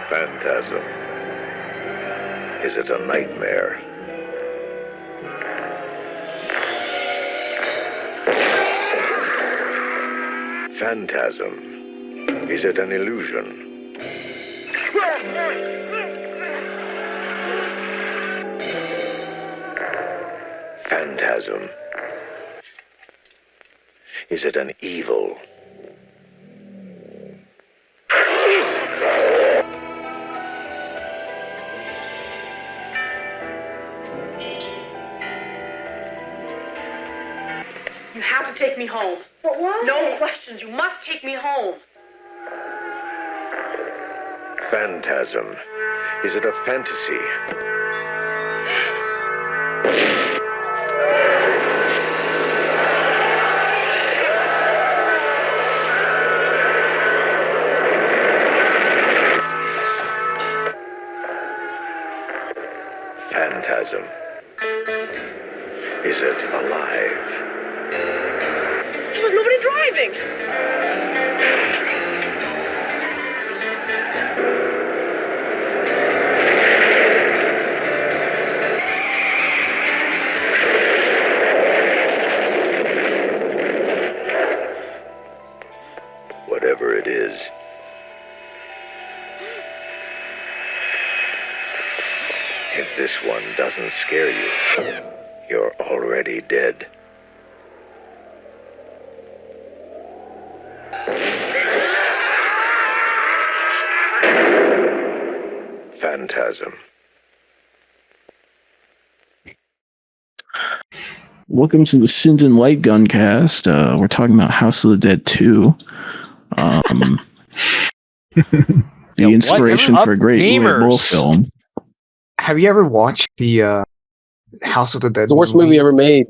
Phantasm. Is it a nightmare? Phantasm. Is it an illusion? Phantasm. Is it an evil? You have to take me home. But why? No questions. You must take me home. Phantasm. Is it a fantasy? Phantasm. Is it alive? There was nobody driving. Whatever it is, if this one doesn't scare you, you're already dead. Phantasm. Welcome to the Sin and Light Guncast. We're talking about House of the Dead 2. The inspiration for a great Bull film. Have you ever watched the House of the Dead? It's the worst movie ever made.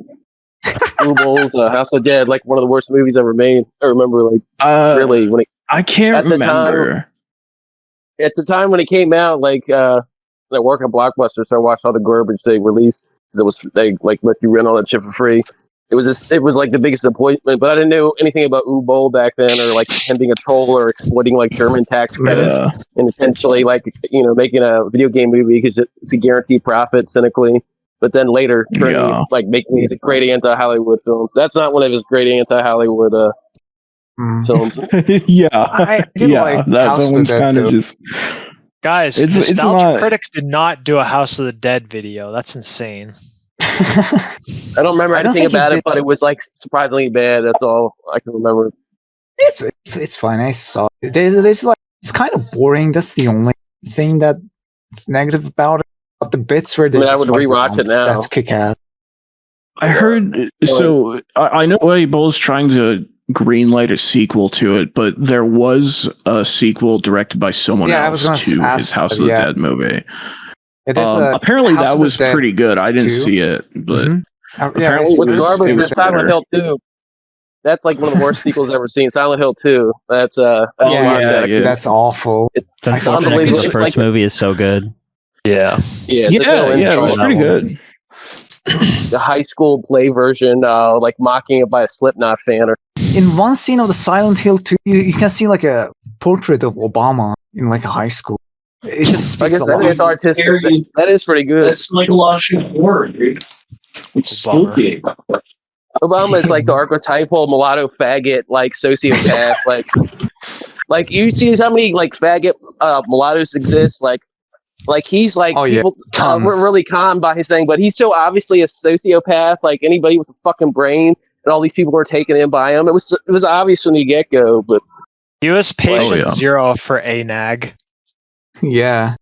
Blue Bulls, House of the Dead, like one of the worst movies ever made. I remember, like, really when it. I can't remember. At the time when it came out, like, I work at Blockbuster, so I watched all the garbage they released because it was they like let you rent all that shit for free. It was like the biggest disappointment, but I didn't know anything about Bowl back then, or like him being a troll or exploiting like German tax credits and potentially like making a video game movie because it's a guaranteed profit cynically. But then later turning like making these great anti-Hollywood films. That's not one of his great anti-Hollywood films. That one's kind of just. Guys, Nostalgia Critic did not do a House of the Dead video. That's insane. I don't remember anything about it, but it was like surprisingly bad. That's all I can remember. It's fine. I saw it. There's like it's kind of boring. That's the only thing that's negative about it. But the bits where I would rewatch it now. That's kick-ass. I heard. So I know Bull's trying to greenlight a sequel to it, but there was a sequel directed by someone else to his House of the Dead movie. Apparently that was pretty good. I didn't see it, but apparently what's garbage is Silent Hill 2. That's like one of the worst sequels I've ever seen. Silent Hill 2. That's that's awful. It's unfortunate because the first movie is so good. It was pretty good. The high school play version, like mocking it by a Slipknot fan. In one scene of the Silent Hill 2, you can see like a portrait of Obama in like a high school. It just speaks I guess that is artistic. That is pretty good. It's like a lot of shit horror, dude. It's spooky. Obama is like the archetypal mulatto faggot, like sociopath. like you see how many like faggot mulattoes exist? Like he's like people were really conned by his thing, but he's so obviously a sociopath. Like anybody with a fucking brain, and all these people were taken in by him. It was obvious from the get go. But he was patient zero for ANAG. Yeah,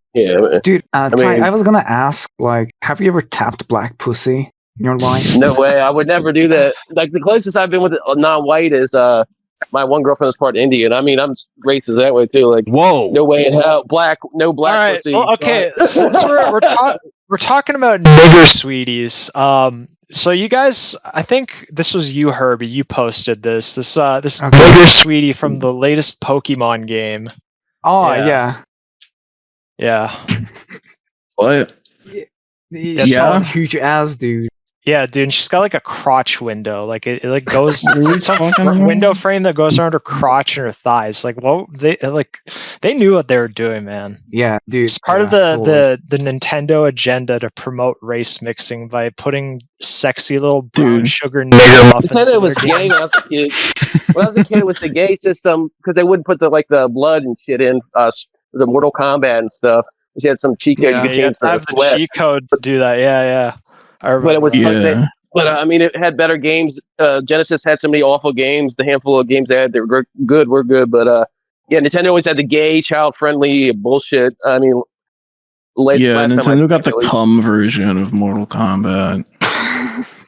dude. I was gonna ask, like, have you ever tapped black pussy in your life? No way. I would never do that. Like the closest I've been with non-white is my one girlfriend was part Indian. I mean, I'm racist that way too. Like, whoa, no way in hell. No black pussy. Well, okay, since we're talking about nigger sweeties. So you guys, I think this was you, Herbie. You posted this nigger sweetie from the latest Pokemon game. Oh yeah. What? Yeah, huge ass dude. Yeah, dude, and she's got like a crotch window. Like it like goes window frame that goes around her crotch and her thighs. Like they knew what they were doing, man. Yeah, dude. It's part of the Nintendo agenda to promote race mixing by putting sexy little brown sugar nigger muffins. Nintendo was gay when I was a kid. When I was a kid, it was the gay system because they wouldn't put the blood and shit in the Mortal Kombat and stuff. She had some cheat code. You have the cheat code to do that. Yeah. But it was I mean, it had better games. Genesis had so many awful games. The handful of games they had that were good were good. But Nintendo always had the gay, child-friendly bullshit. I mean, Nintendo got the cum version of Mortal Kombat.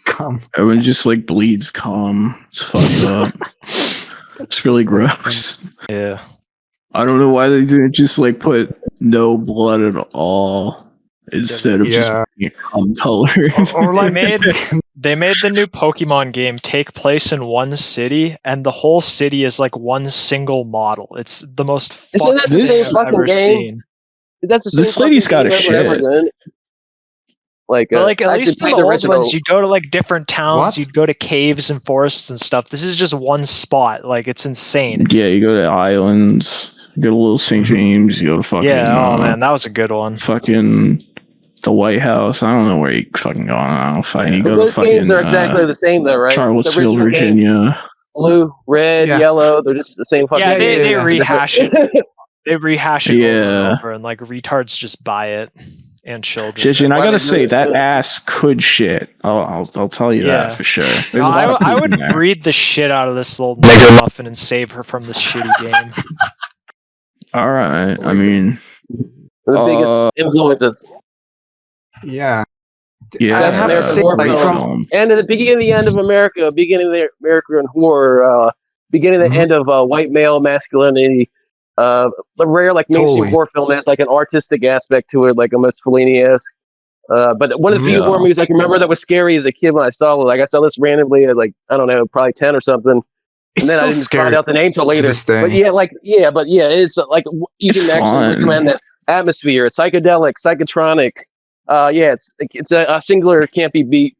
Cum. Everyone just like bleeds cum. It's fucked up. It's really gross. Yeah. I don't know why they didn't just like put no blood at all. Instead of just being colored. Or like they made the new Pokemon game take place in one city, and the whole city is like one single model. It's the most Isn't that the same fucking game? Seen. That's the same this lady's got a shit. Like at least in the old ones, you'd go to like different towns, you'd go to caves and forests and stuff. This is just one spot. Like it's insane. Yeah, you go to islands, you go to Little St. James, you go to fucking oh man, that was a good one. Fucking the White House. I don't know where you fucking going. I don't fucking. You go those to fucking. Games are exactly the same though, right? Charlottesville, Virginia. Blue, red, yellow. They're just the same fucking. Yeah, they rehash it. They rehash it over and over, and like retards just buy it. And children. And I gotta say that ass could shit. I'll tell you that for sure. I would breed the shit out of this little nigger muffin and save her from this shitty game. All right. I mean, the biggest influences. Yeah. I have to say, and at the beginning of the end of America, beginning of the American horror, beginning of the end of white male masculinity. The rare mainstream horror film has like an artistic aspect to it, like almost Fellini-esque. But one of the few horror movies I can remember that was scary as a kid when I saw it. Like I saw this randomly at I don't know, probably 10 or something. And then I didn't find out the name till later. But it's like you can actually recommend this atmosphere. It's psychedelic, psychotronic. It's a singular, can't be beat.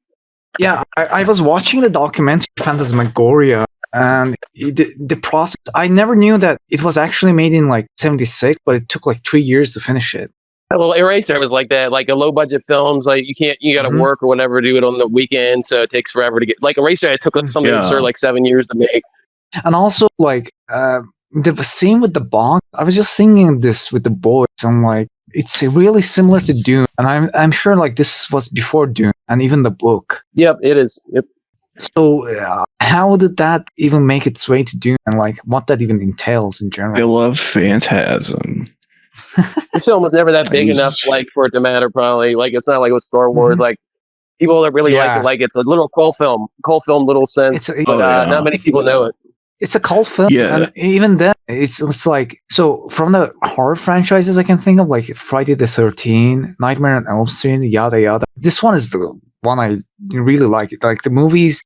Yeah, I was watching the documentary Phantasmagoria, and the process. I never knew that it was actually made in 76, but it took 3 years to finish it. Well, Eraser was like that, like a low budget films. Like you got to work or whatever, do it on the weekend, so it takes forever to get. Like Eraser, it took something absurd 7 years to make. And also the scene with the box. I was just thinking this with the boys. I'm it's really similar to Dune, and I'm sure this was before Dune and even the book. Yep, it is. Yep. So how did that even make its way to Dune, and what that even entails in general? I love Phantasm. The film was never that big enough for it to matter. Probably it's not like with Star Wars. People that really like it, it's a little cult film little sense, but not many people know it. It's a cult film, and even then, it's so from the horror franchises I can think of, Friday the 13th, Nightmare on Elm Street, yada yada. This one is the one I really like. The movies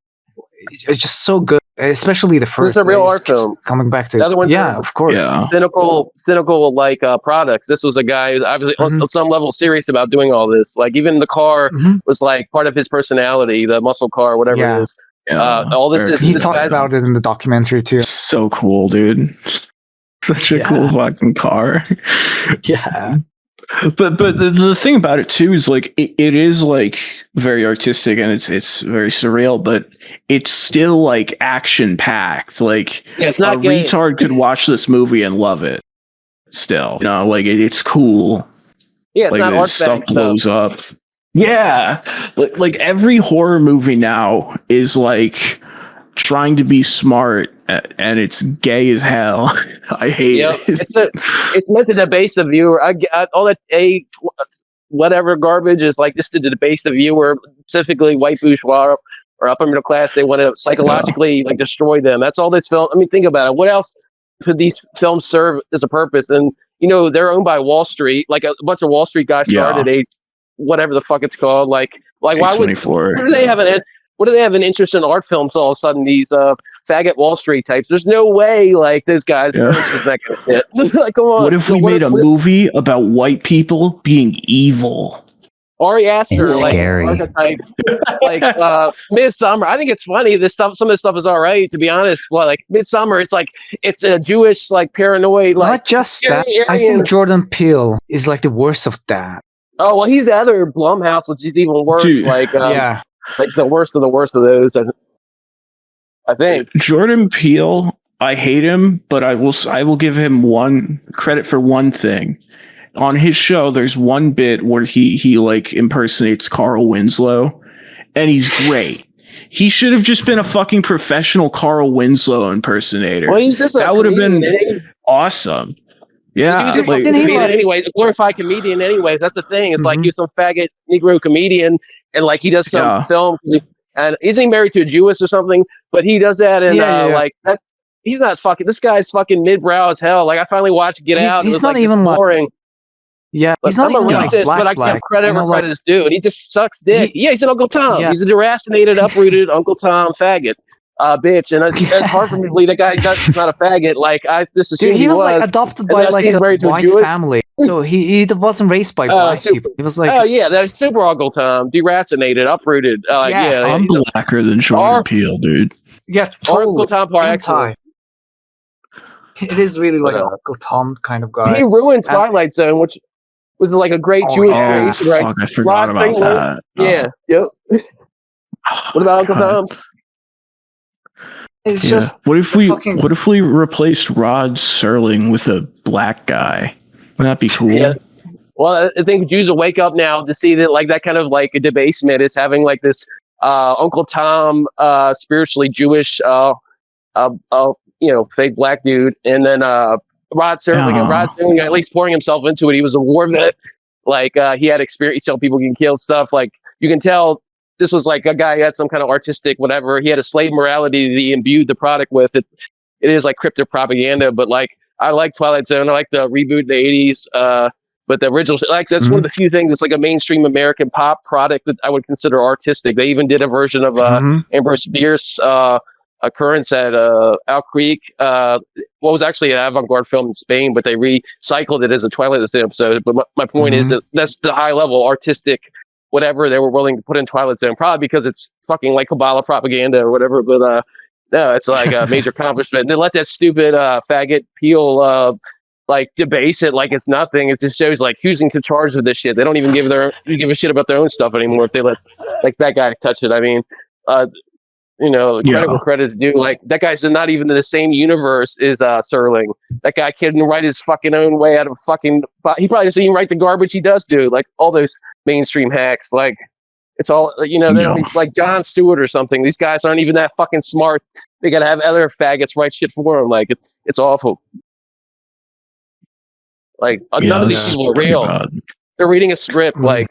are just so good, especially the first. This is a real art film. Coming back to the other ones, of course, cynical products. This was a guy who's obviously on some level serious about doing all this. Even the car was part of his personality, the muscle car, whatever it is. All this is. He talks about it in the documentary too. So cool, dude. Such a cool fucking car. Yeah. But the thing about it too is it is very artistic and it's very surreal, but it's still action packed. It's not a retard could watch this movie and love it. Still, it's cool. Yeah, it's not art stuff blows up. Yeah, every horror movie now is trying to be smart, and it's gay as hell. I hate it. It's meant to debase the viewer. All that whatever garbage is just to debase the viewer, specifically white bourgeois or upper middle class. They want to psychologically destroy them. That's all this film. I mean, think about it. What else could these films serve as a purpose? And they're owned by Wall Street. A bunch of Wall Street guys started whatever the fuck it's called. Why would what do they have an interest in art films all of a sudden, these faggot Wall Street types? There's no way those guys are not gonna hit. Come on. What if we made a movie about white people being evil? Ari Aster, It's like scary. archetype, like Midsummer. I think it's funny. Some of this stuff is all right, to be honest. Well, like Midsummer, it's a Jewish like paranoid, like not just that. I think Jordan Peele is like the worst of that. Oh well, he's the other Blumhouse, which is even worse. Dude, like the worst of those. I think Jordan Peele. I hate him, but I will give him one credit for one thing. On his show, there's one bit where he like impersonates Carl Winslow, and he's great. He should have just been a fucking professional Carl Winslow impersonator. Well, he's just that would have been awesome. Yeah, he's a comedian anyways, a glorified comedian anyways. That's the thing. It's like he's some faggot Negro comedian, and like he does some film, and isn't he married to a Jewess or something? But he does that, and like that's he's not fucking. This guy's fucking midbrow as hell. Like I finally watched Get Out. He's it was not like even boring. Yeah, he's not even racist, but I give credit where credit is due, and he just sucks dick. He's an Uncle Tom. Yeah. He's a deracinated, uprooted Uncle Tom faggot, bitch, and it's hard for me to believe that guy is not a faggot. Like I just assumed he was like adopted by like a white family, so he wasn't raised by black people. He was like, oh yeah, that's super Uncle Tom, deracinated, uprooted. I'm blacker than Jordan Peele, dude. Yeah, totally. Uncle Tom par excellence. It is really like an Uncle Tom kind of guy. He ruined Twilight Zone, which was like a great Jewish creation, right? Fuck, I forgot about that. Yeah, yep. What about Uncle Tom's? It's just what if we replaced Rod Serling with a black guy? Wouldn't that be cool? Yeah. Well, I think Jews will wake up now to see that like that kind of like a debasement is having like this Uncle Tom spiritually Jewish fake black dude, and then Rod Serling at least pouring himself into it. He was a war vet. Like he had experience. He saw people getting killed, stuff. Like you can tell this was like a guy who had some kind of artistic whatever. He had a slave morality that he imbued the product with. It is like cryptic propaganda, but like I like Twilight Zone. I like the reboot in the 80s. But the original, like that's one of the few things that's like a mainstream American pop product that I would consider artistic. They even did a version of Ambrose Bierce Occurrence at Owl Creek, what was actually an avant-garde film in Spain, but they recycled it as a Twilight Zone episode. But my point is that that's the high-level artistic whatever they were willing to put in Twilight Zone, probably because it's fucking like Kabbalah propaganda or whatever. But no, it's like a major accomplishment. And then let that stupid faggot Peele like debase it like it's nothing. It just shows like who's in charge of this shit. They don't even give a shit about their own stuff anymore if they let like that guy touch it. I mean, credit where credit is due. Like that guy's not even in the same universe as Serling. That guy couldn't write his fucking own way out of fucking. He probably doesn't even write the garbage he does do. Like all those mainstream hacks. Like it's all they don't like Jon Stewart or something. These guys aren't even that fucking smart. They gotta have other faggots write shit for them. Like it's awful. Like none of these people are real. Bad. They're reading a script. Like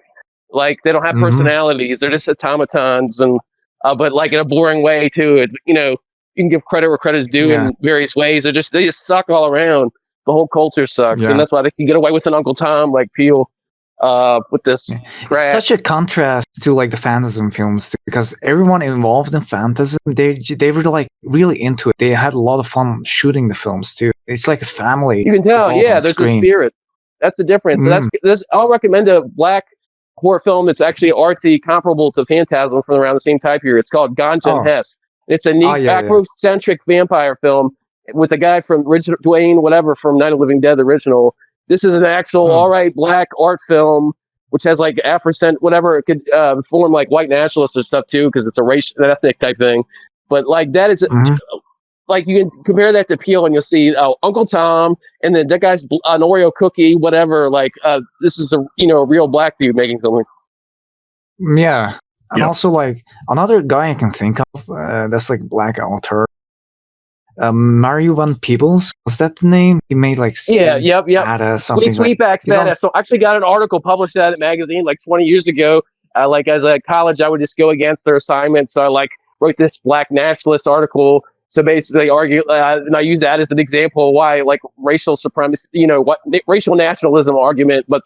they don't have personalities. They're just automatons and. But like in a boring way too. You can give credit where credit is due in various ways. They just suck all around. The whole culture sucks, and that's why they can get away with an Uncle Tom like Peele with this. It's such a contrast to like the Phantasm films too, because everyone involved in Phantasm, they were like really into it. They had a lot of fun shooting the films too. It's like a family. You can tell, there's a spirit. That's the difference. So that's I'll recommend a black horror film that's actually artsy, comparable to Phantasm from around the same time period. It's called Ganja and Hess. It's a neat, Afrocentric vampire film with a guy from Dwayne, whatever, from Night of the Living Dead original. This is an actual, all right, black art film, which has like Afrocent, whatever. It could form like white nationalists or stuff too, because it's a race, an ethnic type thing. But like that is, like you can compare that to Peele, and you'll see Uncle Tom, and then that guy's an Oreo cookie, whatever. Like this is a real black dude making something. Yeah, and also like another guy I can think of that's like black author. Mario Van Peebles, was that the name? He made like something. Sweetback's badass. So I actually got an article published at a magazine like 20 years ago. Like as a college, I would just go against their assignments. So I like wrote this black nationalist article. So basically, argue, and I use that as an example of why, like, racial supremacy, racial nationalism argument. But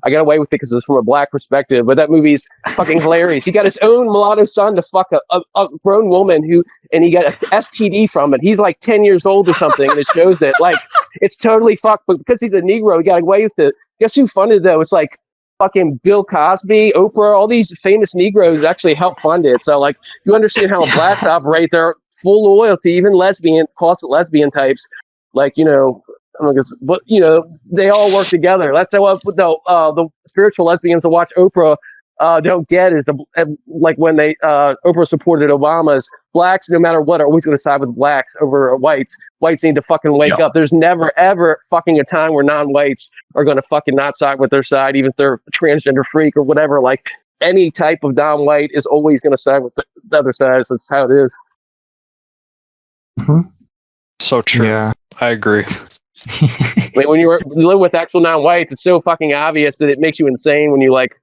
I got away with it because it was from a black perspective. But that movie's fucking hilarious. He got his own mulatto son to fuck a grown woman and he got an STD from it. He's like 10 years old or something, and it shows it. Like, it's totally fucked. But because he's a Negro, he got away with it. Guess who funded though? It's like fucking Bill Cosby, Oprah, all these famous Negroes actually help fund it. So like you understand how blacks operate. They're full loyalty, even closet lesbian types. Like, but they all work together. That's what the spiritual lesbians that watch Oprah don't get is like when Oprah supported Obama's blacks, no matter what, are always going to side with blacks over whites. Whites need to fucking wake up. There's never ever fucking a time where non-whites are going to fucking not side with their side, even if they're a transgender freak or whatever. Like any type of non-white is always going to side with the other side. So that's how it is. Mm-hmm. So true. Yeah, I agree. I mean, when you live with actual non-whites, it's so fucking obvious that it makes you insane when you like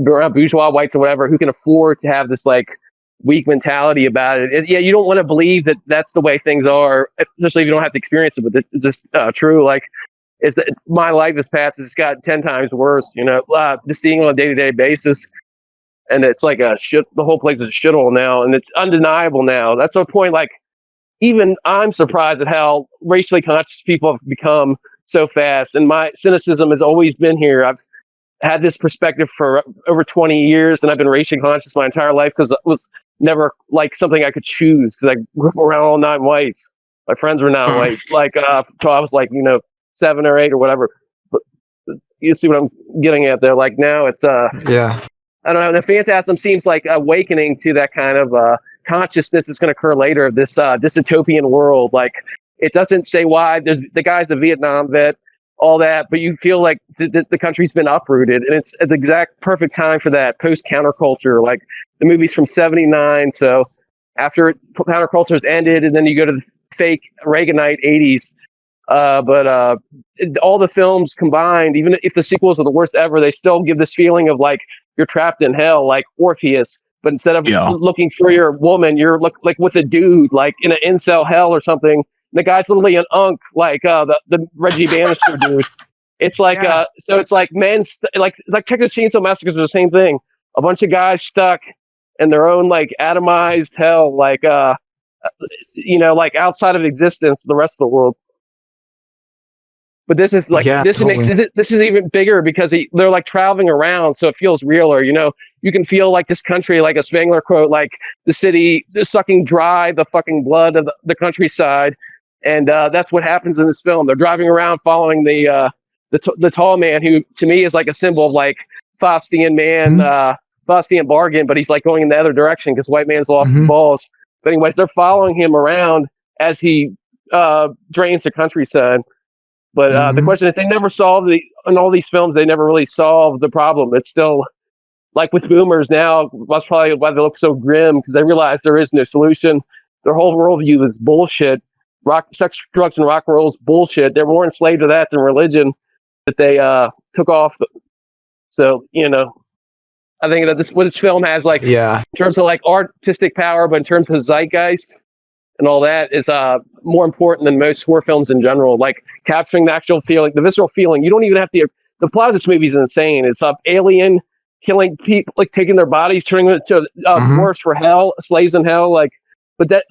around bourgeois whites or whatever who can afford to have this like weak mentality about it. You don't want to believe that that's the way things are, especially if you don't have to experience it. But it's just true. Like, is that my life has passed? It's got 10 times worse. Just seeing on a day-to-day basis, and it's like a shit. The whole place is a shithole now, and it's undeniable now. That's the point. Like, even I'm surprised at how racially conscious people have become so fast. And my cynicism has always been here. I've had this perspective for over 20 years, and I've been racially conscious my entire life because it was never like something I could choose because I grew up around all non-whites. My friends were non-whites, like till I was like 7 or 8 or whatever. But you see what I'm getting at there? Like now it's yeah. I don't know. The Phantasm seems like awakening to that kind of consciousness that's going to occur later. This dystopian world, like it doesn't say why. There's the guy's a Vietnam vet, all that, but you feel like the country's been uprooted, and it's the exact perfect time for that post counterculture. Like the movie's from '79, so after counterculture's ended, and then you go to the fake Reaganite '80s. But all the films combined, even if the sequels are the worst ever, they still give this feeling of like you're trapped in hell, like Orpheus. But instead of looking for your woman, you're like with a dude, like in an incel hell or something. The guy's literally an unk, like the Reggie Bannister dude. It's like so it's like men like Texas Chainsaw Massacres are the same thing. A bunch of guys stuck in their own like atomized hell, like like outside of existence, the rest of the world. But this is like this is even bigger because they're like traveling around, so it feels realer. You can feel like this country, like a Spengler quote, like the city sucking dry the fucking blood of the countryside, and that's what happens in this film. They're driving around following the tall man, who to me is like a symbol of like Faustian man, Faustian bargain, but he's like going in the other direction because white man's lost his balls. But anyways, they're following him around as he drains the countryside. But the question is, they never solved in all these films, they never really solved the problem. It's still like with boomers now, that's probably why they look so grim, because they realize there is no solution. Their whole worldview is bullshit. Sex, drugs, and rock and roll is bullshit. They're more enslaved to that than religion that they took off. So, I think that what this film has, like, in terms of like artistic power, but in terms of zeitgeist and all that, is more important than most horror films in general. Like capturing the actual feeling, the visceral feeling. You don't even have to. The plot of this movie is insane. It's alien killing people, like taking their bodies, turning them into dwarfs for hell, slaves in hell. Like, but that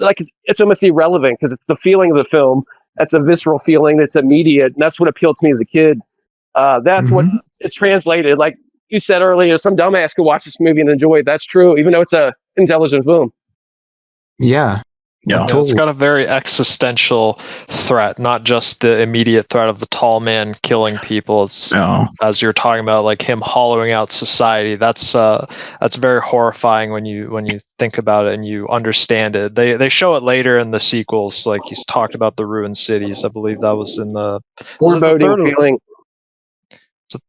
it's almost irrelevant because it's the feeling of the film. That's a visceral feeling. That's immediate, and that's what appealed to me as a kid. That's what it's translated. Like you said earlier, some dumbass could watch this movie and enjoy it. That's true, even though it's a intelligent film. Yeah. Yeah, it's got a very existential threat, not just the immediate threat of the tall man killing people. It's as you're talking about, like him hollowing out society. That's very horrifying when you think about it and you understand it. They show it later in the sequels, like he's talked about the ruined cities. I believe that was in the foreboding feeling.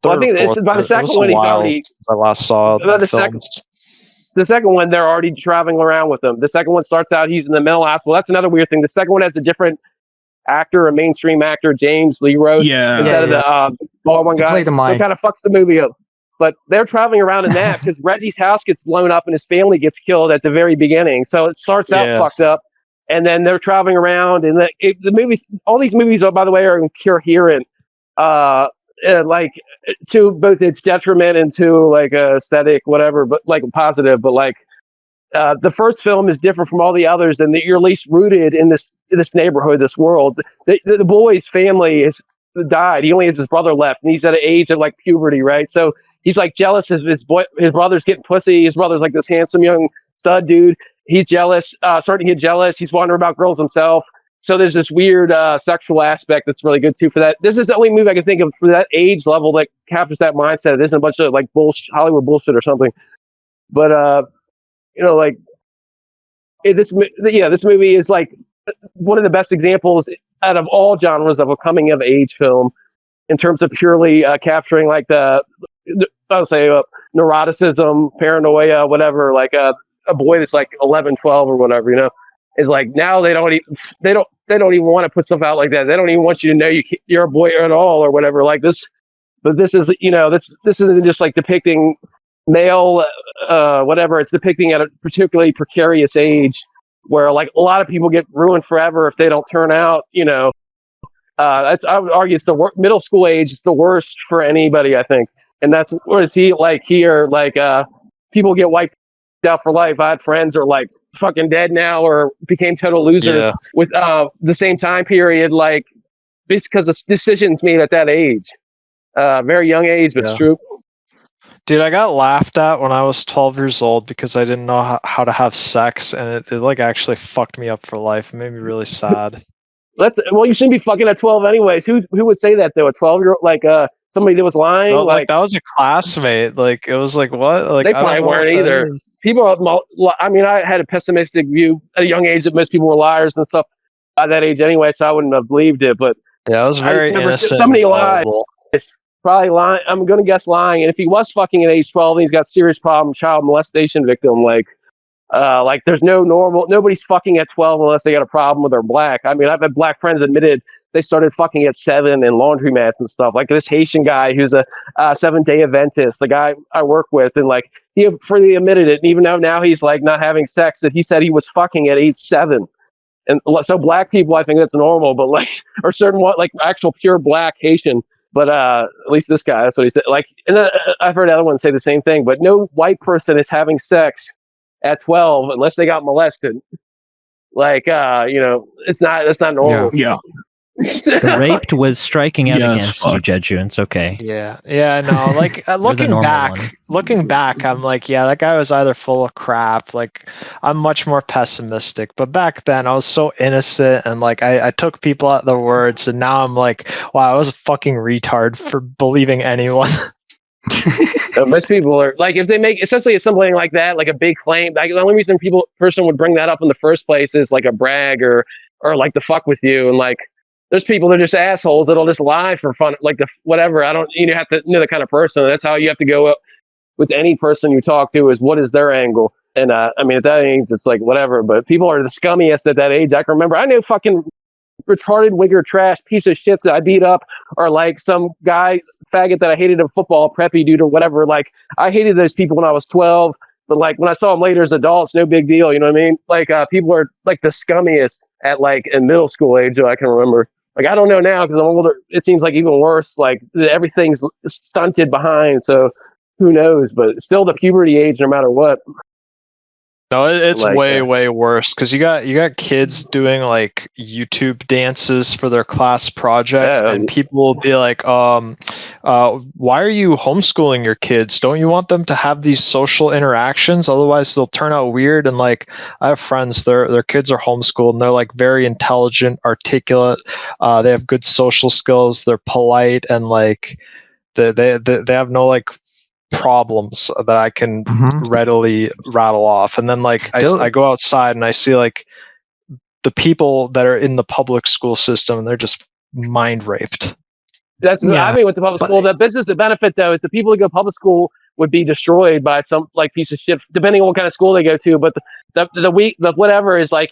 Well, I think this is by the second one. He's already. I last saw the films. The second one, they're already traveling around with him. The second one starts out, he's in the mental hospital. That's another weird thing. The second one has a different actor, a mainstream actor, James Lee Rose, instead of the bald one guy. So it kind of fucks the movie up. But they're traveling around in that because Reggie's house gets blown up and his family gets killed at the very beginning. So it starts out fucked up. And then they're traveling around. And the movies, all these movies, by the way, are incoherent. Like to both its detriment and to like aesthetic, whatever, but like positive. But like the first film is different from all the others, and you're at least rooted in this neighborhood, this world. The boy's family is died. He only has his brother left, and he's at an age of like puberty, right? So he's like jealous of his brother's getting pussy. His brother's like this handsome young stud dude. He's jealous, starting to get jealous. He's wondering about girls himself. So there's this weird sexual aspect that's really good too for that. This is the only movie I can think of for that age level that captures that mindset. It isn't a bunch of like Hollywood bullshit or something. But like this movie is like one of the best examples out of all genres of a coming of age film in terms of purely capturing like I would say neuroticism, paranoia, whatever. Like a boy that's like 11, 12 or whatever, is like now they don't even want to put stuff out like that. They don't even want you to know you're a boy at all or whatever like this. But this is this isn't just like depicting male whatever. It's depicting at a particularly precarious age where like a lot of people get ruined forever if they don't turn out. I would argue it's the middle school age. It's the worst for anybody, I think. And that's where is he like here? Like people get wiped out for life. I had friends who are like fucking dead now or became total losers with the same time period, like because of decisions made at that age, very young age, but it's true. Dude, I got laughed at when I was 12 years old because I didn't know how to have sex, and it like actually fucked me up for life. It made me really sad. You shouldn't be fucking at 12 anyways. Who would say that though? A 12-year-old, like somebody that was lying? No, like that was a classmate. Like it was like what? Like they probably weren't either. People, I mean, I had a pessimistic view at a young age that most people were liars and stuff at that age anyway, so I wouldn't have believed it. But yeah, I was very innocent. Somebody lied. It's probably lying. I'm going to guess lying. And if he was fucking at age 12 and he's got serious problem, child molestation victim, like there's nobody's fucking at 12 unless they got a problem with their black. I mean, I've had black friends admitted they started fucking at 7 in laundromats and stuff. Like this Haitian guy who's a 7-day Adventist, the guy I work with, and like he freely admitted it. And even though now he's like not having sex, that he said he was fucking at age 7. And so black people, I think that's normal, but like, or certain like actual pure black Haitian. But at least this guy, that's what he said. Like, and I've heard other ones say the same thing. But no white person is having sex at 12 unless they got molested. Like, that's not normal. Yeah. The raped was striking out against you, Jeju. It's okay. Yeah, no. Like looking back, I'm like, yeah, that guy was either full of crap. Like, I'm much more pessimistic. But back then, I was so innocent, and like, I took people at their words, and now I'm like, wow, I was a fucking retard for believing anyone. Most people are like, if they make essentially something like that, like a big claim, like the only reason person would bring that up in the first place is like a brag or like the fuck with you, and like. There's people that are just assholes that'll just lie for fun, like whatever. You have to know the kind of person. That's how you have to go up with any person you talk to is what is their angle. And I mean, at that age, it's like whatever. But people are the scummiest at that age. I can remember. I knew fucking retarded wigger trash piece of shit that I beat up, or like some guy faggot that I hated in football, preppy dude or whatever. Like I hated those people when I was 12. But like when I saw them later as adults, no big deal. You know what I mean? Like people are like the scummiest at like in middle school age that I can remember. Like, I don't know now because I'm older. It seems like even worse. Like everything's stunted behind. So who knows? But it's still the puberty age, no matter what. No, it's like, way worse because you got kids doing like YouTube dances for their class project, and people will be like, why are you homeschooling your kids? Don't you want them to have these social interactions? Otherwise, they'll turn out weird. And like, I have friends, their kids are homeschooled, and they're like very intelligent, articulate. They have good social skills. They're polite, and like they have no like problems that I can readily rattle off. And then like I go outside and I see like the people that are in the public school system, and they're just mind raped. That's I mean with the public school. The benefit though is the people who go public school would be destroyed by some like piece of shit, depending on what kind of school they go to. But the whatever is like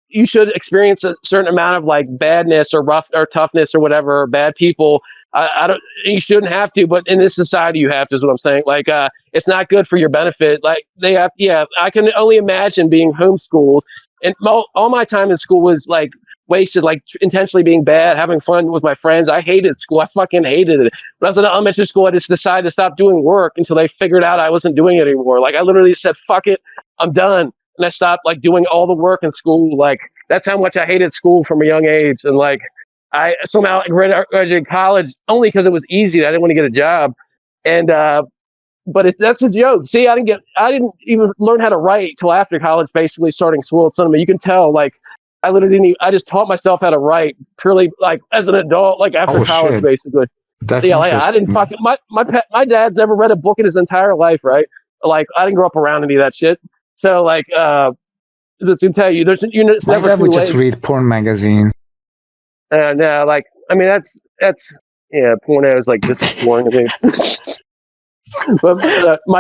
you should experience a certain amount of like badness or rough or toughness or whatever, or bad people. I don't. You shouldn't have to, but in this society, you have to. Is what I'm saying. Like, it's not good for your benefit. Like, they have. Yeah, I can only imagine being homeschooled, and all my time in school was like wasted, like intentionally being bad, having fun with my friends. I hated school. I fucking hated it. When I was in elementary school, I just decided to stop doing work until they figured out I wasn't doing it anymore. Like, I literally said, "Fuck it, I'm done," and I stopped like doing all the work in school. Like, that's how much I hated school from a young age, and like. I somehow graduated college only because it was easy. I didn't want to get a job. And that's a joke. See, I didn't even learn how to write till after college, basically starting school at cinema. You can tell, like, I literally didn't. I just taught myself how to write purely, like, as an adult, like after college, basically. That's I didn't fucking my dad's never read a book in his entire life, right? Like, I didn't grow up around any of that shit. So, like, this can tell you, it's my never dad would too just late. read porn magazines. And like, I mean, that's porno is like just boring to me. But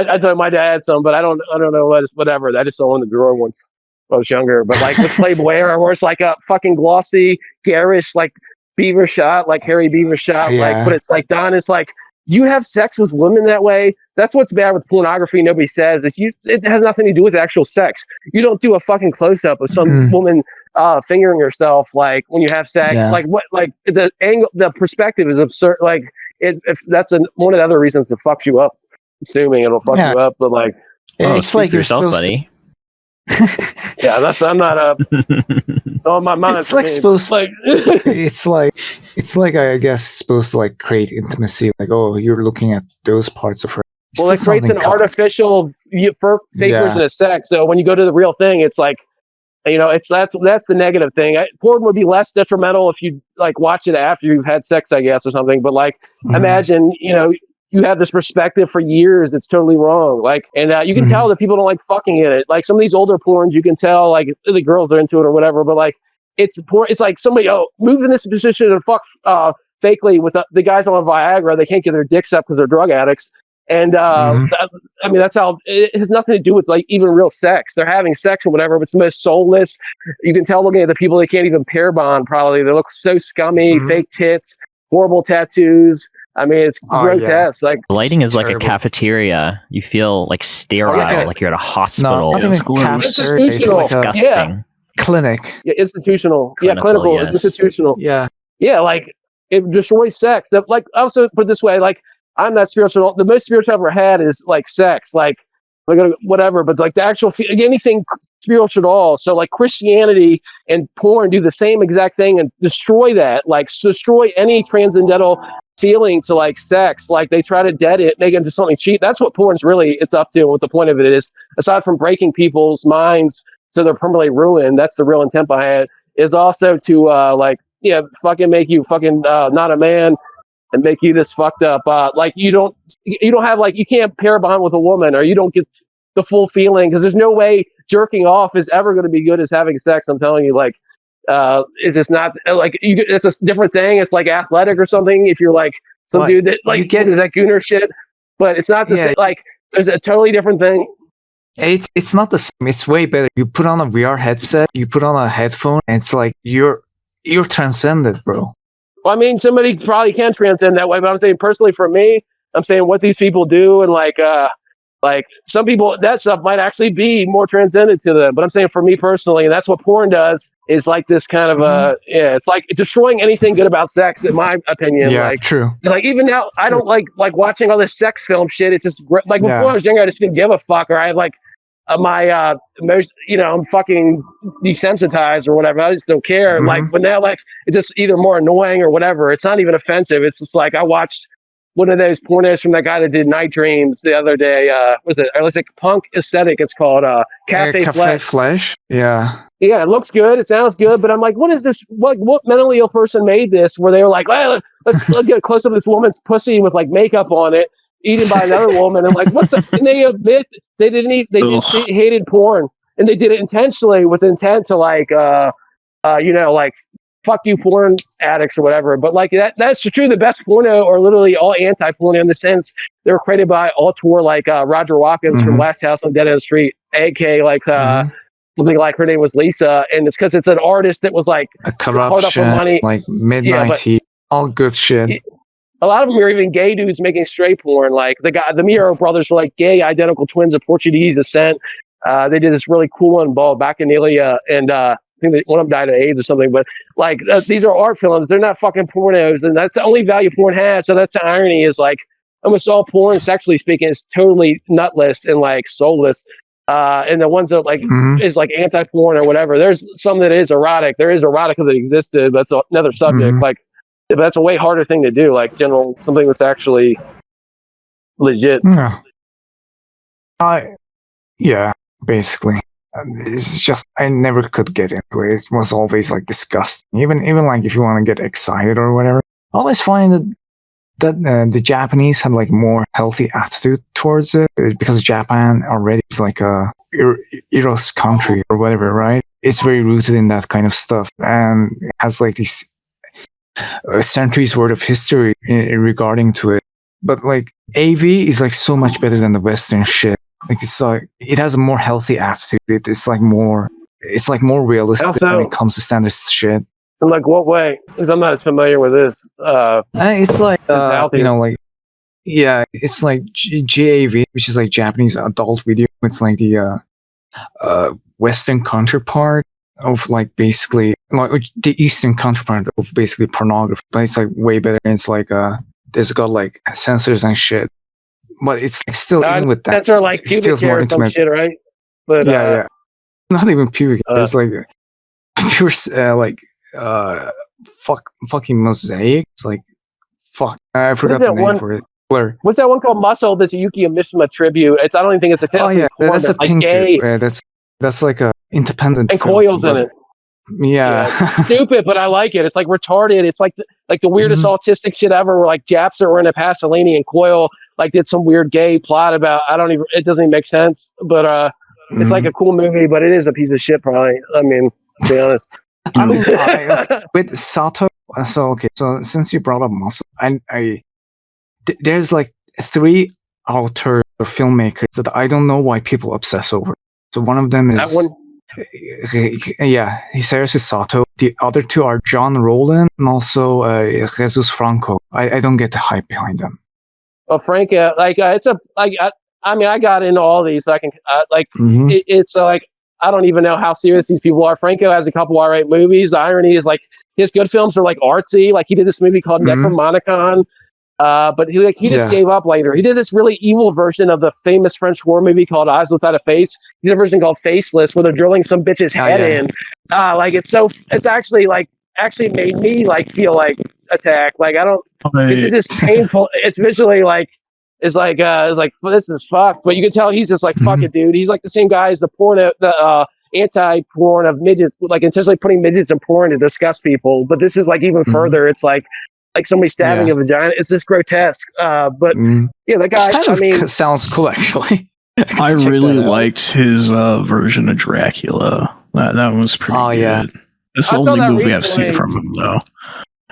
I told my dad some, but I don't know whatever. I just saw in the drawer once when I was younger. But like this Playboy era, where it's like a fucking glossy, garish, like beaver shot, like Harry Beaver shot, like. But it's like Don is like, you have sex with women that way. That's what's bad with pornography. Nobody says is it has nothing to do with actual sex. You don't do a fucking close up of some woman fingering herself, like when you have sex. Like what? Like the angle, the perspective is absurd. Like if that's one of the other reasons it fucks you up. Assuming it'll fuck you up, but like it's like yourself, buddy. Yeah, I'm not up. It's on my mind. It's like supposed like it's like I guess supposed to like create intimacy. Like, oh, you're looking at those parts of her. Well, it creates an artificial fake version of sex. So when you go to the real thing, it's like, it's that's the negative thing. Porn would be less detrimental if you like watch it after you've had sex, I guess, or something. But like, imagine, you have this perspective for years. It's totally wrong. Like, and you can tell that people don't like fucking in it. Like some of these older porns, you can tell like the girls are into it or whatever. But like, it's like somebody move in this position and fuck fakely with the guys on Viagra. They can't get their dicks up because they're drug addicts. And I mean, that's how it has nothing to do with like even real sex. They're having sex or whatever, but it's the most soulless. You can tell looking at the people, they can't even pair bond. Probably they look so scummy, fake tits, horrible tattoos. I mean, it's grotesque. Like lighting is like a cafeteria. You feel like sterile, like you're at a hospital. No, it's disgusting. Clinic. Yeah, institutional. Clinical. Yes. Institutional. Yeah. Yeah, like it destroys sex. Like I also put it this way, like I'm not spiritual. The most spiritual I've ever had is like sex, like whatever. But like the actual anything spiritual at all. So like Christianity and porn do the same exact thing and destroy that. Like destroy any transcendental feeling to like sex. Like they try to dead it, make it into something cheap. That's what porn's really it's up to. What the point of it is, aside from breaking people's minds so they're permanently ruined. That's the real intent behind it. Is also to fucking make you fucking not a man. And make you this fucked up. Like you don't have like you can't pair bond with a woman, or you don't get the full feeling because there's no way jerking off is ever going to be good as having sex. I'm telling you, like, is this not like it's a different thing? It's like athletic or something. If you're like some dude that like you get that gooner shit, but it's not the same. Like there's a totally different thing. It's not the same. It's way better. You put on a VR headset, you put on a headphone, and it's like you're transcended, bro. Well, I mean, somebody probably can transcend that way, but I'm saying personally for me, I'm saying what these people do and like some people, that stuff might actually be more transcendent to them. But I'm saying for me personally, and that's what porn does, is like this kind of it's like destroying anything good about sex, in my opinion. Yeah, like, true. Like even now, I don't like watching all this sex film shit. It's just like before I was younger, I just didn't give a fuck, or I had like I'm fucking desensitized or whatever. I just don't care. Like, but now, like, it's just either more annoying or whatever. It's not even offensive. It's just like I watched one of those pornos from that guy that did Night Dreams the other day. Was it? Or it's like Punk Aesthetic. It's called Cafe Flesh. Yeah. Yeah, it looks good. It sounds good. But I'm like, what is this? What mentally ill person made this? Where they were like, let's get a close up of this woman's pussy with like makeup on it, eaten by another woman. And like, what's up? And they admit they didn't eat. They hated porn, and they did it intentionally with intent to like, like fuck you porn addicts or whatever. But like that's true. The best porno are literally all anti-porno in the sense they were created by auteur like Roger Watkins from Last House on Dead End Street, AK like something like her name was Lisa, and it's because it's an artist that was like a corruption, money. Like mid-90s, all good shit. A lot of them are even gay dudes making straight porn. Like the Miro brothers were like gay identical twins of Portuguese descent. They did this really cool one ball back in Ilya, and I think that one of them died of AIDS or something. But like these are art films; they're not fucking pornos, and that's the only value porn has. So that's the irony. Is like almost all porn, sexually speaking, is totally nutless and like soulless. And the ones that like is like anti-porn or whatever. There's some that is erotic. There is erotica that existed. That's another subject. Like. But that's a way harder thing to do, like something that's actually legit. Yeah. Yeah, basically. It's just I never could get into it. It was always like disgusting. Even like if you want to get excited or whatever, I always find that the Japanese have like more healthy attitude towards it because Japan already is like a Eros country or whatever, right? It's very rooted in that kind of stuff and it has like these centuries worth of history regarding to it. But like AV is like so much better than the Western shit. Like it's like it has a more healthy attitude. It's like more realistic when it comes to standard shit. In like what way? Because I'm not as familiar with this. It's like it's like JAV, which is like Japanese adult video. It's like the Western counterpart of like basically like the Eastern counterpart of basically pornography, but it's like way better. And it's like there's got like sensors and shit, but it's like still in with that. That's our like pubic hair or some shit, right? But yeah, not even pubic. It's like pure fucking mosaic. It's like fuck. I forgot the name for it. Blur. What's that one called? Muscle. This Yuki Mishima tribute. I don't even think it's a. That's a pink. That's like a independent. And Coil's in it. Yeah. Stupid, but I like it. It's like retarded. It's like the weirdest autistic shit ever. Where like Japs are in a Pasolini and Coil like did some weird gay plot about. It doesn't even make sense. But it's like a cool movie, but it is a piece of shit. Probably. I mean, to be honest. With Sato. So since you brought up Muscle, there's like 3 author filmmakers that I don't know why people obsess over. So one of them is that one. Hisayoshi Sato. The other 2 are John Rowland and also Jesus Franco. I don't get the hype behind them. Well, Franco, I got into all these, so I can it's like I don't even know how serious these people are. Franco has a couple alright movies. The irony is like his good films are like artsy. Like he did this movie called Necromonicon. But he just gave up later. He did this really evil version of the famous French war movie called Eyes Without a Face. He did a version called Faceless where they're drilling some bitch's head in. It's actually made me like feel like attacked. Like I don't. It's just painful. It's visually like it's like this is fucked. But you can tell he's just like fuck it, dude. He's like the same guy as the porno, the anti-porn of midgets, like intentionally putting midgets in porn to disgust people. But this is like even further. It's like somebody stabbing a vagina. It's just grotesque. But that guy. Kind of sounds cool, actually. I really liked his version of Dracula. That was pretty good. It's the only movie I've seen from him, though.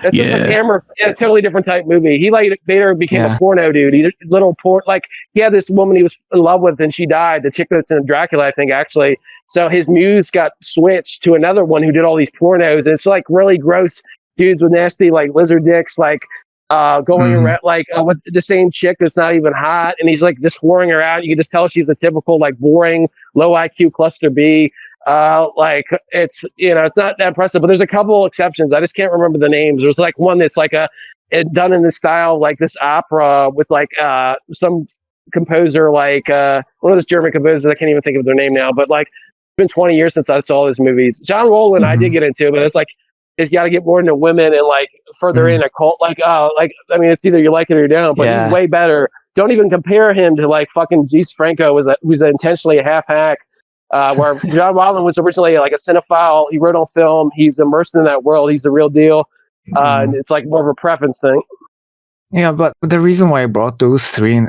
It's just a totally different type movie. He later became a porno dude. He did little porn. Like he had this woman he was in love with, and she died. The chick that's in Dracula, I think, actually. So his muse got switched to another one who did all these pornos. And it's like really gross dudes with nasty like lizard dicks, like going around like with the same chick that's not even hot, and he's like just whoring her out. You can just tell she's a typical like boring low IQ cluster B. Like it's it's not that impressive, but there's a couple exceptions. I just can't remember the names. There's like one that's like done in the style like this opera with like some composer like one of those German composers. I can't even think of their name now, but like it's been 20 years since I saw those movies. John Rowland I did get into, but it's like it's got to get more into women and like further in a cult. Like I mean, it's either you like it or you don't. But he's way better. Don't even compare him to like fucking Jesus Franco who's intentionally a half hack. Where John Rowland was originally like a cinephile. He wrote on film. He's immersed in that world. He's the real deal. And it's like more of a preference thing. Yeah, but the reason why I brought those 3 in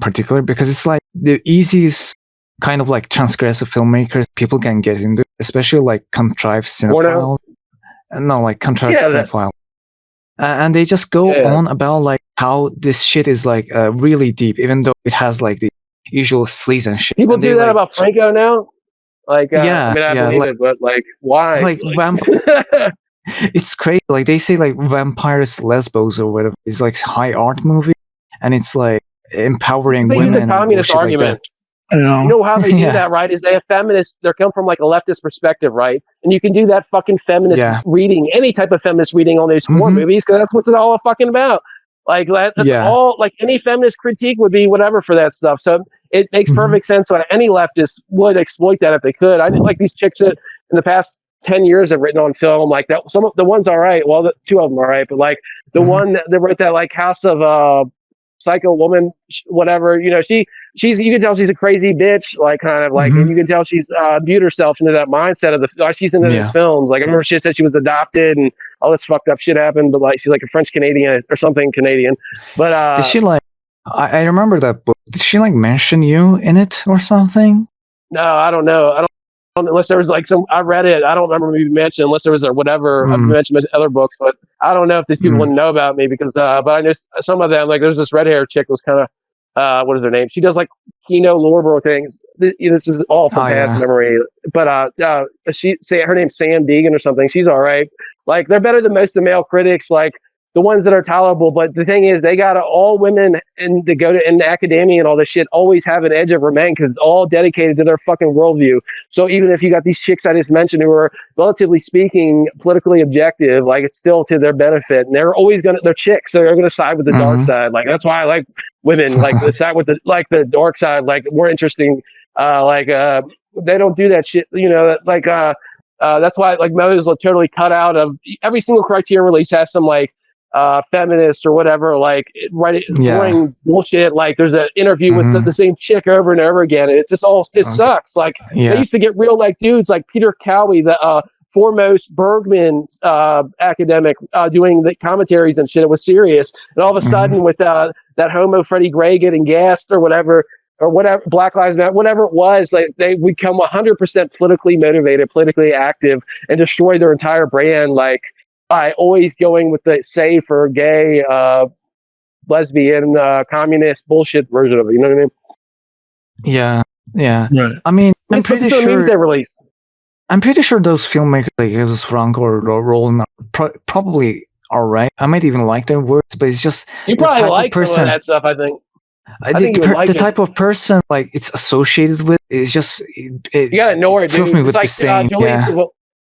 particular because it's like the easiest kind of like transgressive filmmakers people can get into, especially like contrived cinephile. No, like contrived cinephile. And they just go on about like how this shit is like really deep, even though it has like the usual sleaze and shit. People do that about Franco now. Like, I believe it, but like, why? Like it's crazy. Like they say, like Vampires Lesbos or whatever is like high art movie, and it's like empowering women. It's a communist argument. Like you know how they do that, right? Is they have feminists. They come from like a leftist perspective, right? And you can do that fucking feminist reading, any type of feminist reading on these war movies, because that's what it's all fucking about. Like that's all. Like any feminist critique would be whatever for that stuff. So it makes perfect sense that any leftist would exploit that if they could. I didn't like these chicks that in the past 10 years have written on film like that. Some of the ones all right. Well, 2 of them are right, but like the one that wrote that like House of Psycho Woman, whatever. you can tell she's a crazy bitch, like kind of like, and you can tell she's imbued herself into that mindset of she's into these films. Like I remember she said she was adopted and all this fucked up shit happened, but like she's like a French Canadian or something Canadian. But did she like? I remember that book. Did she like mention you in it or something? No, I don't know. I don't unless there was like I read it. I don't remember maybe mentioned unless there was whatever. I've mentioned other books, but I don't know if these people wouldn't know about me because. But I know some of them. Like there's this red hair chick was kind of. What is her name? She does like Kino Lorber things. This is all from past memory. But her name's Sam Deegan or something. She's all right. Like they're better than most of the male critics. Like the ones that are tolerable. But the thing is, they got all women and to go to in academia and all this shit always have an edge over men because it's all dedicated to their fucking worldview. So even if you got these chicks I just mentioned who are relatively speaking politically objective, like it's still to their benefit, and they're always they're chicks, so they're gonna side with the dark side. Like that's why I like women, like the side with the dark side, like more interesting. They don't do that shit, you know. That's why like mothers are totally cut out of every single Criterion release has some like. Feminist or whatever, like boring bullshit. Like there's an interview with the same chick over and over again, and it's just all sucks. Like they used to get real like dudes like Peter Cowie, the foremost Bergman academic, doing the commentaries and shit. It was serious, and all of a sudden with that homo Freddie Gray getting gassed or whatever, Black Lives Matter, whatever it was, like they become 100% politically motivated, politically active, and destroy their entire brand. Like. By always going with the safe or gay, lesbian, communist bullshit version of it. You know what I mean? Yeah. Right. I mean, I'm pretty sure memes they release. I'm pretty sure those filmmakers like Jesus Franco or Roland probably are right. I might even like their words, but it's just you probably like some of that stuff. I think. The type of person like it's associated with is just you gotta know it. Fills me with disdain.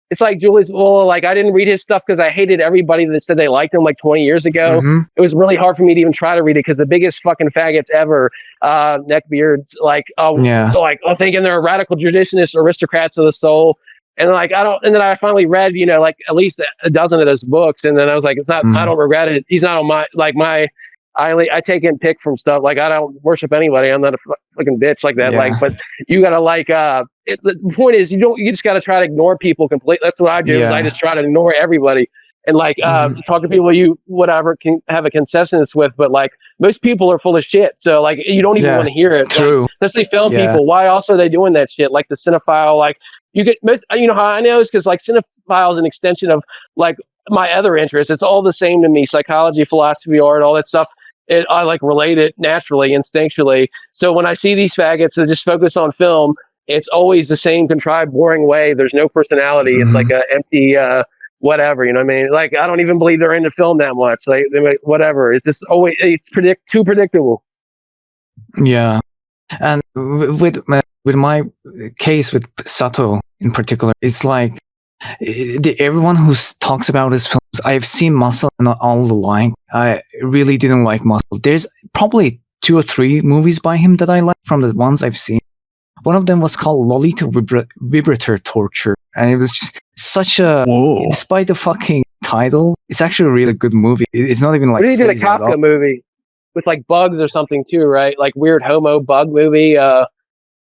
It's like Julius. Well, like I didn't read his stuff because I hated everybody that said they liked him like 20 years ago. It was really hard for me to even try to read it because the biggest fucking faggots ever, neckbeards, like thinking they're radical traditionists, aristocrats of the soul, and like and then I finally read, you know, like at least a dozen of those books, and then I was like, it's not. I don't regret it. He's not on my. I take and pick from stuff. Like I don't worship anybody. I'm not a fucking bitch like that. Like, but you gotta like. The point is, you just gotta try to ignore people completely. That's what I do. Is I just try to ignore everybody and like talk to people you whatever can have a consensus with. But like most people are full of shit. So like you don't even want to hear it. True. Like, especially film people. Why else are they doing that shit? Like the cinephile. Like you get most. You know how I know is because like cinephile is an extension of like my other interests. It's all the same to me. Psychology, philosophy, art, all that stuff. I like relate it naturally, instinctually. So when I see these faggots that just focus on film, it's always the same contrived, boring way. There's no personality. It's like an empty, whatever. You know what I mean? Like I don't even believe they're into film that much. Like whatever. It's just always too predictable. Yeah, and with my case with Sato in particular, it's like everyone who talks about his films. I've seen Muscle and all the like. I really didn't like Muscle. There's probably 2 or 3 movies by him that I like from the ones I've seen. One of them was called Lolita Vibrator Torture, and it was just such a. Whoa. Despite the fucking title, it's actually a really good movie. It's not even like. But he did a Kafka movie with like bugs or something too, right? Like weird homo bug movie.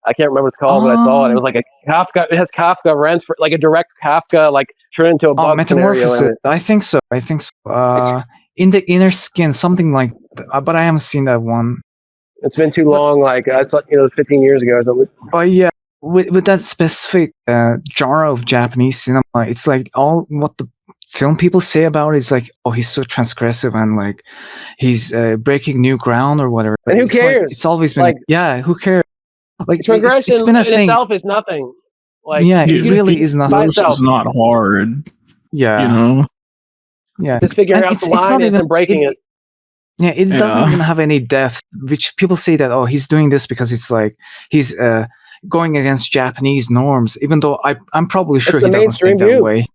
I can't remember what it's called, but I saw it. It was like a Kafka. It has Kafka rent for like a direct Kafka, like turned into a bug Metamorphosis. Scenario. I think so. In the Inner Skin, something like. But I haven't seen that one. It's been too long. Like I saw, 15 years ago or something. Oh yeah, with that specific genre of Japanese cinema, it's like all what the film people say about it is like, oh, he's so transgressive and like he's breaking new ground or whatever. But and who cares? Like, it's always been like, who cares? Like transgression it's been a thing. Itself is nothing. Like it really is nothing. It's not hard. Yeah, just figuring out the line and breaking it. Yeah, it doesn't even have any depth, which people say that, oh, he's doing this because it's like he's going against Japanese norms, even though I'm probably sure he doesn't think that way.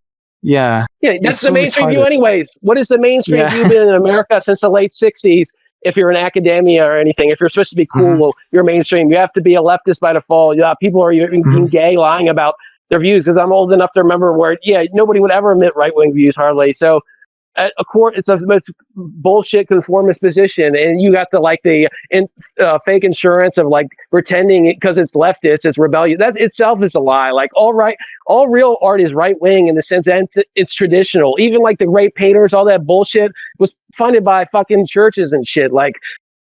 Yeah, that's the mainstream view anyways. What is the mainstream view been in America since the late 60s? If you're in academia or anything, if you're supposed to be cool, well, you're mainstream. You have to be a leftist by default. People are even being gay, lying about their views, because I'm old enough to remember where, nobody would ever admit right-wing views hardly. So it's the most bullshit conformist position, and you got the fake insurance of like pretending because it's leftist, it's rebellious. That itself is a lie. Like all real art is right wing in the sense that it's traditional. Even like the great painters, all that bullshit was funded by fucking churches and shit. Like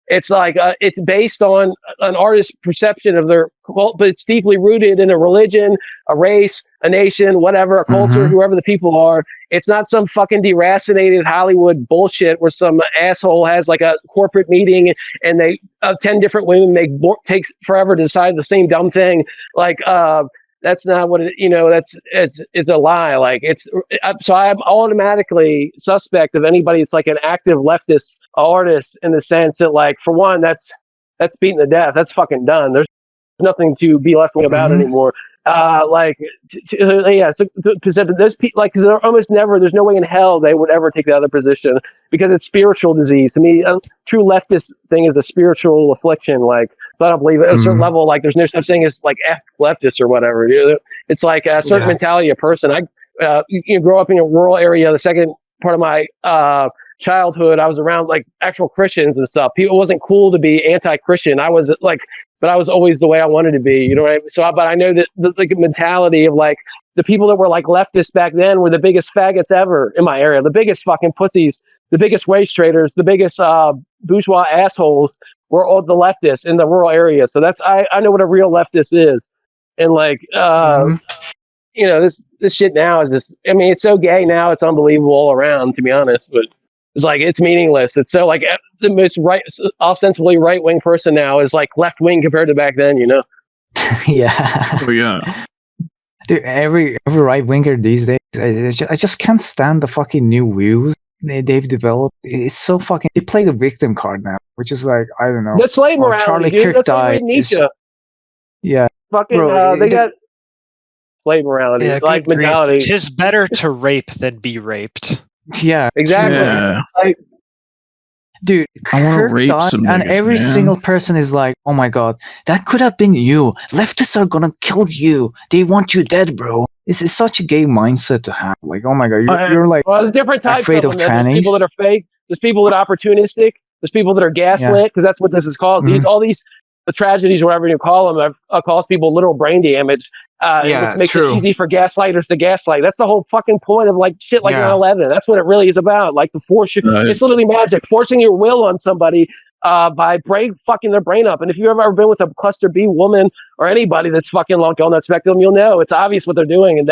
it's like it's based on an artist's perception of their cult, but it's deeply rooted in a religion, a race, a nation, whatever, a culture, whoever the people are. It's not some fucking deracinated Hollywood bullshit where some asshole has like a corporate meeting and they 10 different women takes forever to decide the same dumb thing. Like that's not what it, it's a lie. Like so I'm automatically suspect of anybody that's like an active leftist artist in the sense that like, for one, that's beaten to death. That's fucking done. There's nothing to be left wing about anymore. So those people, like, cause they're almost never, there's no way in hell they would ever take the other position because it's spiritual disease. To me, a true leftist thing is a spiritual affliction. Like, I don't believe it. At a certain level, like, there's no such thing as like leftist or whatever. It's like a certain mentality of person. I grow up in a rural area. The second part of my childhood, I was around like actual Christians and stuff. It wasn't cool to be anti-Christian. I was like, but I was always the way I wanted to be, you know what I mean? So, but I know that the mentality of like the people that were like leftists back then were the biggest faggots ever in my area, the biggest fucking pussies, the biggest wage traders, the biggest bourgeois assholes were all the leftists in the rural area. So I know what a real leftist is. And like, this shit now is this, I mean, it's so gay now, it's unbelievable all around, to be honest, but it's like, it's meaningless. It's so like the most ostensibly right wing person now is like left wing compared to back then, Yeah. Oh yeah. Dude, every right winger these days, I just can't stand the fucking new views they've developed. It's so fucking. They play the victim card now, which is like, I don't know. That's slave morality, Charlie dude. Kirk That's died. Nietzsche. Yeah. Fucking, Bro, they got slave morality, like mentality. Tis better to rape than be raped. Yeah, exactly. Yeah. Like, dude, Kirk died, and every single person is like, "Oh my god, that could have been you. Leftists are gonna kill you. They want you dead, bro." It's such a gay mindset to have. Like, oh my god, you're like, well, there's different types afraid of them. trannies. There's people that are fake. There's people that are opportunistic. There's people that are gaslit, because that's what this is called. All these the tragedies, whatever you call them, cause people literal brain damage. Which makes it easy for gaslighters to gaslight. That's the whole fucking point of like shit like 9/11. That's what it really is about. Like the force, it's literally magic, forcing your will on somebody by fucking their brain up. And if you've ever been with a cluster B woman or anybody that's fucking like on that spectrum, you'll know it's obvious what they're doing. And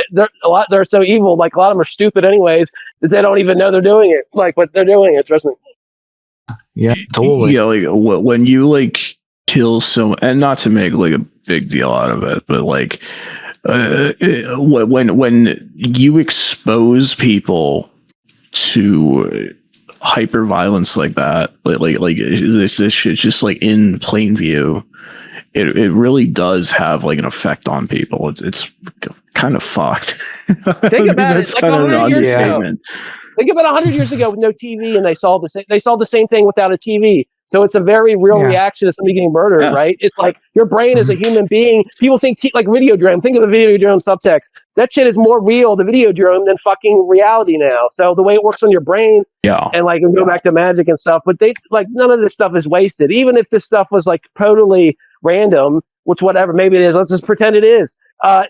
they're so evil. Like a lot of them are stupid anyways that they don't even know they're doing it. Like, but they're doing it. Trust me. Yeah, totally. Yeah, like when you like kill and not to make like a big deal out of it, but like when you expose people to hyper violence like that, like this shit just like in plain view, it really does have like an effect on people. It's kind of fucked. Think about it. Like 100 years ago. Think about 100 years ago with no TV, and they saw the same thing without a TV. So it's a very real reaction to somebody getting murdered, right? It's like your brain is a human being. People think like Videodrome. Think of the Videodrome subtext. That shit is more real, the Videodrome, than fucking reality now. So the way it works on your brain, and like go back to magic and stuff. But they like none of this stuff is wasted. Even if this stuff was like totally random, which whatever, maybe it is. Let's just pretend it is.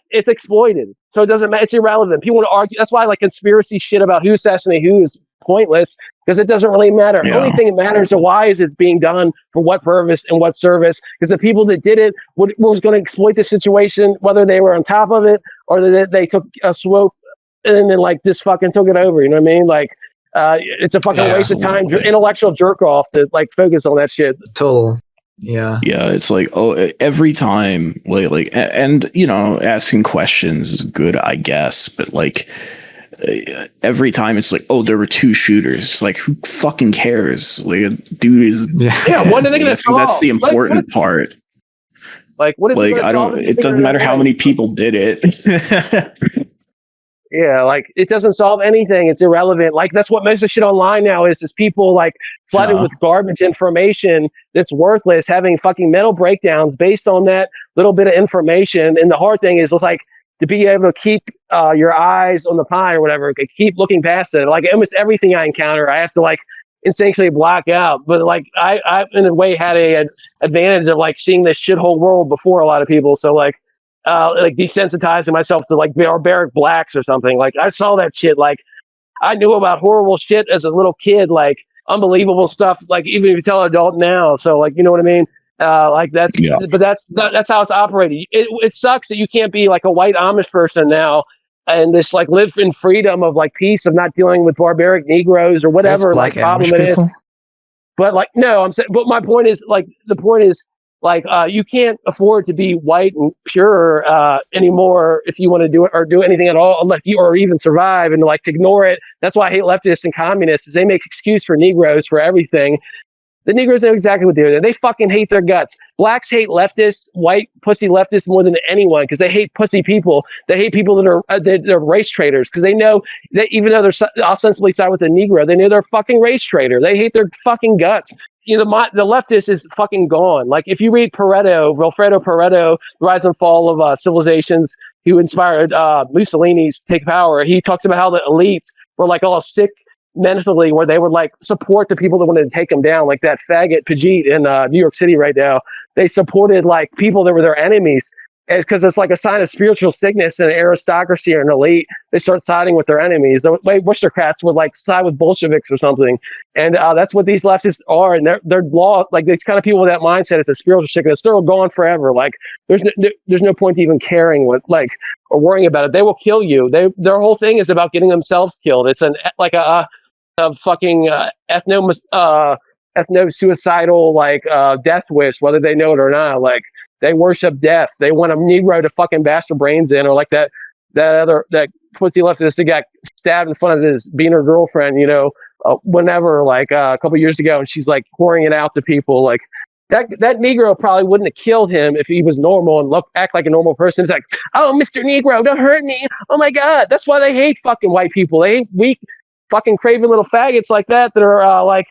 It's exploited, so it doesn't matter. It's irrelevant. People want to argue. That's why like conspiracy shit about who assassinated who is pointless, because it doesn't really matter. The only thing that matters is why is it being done, for what purpose and what service. Because the people that did it was going to exploit the situation, whether they were on top of it or that they took a swoop and then like just fucking took it over. You know what I mean? Like it's a fucking waste of time, intellectual jerk off to like focus on that shit. Total. Yeah. It's like, every time like and asking questions is good, I guess, but like every time it's like, there were two shooters. It's like, who fucking cares? Like a dude is what are they gonna solve? That's the important part. Like what is like I don't it doesn't matter how many people did it. Yeah, like it doesn't solve anything. It's irrelevant. Like that's what most of the shit online now is people like flooded with garbage information that's worthless, having fucking mental breakdowns based on that little bit of information. And the hard thing is, it's like to be able to keep your eyes on the pie or whatever, keep looking past it. Like almost everything I encounter, I have to like instinctually block out. But like I in a way had a advantage of like seeing this shithole world before a lot of people. So like desensitizing myself to like barbaric blacks or something. Like I saw that shit. Like I knew about horrible shit as a little kid, like unbelievable stuff. Like even if you tell an adult now, so like you know what I mean. But that's how it's operating. It sucks that you can't be like a white Amish person now and just like live in freedom of like peace of not dealing with barbaric Negroes or whatever like problem it is. But like no, I'm saying. But my point is like you can't afford to be white and pure anymore if you want to do it or do anything at all, unless you or even survive and like ignore it. That's why I hate leftists and communists is they make excuse for Negroes for everything. The Negroes know exactly what they're doing. They fucking hate their guts. Blacks hate leftists, white pussy leftists more than anyone because they hate pussy people. They hate people that are they're race traitors because they know that even though they're ostensibly side with the Negro, they know they're fucking race traitor. They hate their fucking guts. You know, the leftist is fucking gone. Like if you read Wilfredo Pareto, Rise and Fall of Civilizations, who inspired Mussolini's take power, he talks about how the elites were like all sick mentally, where they would like support the people that wanted to take them down, like that faggot Pajit in New York City right now. They supported like people that were their enemies because it's like a sign of spiritual sickness and aristocracy or an elite. They start siding with their enemies. The way aristocrats would like side with Bolsheviks or something, and that's what these leftists are. And they're law like these kind of people with that mindset. It's a spiritual sickness. They're gone forever. Like there's no point to even caring what like or worrying about it. They will kill you. Their whole thing is about getting themselves killed. It's a fucking ethno-suicidal like death wish, whether they know it or not. Like they worship death. They want a Negro to fucking bash their brains in, or like that pussy leftist that got stabbed in front of his being her girlfriend, whenever like a couple years ago, and she's like pouring it out to people. Like that Negro probably wouldn't have killed him if he was normal and act like a normal person. It's like, oh, Mr. Negro, don't hurt me. Oh my God, that's why they hate fucking white people. They hate weak, fucking craven little faggots like that are like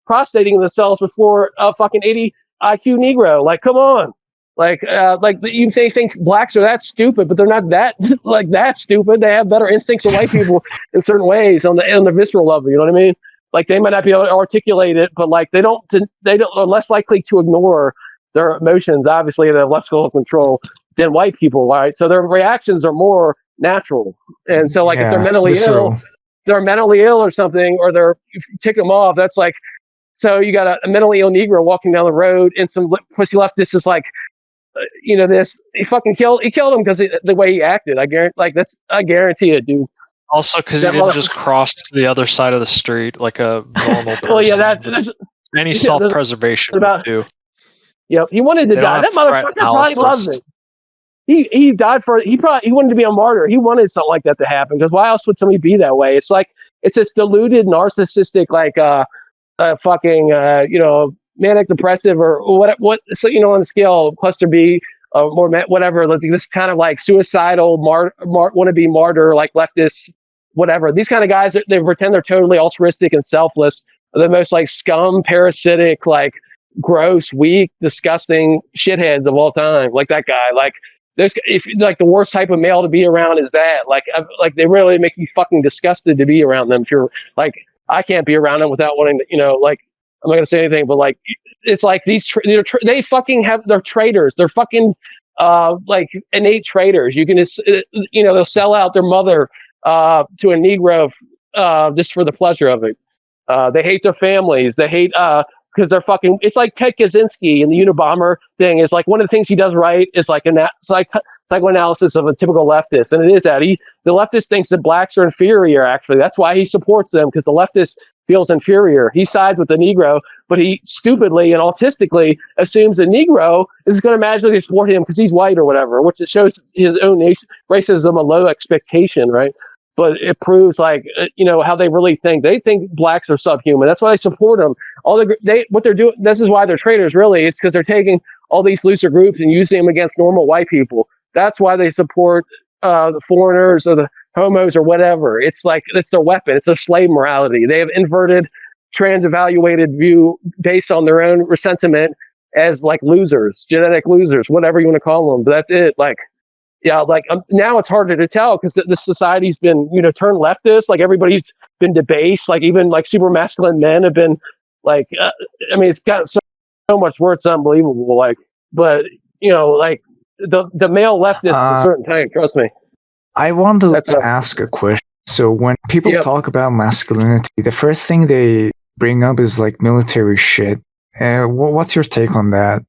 prostrating themselves before a fucking 80 IQ Negro. Like, come on. Like you think blacks are that stupid, but they're not that like that stupid. They have better instincts than white people in certain ways on the visceral level. You know what I mean? Like they might not be able to articulate it, but like they don't are less likely to ignore their emotions. Obviously, they have less control than white people, right? So their reactions are more natural. And so like if they're mentally ill or something, or if you tick them off, that's like, so you got a mentally ill Negro walking down the road and some pussy leftist is like, he killed him because the way he acted. I guarantee it, dude. Also, because he didn't just cross to the other side of the street like a normal person. Well, yeah, that's any self-preservation would do. Yep, he wanted to die. That motherfucker probably loves it. He died he wanted to be a martyr. He wanted something like that to happen, because why else would somebody be that way? It's like it's this deluded, narcissistic, like fucking manic depressive or what so on the scale cluster B more whatever, like this kind of like suicidal wannabe martyr, like leftist whatever. These kind of guys, they pretend they're totally altruistic and selfless, are the most like scum, parasitic, like gross, weak, disgusting shitheads of all time. Like that guy. Like if like the worst type of male to be around is that. Like they really make you fucking disgusted to be around them. If you're like, I can't be around them without wanting to, like, I'm not gonna say anything, but like it's like these they fucking they're traitors. They're fucking like innate traitors. You can just they'll sell out their mother to a Negro just for the pleasure of it. They hate their families. They hate because they're fucking. It's like Ted Kaczynski in the Unabomber thing. Is like one of the things he does right is like psychoanalysis of a typical leftist, and it is that the leftist thinks that blacks are inferior. Actually, that's why he supports them, because the leftist feels inferior. He sides with the Negro, but he stupidly and autistically assumes a Negro is going to magically support him because he's white or whatever, which it shows his own racism, a low expectation, right? But it proves like how they really think. They think blacks are subhuman. That's why they support them. What they're doing. This is why they're traitors. Really, it's because they're taking all these looser groups and using them against normal white people. That's why they support the foreigners or the homos or whatever. It's like it's their weapon. It's their slave morality. They have inverted, trans-evaluated view based on their own resentment as like losers, genetic losers, whatever you want to call them. But that's it. Like like now it's harder to tell because the society's been, turned leftist. Like everybody's been debased. Like even like super masculine men have been like, it's gotten so much worse. It's unbelievable. Like, but like the male leftist at a certain time, trust me. I want to ask a question. So when people talk about masculinity, the first thing they bring up is like military shit. What's your take on that?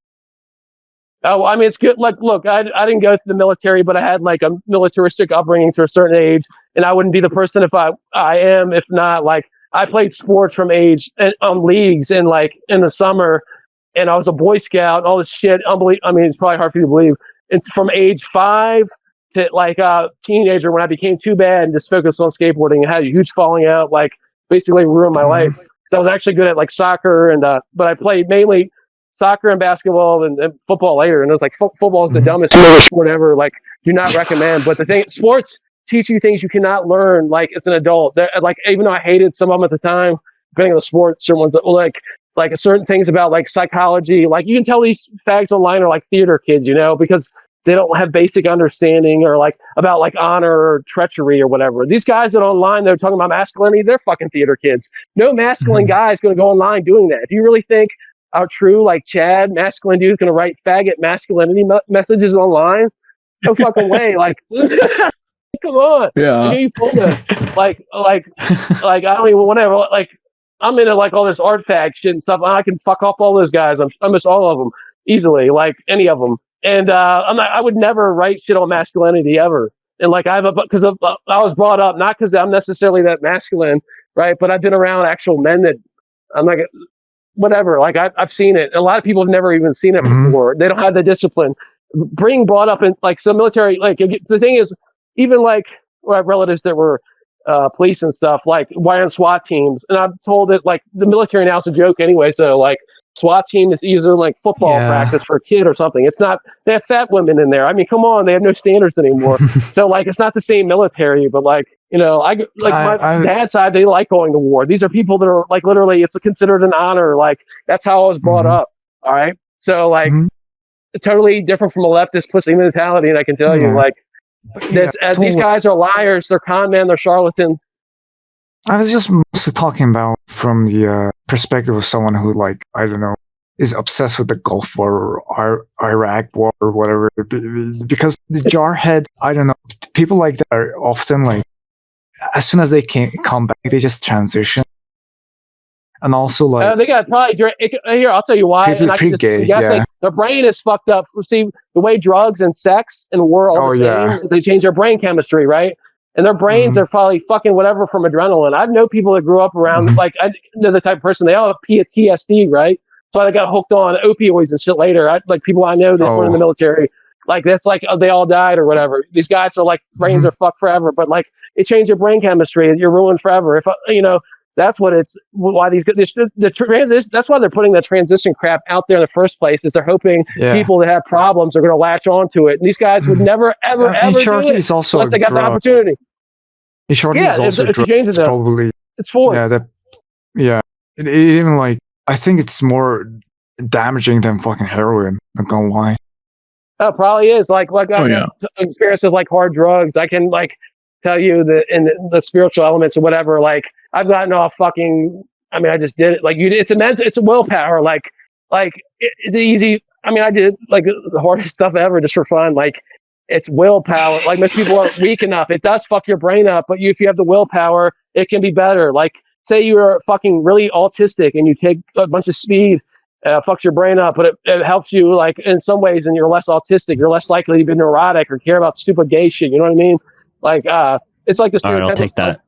Oh, it's good. Like, look, I didn't go to the military, but I had like a militaristic upbringing to a certain age, and I wouldn't be the person if I am if not. Like, I played sports from age on leagues and like in the summer, and I was a Boy Scout and all this shit. Unbelievable. It's probably hard for you to believe. It's from age 5 to like a teenager when I became too bad and just focused on skateboarding and had a huge falling out, like basically ruined my life. So I was actually good at like soccer and but I played mainly soccer and basketball and football later. And it was like football is the dumbest sport ever. Like, do not recommend. But the thing, sports teach you things you cannot learn like as an adult. Like even though I hated some of them at the time, depending on the sport, certain ones that like certain things about like psychology. Like you can tell these fags online are like theater kids, because they don't have basic understanding or like about like honor or treachery or whatever. These guys that online, they're talking about masculinity, they're fucking theater kids. No masculine guy is going to go online doing that. If you really think our true like Chad masculine dude is going to write faggot masculinity messages online, no fucking way. Like, come on. Yeah. You told me. Like I don't even whatever. Like I'm into like all this art fag shit and stuff. I can fuck up all those guys. I miss all of them easily, like any of them. And I would never write shit on masculinity ever. And like I was brought up not because I'm necessarily that masculine, right? But I've been around actual men that I'm like, whatever. Like I've seen it. A lot of people have never even seen it before. They don't have the discipline. Being brought up in like some military. Like the thing is, even like I have relatives that were police and stuff. Like why on SWAT teams? And I'm told that like the military now is a joke anyway. So like. SWAT team is either like football practice for a kid or something. It's not, they have fat women in there. Come on, they have no standards anymore. So like, it's not the same military, but like, my dad's side, they like going to war. These are people that are like, literally it's considered an honor. Like that's how I was brought up. All right. So like totally different from a leftist pussy mentality. And I can tell you like these guys are liars. They're con men. They're charlatans. I was just mostly talking about from the perspective of someone who, like, I don't know, is obsessed with the Gulf War or Iraq War or whatever. Because the jarheads, I don't know, people like that are often like, as soon as they come back, they just transition. And also, like, they got probably here. I'll tell you why. Pretty gay, like, their brain is fucked up. See, the way drugs and sex and war are the same is they change their brain chemistry, right? And their brains are probably fucking whatever from adrenaline. I know people that grew up around, like, I know the type of person, they all have PTSD, right? So I got hooked on opioids and shit later. Like people I know that were in the military, like that's like they all died or whatever. These guys are like brains are fucked forever, but like it changed your brain chemistry. You're ruined forever. If that's what it's why that's why they're putting the transition crap out there in the first place. Is they're hoping people that have problems are going to latch onto it. And these guys would never ever do it unless they got the opportunity. Is also it's probably it's forced. It even like I think it's more damaging than fucking heroin. I'm gonna lie. Oh, it probably is. Like experience with like hard drugs. I can like tell you that in the spiritual elements or whatever. Like I've gotten off fucking. I just did it. Like it's a willpower. Like it's easy. I did like the hardest stuff ever just for fun. Like it's willpower. Like most people aren't weak enough. It does fuck your brain up, but if you have the willpower, it can be better. Like say you're fucking really autistic and you take a bunch of speed, fucks your brain up, but it helps you like in some ways, and you're less autistic. You're less likely to be neurotic or care about stupid gay shit. You know what I mean? Like it's like the stereotype. I'll take that.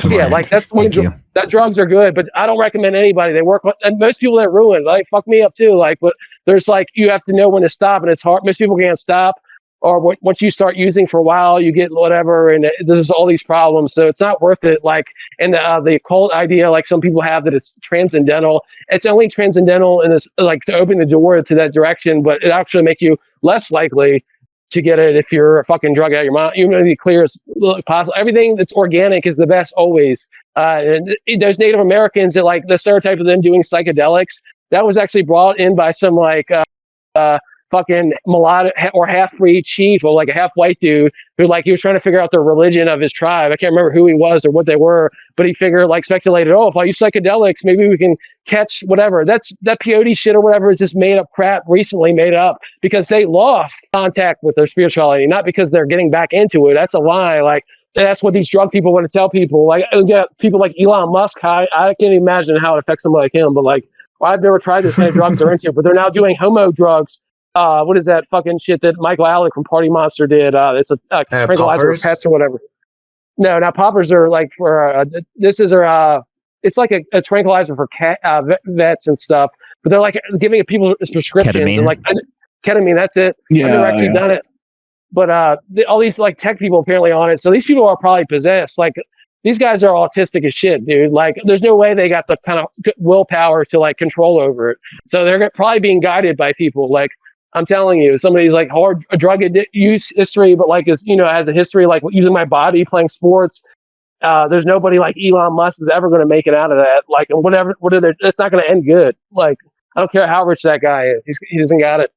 Yeah, like that's that drugs are good, but I don't recommend anybody. They work, and most people that ruin, like fuck me up too. Like, but there's like you have to know when to stop, and it's hard. Most people can't stop, or once you start using for a while, you get whatever, and there's all these problems. So it's not worth it. Like, and the occult idea, like some people have that it's transcendental. It's only transcendental, and it's like to open the door to that direction, but it actually make you less likely to get it if you're a fucking drug out of your mind. You want to be clear as possible. Everything that's organic is the best always. And those Native Americans that like the stereotype of them doing psychedelics, that was actually brought in by some like fucking mulatto or half-breed chief, or like a half-white dude who like he was trying to figure out the religion of his tribe. I can't remember who he was or what they were, but he figured like speculated, if I use psychedelics, maybe we can catch whatever. That peyote shit or whatever is just made up crap, recently made up because they lost contact with their spirituality, not because they're getting back into it. That's a lie. Like that's what these drug people want to tell people. Like people like Elon Musk. I can't imagine how it affects somebody like him, but like I've never tried this kind of drugs they're into, but they're now doing homo drugs. What is that fucking shit that Michael Alec from Party Monster did? It's a tranquilizer for pets or whatever. No, now poppers are like for it's like a tranquilizer for vets and stuff. But they're like giving people prescriptions ketamine. And like ketamine. That's it. Yeah, I've never actually done it. But all these like tech people apparently on it. So these people are probably possessed. Like these guys are autistic as shit, dude. Like there's no way they got the kind of willpower to like control over it. So they're probably being guided by people. Like I'm telling you, somebody's like hard drug use history, but like has a history like using my body, playing sports. There's nobody like Elon Musk is ever going to make it out of that. Like it's not going to end good. Like I don't care how rich that guy is, he doesn't got it.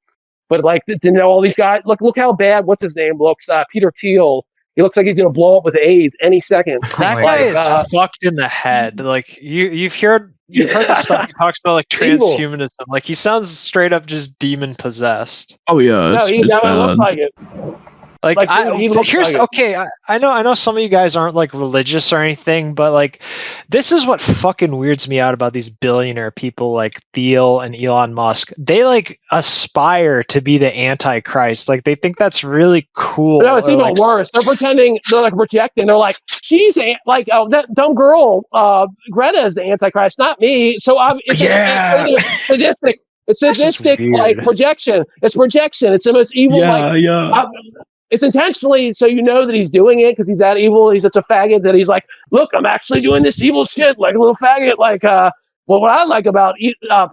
But like to know all these guys, look how bad what's his name looks. Peter Thiel. He looks like he's gonna blow up with AIDS any second. That guy is fucked in the head. Like you've heard the stuff he talks about, like transhumanism. Like he sounds straight up just demon possessed. Oh yeah, no, he looks like it. Like I know some of you guys aren't like religious or anything, but like this is what fucking weirds me out about these billionaire people like Thiel and Elon Musk. They like aspire to be the Antichrist. Like they think that's really cool. No, it's even worse. They're pretending, they're like projecting. They're like, she's like that dumb girl, Greta is the Antichrist, not me. So it's sadistic. It's sadistic, like projection. It's projection. It's the most evil. It's intentionally so you know that he's doing it because he's that evil. He's such a faggot that he's like, look, I'm actually doing this evil shit like a little faggot. Like, what I like about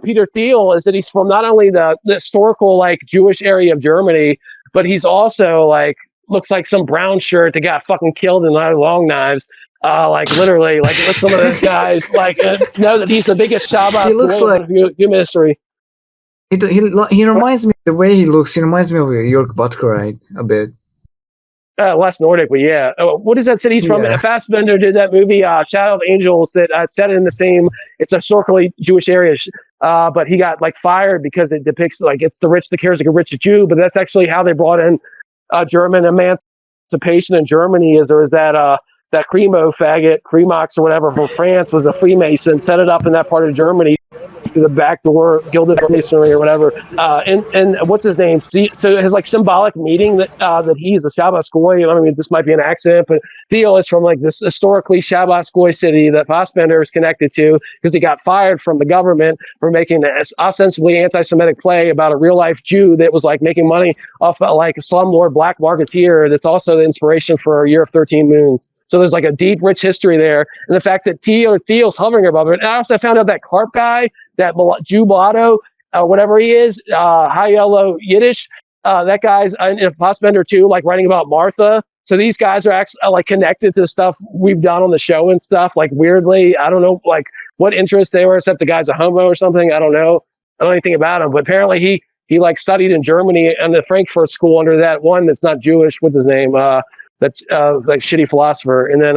Peter Thiel is that he's from not only the historical like Jewish area of Germany, but he's also like looks like some brown shirt that got fucking killed in long knives. Like literally, like let some of those guys like know that he's the biggest Shabbat. He looks like human history. He reminds me the way he looks. He reminds me of York Butker a bit. Less Nordic, but yeah. What is that city he's from? Fassbender did that movie, Shadow of Angels, that set in the same. It's a historically Jewish area, but he got like fired because it depicts like it's the rich that cares like a rich Jew. But that's actually how they brought in German emancipation in Germany. Is there was that Cremo faggot, Cremox or whatever from France was a Freemason, set it up in that part of Germany. The back door, gilded masonry or whatever, and what's his name? So it has like symbolic meaning that he's a Shabbat Goy. I mean, this might be an accident, but Thiel is from like this historically Shabbat Goy city that Fassbender is connected to because he got fired from the government for making an ostensibly anti-Semitic play about a real life Jew that was like making money off like a slumlord black marketeer. That's also the inspiration for Year of 13 Moons. So there's like a deep, rich history there. And the fact that Thiel's hovering above it. And I also found out that Karp guy, that Jew mulatto, whatever he is, high yellow Yiddish, that guy's in Fassbender too, like writing about Martha. So these guys are actually like connected to stuff we've done on the show and stuff. Like weirdly, I don't know like what interest they were, except the guy's a homo or something. I don't know anything about him. But apparently he like studied in Germany and the Frankfurt School under that one that's not Jewish. What's his name? That's like shitty philosopher, and then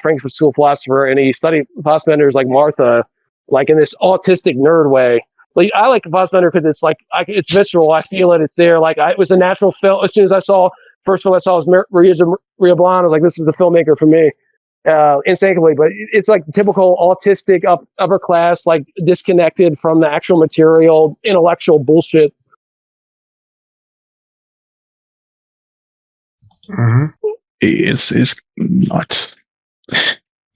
Frankfurt School philosopher, and he studied Fassbender's like Martha, like in this autistic nerd way. Like I like Fassbender because it's like it's visceral. I feel it. It's there. Like it was a natural film. As soon as I saw first film I saw was Maria Blahn. I was like, this is the filmmaker for me, instinctively. But it's like typical autistic upper class, like disconnected from the actual material, intellectual bullshit. Mm-hmm. It's nuts.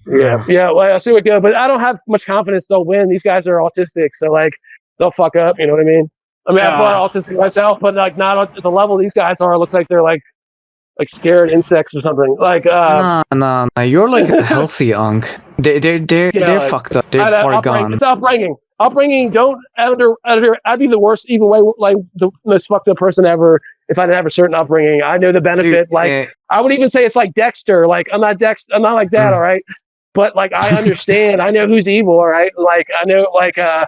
Yeah. Well, I see what go, but I don't have much confidence they'll win. These guys are autistic, so like they'll fuck up. You know what I mean? I mean, I'm autistic myself, but like not at the level these guys are. It looks like they're like scared insects or something. Like no, you're like a healthy unk. They're fucked up. They're far gone. It's upbringing. Don't I'd be the worst, even way like the most fucked up person ever if I didn't have a certain upbringing. I know the benefit. I would even say it's like Dexter. Like I'm not Dexter. I'm not like that. All right, but like I understand. I know who's evil. All right, like I know. Like I'm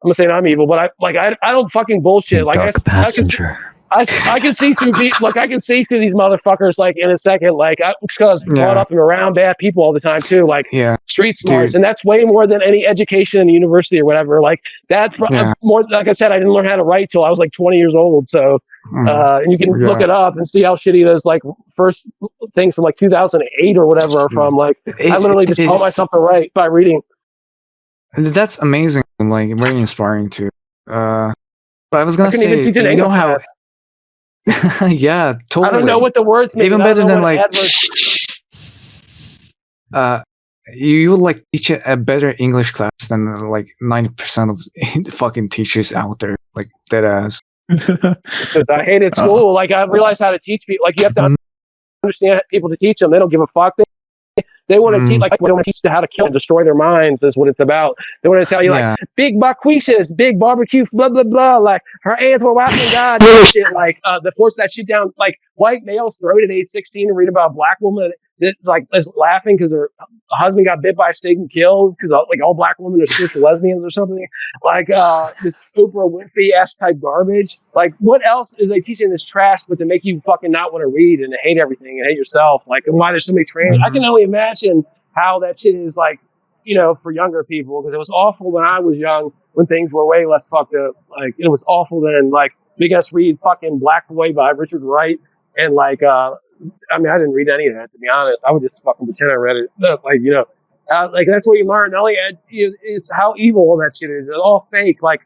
gonna say I'm evil, but I don't fucking bullshit. Like passenger. I can see through I can see through these motherfuckers like in a second, like because I was brought up and around bad people all the time too, like street smarts, and that's way more than any education in the university or whatever. Like that, more like I said, I didn't learn how to write till I was like 20 years old. So, and you can look it up and see how shitty those like first things from like 2008 or whatever are from. Like I literally just taught myself to write by reading. And that's amazing, like very inspiring too. But I was gonna say, you know how. Yeah, totally. I don't know what the words mean. Even better than like you would like teach a better English class than like 90% of the fucking teachers out there, like dead ass. Because I hated school. Like I realized how to teach people. Like you have to understand people to teach them. They don't give a fuck. They want to teach, like, they want to teach you how to kill and destroy their minds is what it's about. They want to tell you, like, big barquishes, big barbecue, blah, blah, blah. Like, her aunts were watching God, shit. Like, they force that shit down. Like, white males throw it at age 16 and read about a black woman that, like, is laughing because her husband got bit by a snake and killed because, like, all black women are spiritual lesbians or something. Like, this Oprah Winfrey-ass type garbage. Like, what else is they teaching this trash but to make you fucking not want to read and hate everything and hate yourself? Like, and why there's so many trans. I can only imagine how that shit is, like, you know, for younger people, because it was awful when I was young, when things were way less fucked up. Like, it was awful then. Like, making us read fucking Black Boy by Richard Wright, and like, I mean, I didn't read any of that, to be honest. I would just fucking pretend I read it. Like, you know, like that's what you learn. Not only it's how evil all that shit is. It's all fake. Like,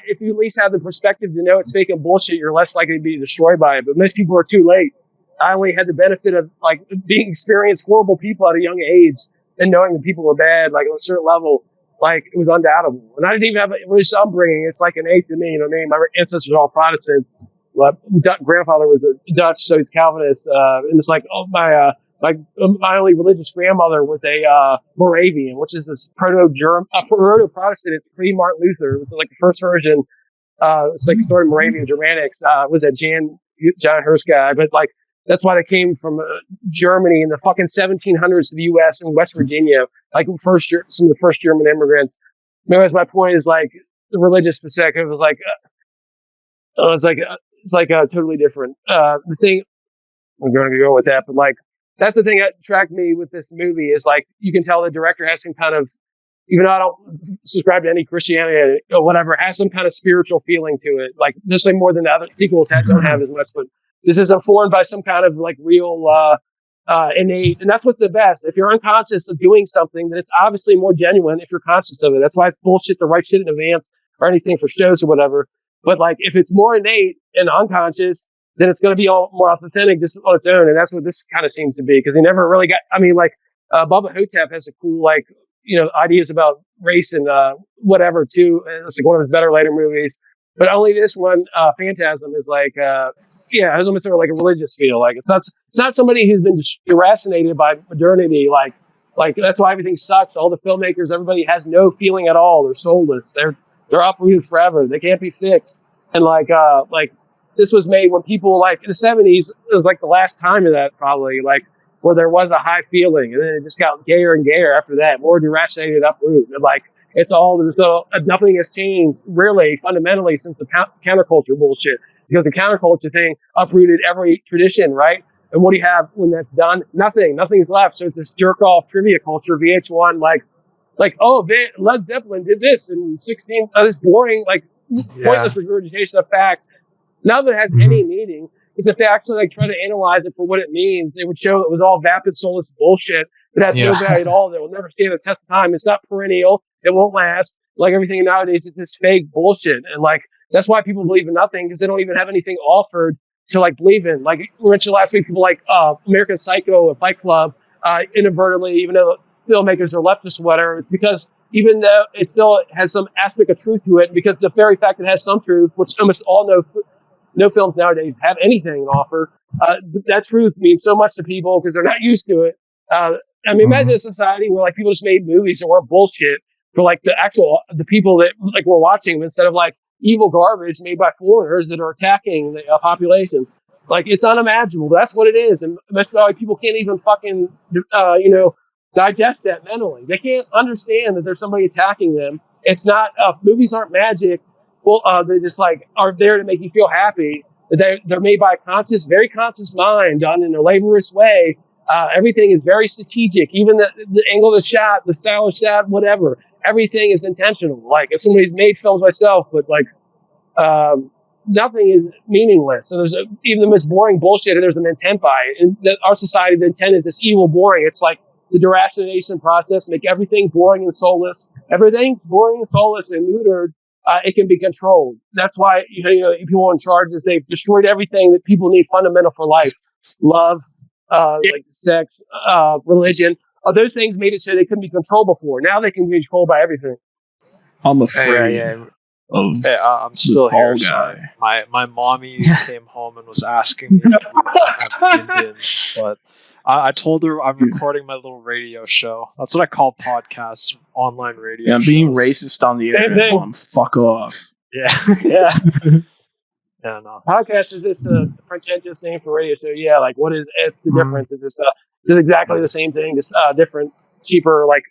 if you at least have the perspective to know it's fake and bullshit, you're less likely to be destroyed by it. But most people are too late. I only had the benefit of like being experienced horrible people at a young age and knowing that people were bad, like on a certain level. Like, it was undoubtable. And I didn't even have a religious upbringing. It's like an eight to me, you know what I mean? My ancestors are all Protestant. My grandfather was a Dutch, so he's Calvinist. And it's like, oh, my only religious grandmother was a Moravian, which is this proto-Protestant. It's pre-Martin Luther. It was like the first version. It's like the story of Moravian Germanics. Was that John Hurst guy? But like, that's why they came from Germany in the fucking 1700s to the U.S. and West Virginia, like some of the first German immigrants. Anyways, my point is like the religious perspective was like, it's like totally different. The thing I'm going to go with that, but like that's the thing that attracted me with this movie is like you can tell the director has some kind of, even though I don't subscribe to any Christianity or whatever, has some kind of spiritual feeling to it. Like this like more than the other sequels don't have as much, but this is informed by some kind of like real innate, and that's what's the best. If you're unconscious of doing something, then it's obviously more genuine if you're conscious of it. That's why it's bullshit to write shit in advance or anything for shows or whatever. But like if it's more innate and unconscious, then it's going to be all more authentic just on its own. And that's what this kind of seems to be, because they never really got, I mean, like Bubba Hotep has a cool, like, you know, ideas about race and whatever too. And it's like one of his better later movies. But only this one, Phantasm, is like, it has almost like a religious feel. Like it's not somebody who's been deracinated by modernity. Like that's why everything sucks. All the filmmakers, everybody has no feeling at all. They're soulless. They're uprooted forever. They can't be fixed. And like this was made when people, like in the 70s, it was like the last time of that probably, like where there was a high feeling, and then it just got gayer and gayer after that, more deracinated, uprooted. And like nothing has changed really fundamentally since the counterculture bullshit. Because the counterculture thing uprooted every tradition, right? And what do you have when that's done? Nothing's left. So it's this jerk off trivia culture, VH1, like, oh, Led Zeppelin did this in 16, this boring, like pointless regurgitation of facts. None of it has any meaning. Because if they actually like try to analyze it for what it means, it would show it was all vapid, soulless bullshit that has no value at all. That will never stand the test of time. It's not perennial. It won't last. Like everything nowadays, it's this fake bullshit. And like, that's why people believe in nothing, because they don't even have anything offered to like believe in. Like we mentioned last week, people like American Psycho and Fight Club, inadvertently, even though filmmakers are leftists or whatever, it's because even though it still has some aspect of truth to it, because the very fact that it has some truth, which almost all no films nowadays have anything to offer, that truth means so much to people because they're not used to it. I mean, imagine a society where like people just made movies that weren't bullshit for like the people that like were watching them, instead of like evil garbage made by foreigners that are attacking the population. Like, it's unimaginable. That's what it is. And that's why people can't even fucking, digest that mentally. They can't understand that there's somebody attacking them. It's not, movies aren't magic. Well, they just like are there to make you feel happy. They're made by a very conscious mind, done in a laborious way. Everything is very strategic. Even the angle of the shot, the style of shot, whatever. Everything is intentional. Like, if somebody's made films myself, but like, nothing is meaningless. So there's even the most boring bullshit, there's an intent by it. And our society, the intent is this evil boring. It's like the deracination process, make everything boring and soulless. Everything's boring and soulless and neutered. It can be controlled. That's why, people in charge is they've destroyed everything that people need fundamental for life. Love, like sex, religion. Those things made it so they couldn't be controlled before. Now they can be controlled by everything. I'm afraid of I'm still here. guy. My mommy came home and was asking me if we have Indians, but I told her I'm recording my little radio show. That's what I call podcasts, online radio. Yeah, shows. Being racist on the internet. Mom, fuck off. Yeah. Yeah, no. Podcast is this pretentious name for radio show? Yeah, like it's the difference? Is this just exactly the same thing, just different, cheaper, like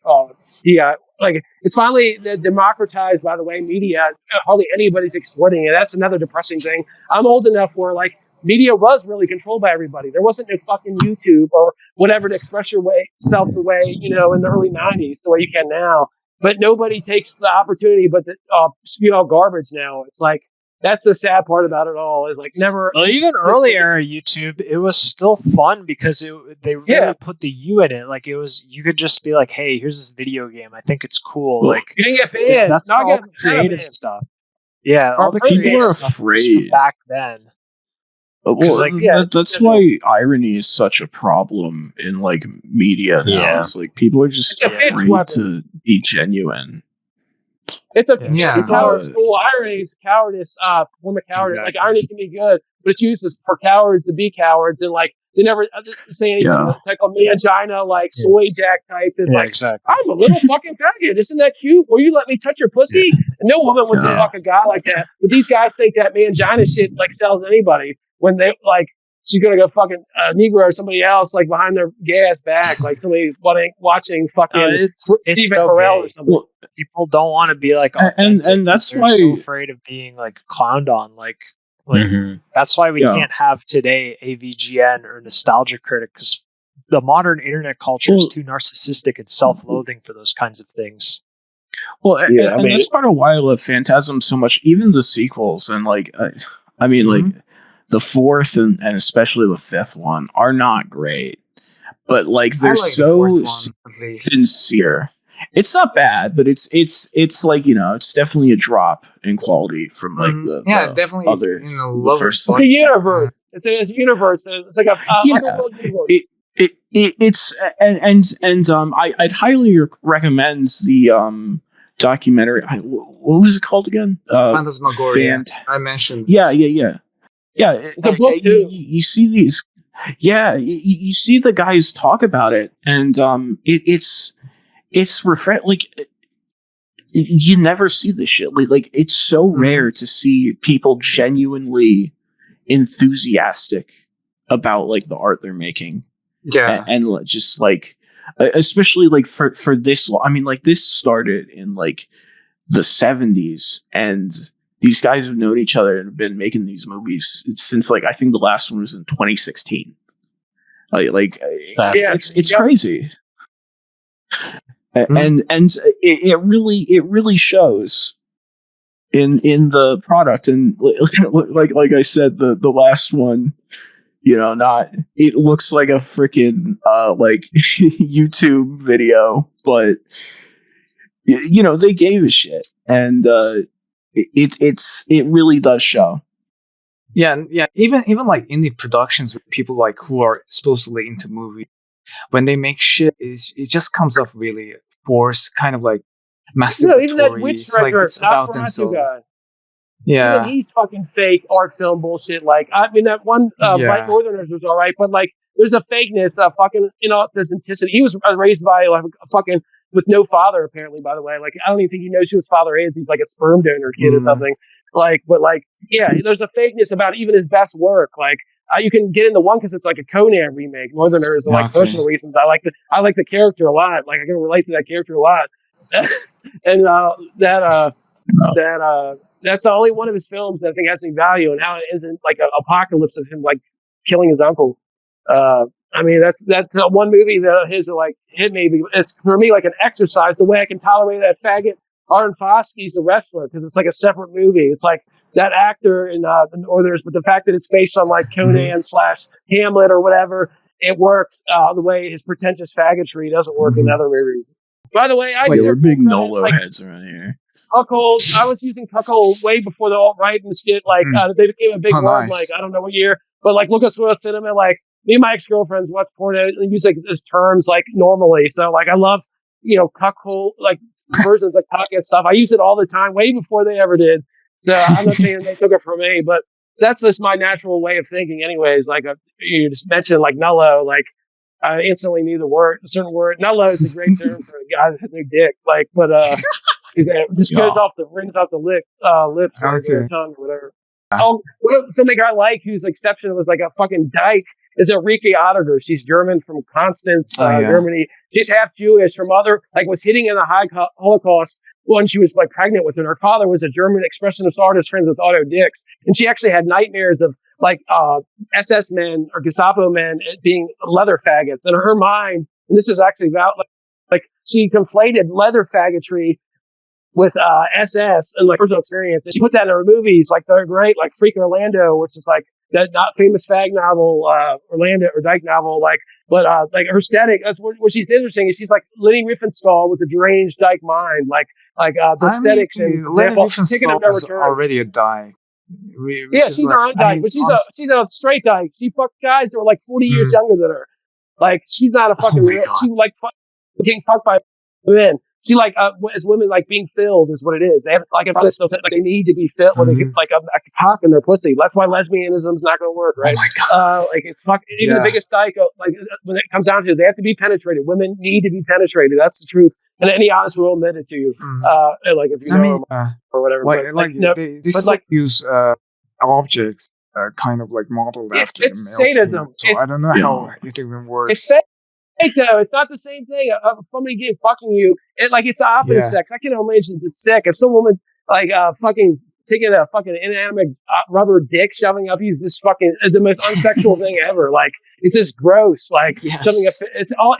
like it's finally democratized. By the way, media, hardly anybody's exploiting it. That's another depressing thing. I'm old enough where like media was really controlled by everybody. There wasn't no fucking YouTube or whatever to express yourself the way, in the early 90s, the way you can now. But nobody takes the opportunity but to spew out garbage now. It's like, that's the sad part about it all, is like never. Well, even early era YouTube, it was still fun because they really put the you in it. Like, you could just be like, hey, here's this video game. I think it's cool. Well, like, you didn't get banned. That's not all the creative stuff. Yeah, all the people are stuff afraid back then. Well, that's why irony is such a problem in like media now. Yeah. It's like people are just afraid to be genuine. It's a coward's school. Irony is cowardice, form of cowardice. Exactly. Like, irony can be good, but it's used for cowards to be cowards, and like they never say anything like a mangina, like soy jack type. It's like, I'm a little fucking faggot. Isn't that cute? Will you let me touch your pussy? And no woman wants to fuck a guy like that. But these guys think that mangina shit like sells anybody. When they like, she's gonna go fucking Negro or somebody else like behind their gay ass back, like somebody watching fucking Stephen Carell or something. Well, people don't want to be like, and that's why they're so afraid of being like clowned on. Like that's why we can't have today a VGN or Nostalgia Critic, because the modern internet culture is too narcissistic and self-loathing for those kinds of things. Well, and that's part of why I love Phantasm so much. Even the sequels, and like, like. The fourth and especially the fifth one are not great, but like they're so sincere. It's not bad, but it's like, it's definitely a drop in quality from like the definitely other the first. It's a universe. It's a universe. It's like a underworld universe. I'd highly recommend the documentary. What was it called again? Phantasmagoria. I mentioned. Yeah. Yeah, it's a book too. You see these, you see the guys talk about it, and it's like you never see this shit. Like it's so rare to see people genuinely enthusiastic about like the art they're making. Yeah, and just like, especially like for this. I mean, like this started in like the 70s, and these guys have known each other and have been making these movies since like I think the last one was in 2016. It's crazy, and it really shows in the product. And like I said, the last one, it looks like a freaking like YouTube video, but they gave a shit, and it really does show. Yeah. Even like indie productions with people like who are supposedly into movies, when they make shit, it just comes off really forced, kind of like masturbatory. Even that witch director, it's about themselves. Yeah, even he's fucking fake art film bullshit. Like, I mean, that one Bright Northerners was all right, but like, there's a fakeness, fucking authenticity. He was raised by like a fucking with no father, apparently, by the way. Like, I don't even think he knows who his father is. He's like a sperm donor kid or something. Like, but like, there's a fakeness about even his best work. Like, you can get into one because it's like a Conan remake. Northerners, and like personal reasons. I like the character a lot. Like, I can relate to that character a lot. And that That's the only one of his films that I think has any value, and how it isn't like an apocalypse of him like killing his uncle. I mean, that's one movie that his like hit me. It's for me like an exercise. The way I can tolerate that faggot Arn Foskey's the wrestler, because it's like a separate movie. It's like that actor in the Northerners, but the fact that it's based on like Conan / Hamlet or whatever, it works. The way his pretentious faggotry doesn't work in other movies. By the way, we're big Nolo heads around here. Cuckold. I was using Cuckold way before the alt-right and shit. Like they became a big word. Like I don't know what year, but like Lucas Oil Cinema. Like me and my ex-girlfriends watch porno and use like those terms like normally. So like I love cuckold like versions of cock and stuff. I use it all the time, way before they ever did. So I'm not saying they took it from me, but that's just my natural way of thinking, anyways. Like you just mentioned, like nullo. Like I instantly knew a certain word. Nullo is a great term for a guy that has no dick. Like, but it just rings off the lips or the tongue or whatever. Something I like whose exception was like a fucking dyke is Ulrike Oettinger. She's German from Constance, Germany. She's half Jewish. Her mother was hidden in the Holocaust when she was like pregnant with her. Her father was a German expressionist artist, friends with Otto Dix, and she actually had nightmares of like SS men or Gestapo men being leather faggots. And in her mind, and this is actually about like she conflated leather faggotry with SS and like personal experience, and she put that in her movies. Like they're great, like Freak Orlando, which is like that not famous fag novel, Orlando or Dyke novel. Like, but like her aesthetic. That's what she's interesting is she's like Leni Riefenstahl with a deranged Dyke mind. Like the aesthetics and Leni Riefenstahl is already a Dyke. She's her own Dyke, but she's a straight Dyke. She fucked guys that were like 40 years younger than her. Like she's not a fucking real. She like getting fucked by men. See, like as women, like being filled is what it is. They have like like they need to be filled when they get like a cock in their pussy. That's why lesbianism is not going to work, right? Oh my God. Like it's even the biggest dyke. Like when it comes down to it, they have to be penetrated. Women need to be penetrated. That's the truth. And any honest will admit it to you. Like if you know them or whatever. They still use objects kind of like modeled after. It's sadism. So I don't know how it even works. It's though. It's not the same thing. Somebody fucking you, it's the opposite sex. I can imagine it's sick. If some woman like fucking taking a fucking inanimate rubber dick shoving up you is this fucking the most unsexual thing ever. Like it's just gross. Like shoving up.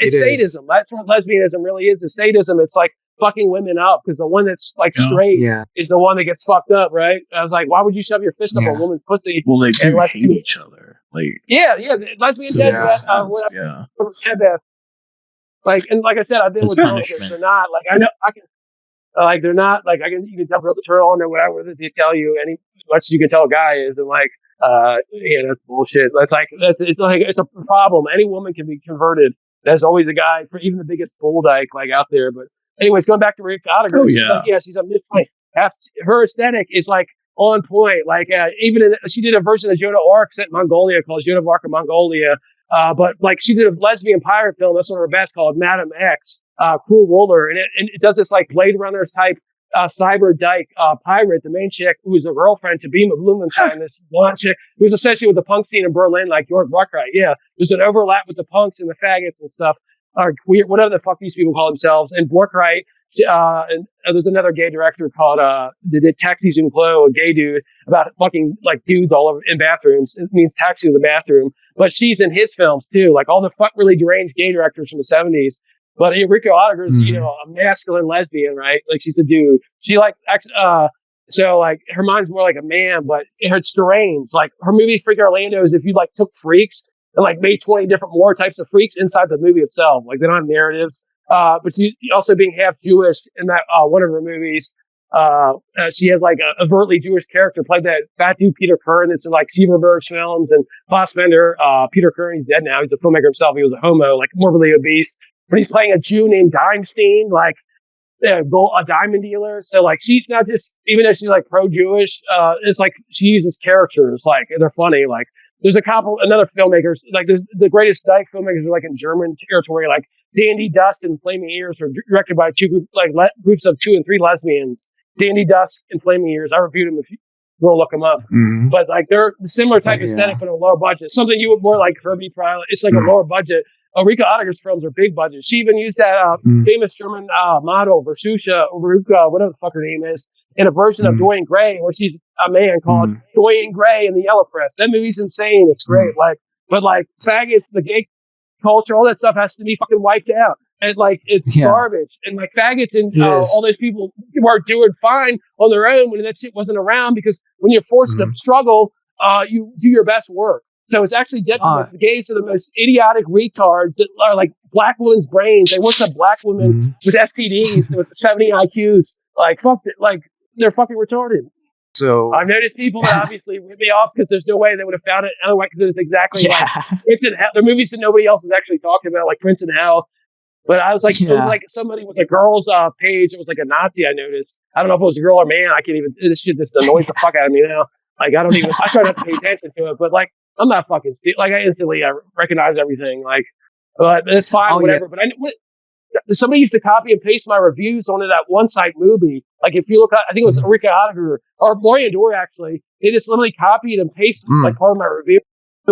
It's sadism. That's what lesbianism really is. Is sadism. It's like fucking women up because the one that's like straight is the one that gets fucked up, right? I was like, why would you shove your fist up a woman's pussy? Well, they do hate each other. Like lesbian death. Like and like I said, I've been with girls that they're not like I know I can like they're not like you can tell girls to turn on or whatever they tell you any much you can tell a guy is and like that's bullshit. It's a problem. Any woman can be converted. There's always a guy for even the biggest bull dyke like out there. But anyways, going back to Rick Oettinger, she's a midpoint. Her aesthetic is like on point. Like she did a version of Joan of Arc set in Mongolia called Joan of Arc in Mongolia. But like she did a lesbian pirate film, that's one of her best, called Madam X, Cruel Ruler, and it does this like Blade Runner type cyber dyke pirate, the main chick who was a girlfriend to Beam of Blumenstein, this blonde chick who was essentially with the punk scene in Berlin, like Jörg Buckwright. Yeah, there's an overlap with the punks and the faggots and stuff, or queer, whatever the fuck these people call themselves. And Buckwright, and there's another gay director called did Taxi Zoom Clo, a gay dude about fucking like dudes all over in bathrooms. It means taxi to the bathroom. But she's in his films too, like all the really deranged gay directors from the 70s. But Ulrike Oettinger is, a masculine lesbian, right? Like she's a dude. She so like her mind's more like a man, but it's deranged. Like her movie Freak Orlando is if you like took freaks and like made 20 different more types of freaks inside the movie itself. Like they don't have narratives. But she also being half Jewish in that one of her movies. She has like a overtly Jewish character, played that fat dude Peter Kern. It's in like Cvrtcast films and Fassbender. Peter Kern, he's dead now. He's a filmmaker himself. He was a homo, like morbidly obese. But he's playing a Jew named Dimestein, like a diamond dealer. So like she's not just, even though she's like pro-Jewish, it's like she uses characters, like they're funny. Like there's another filmmakers, like there's the greatest dyke filmmakers are like in German territory, like Dandy Dust and Flaming Ears are directed by groups of 2 and 3 lesbians. Dandy Dust and Flaming Ears. I reviewed them if you go look them up. Mm-hmm. But like they're the similar type of aesthetic but a lower budget. Something you would more like Herbie Pryler. It's like a lower budget. Ulrike Oettinger's films are big budget. She even used that famous German model, Versucha, whatever the fuck her name is, in a version of Dorian Gray, where she's a man called Dorian Gray in the Yellow Press. That movie's insane. It's great. But faggots, the gay culture, all that stuff has to be fucking wiped out. And it's garbage. And faggots and all those people were doing fine on their own when that shit wasn't around, because when you're forced to struggle, you do your best work. So it's actually definitely the gays are the most idiotic retards that are like black women's brains. They want some black women with STDs with 70 IQs. Fuck it. They're fucking retarded. So I've noticed people that obviously rip me off because there's no way they would have found it otherwise, because it's exactly like Prince in Hell. The movies that nobody else is actually talking about, like Prince in Hell. But I was like, it was like somebody with a girl's page. It was like a Nazi, I noticed. I don't know if it was a girl or man. I can't even, this shit just annoys the fuck out of me now. I try not to pay attention to it, but I'm not fucking I instantly recognize everything. But it's fine, whatever. Yeah. But somebody used to copy and paste my reviews onto that one site movie. If you look at, I think it was Ulrike Oettinger or Marion Dore, actually. They just literally copied and pasted part of my review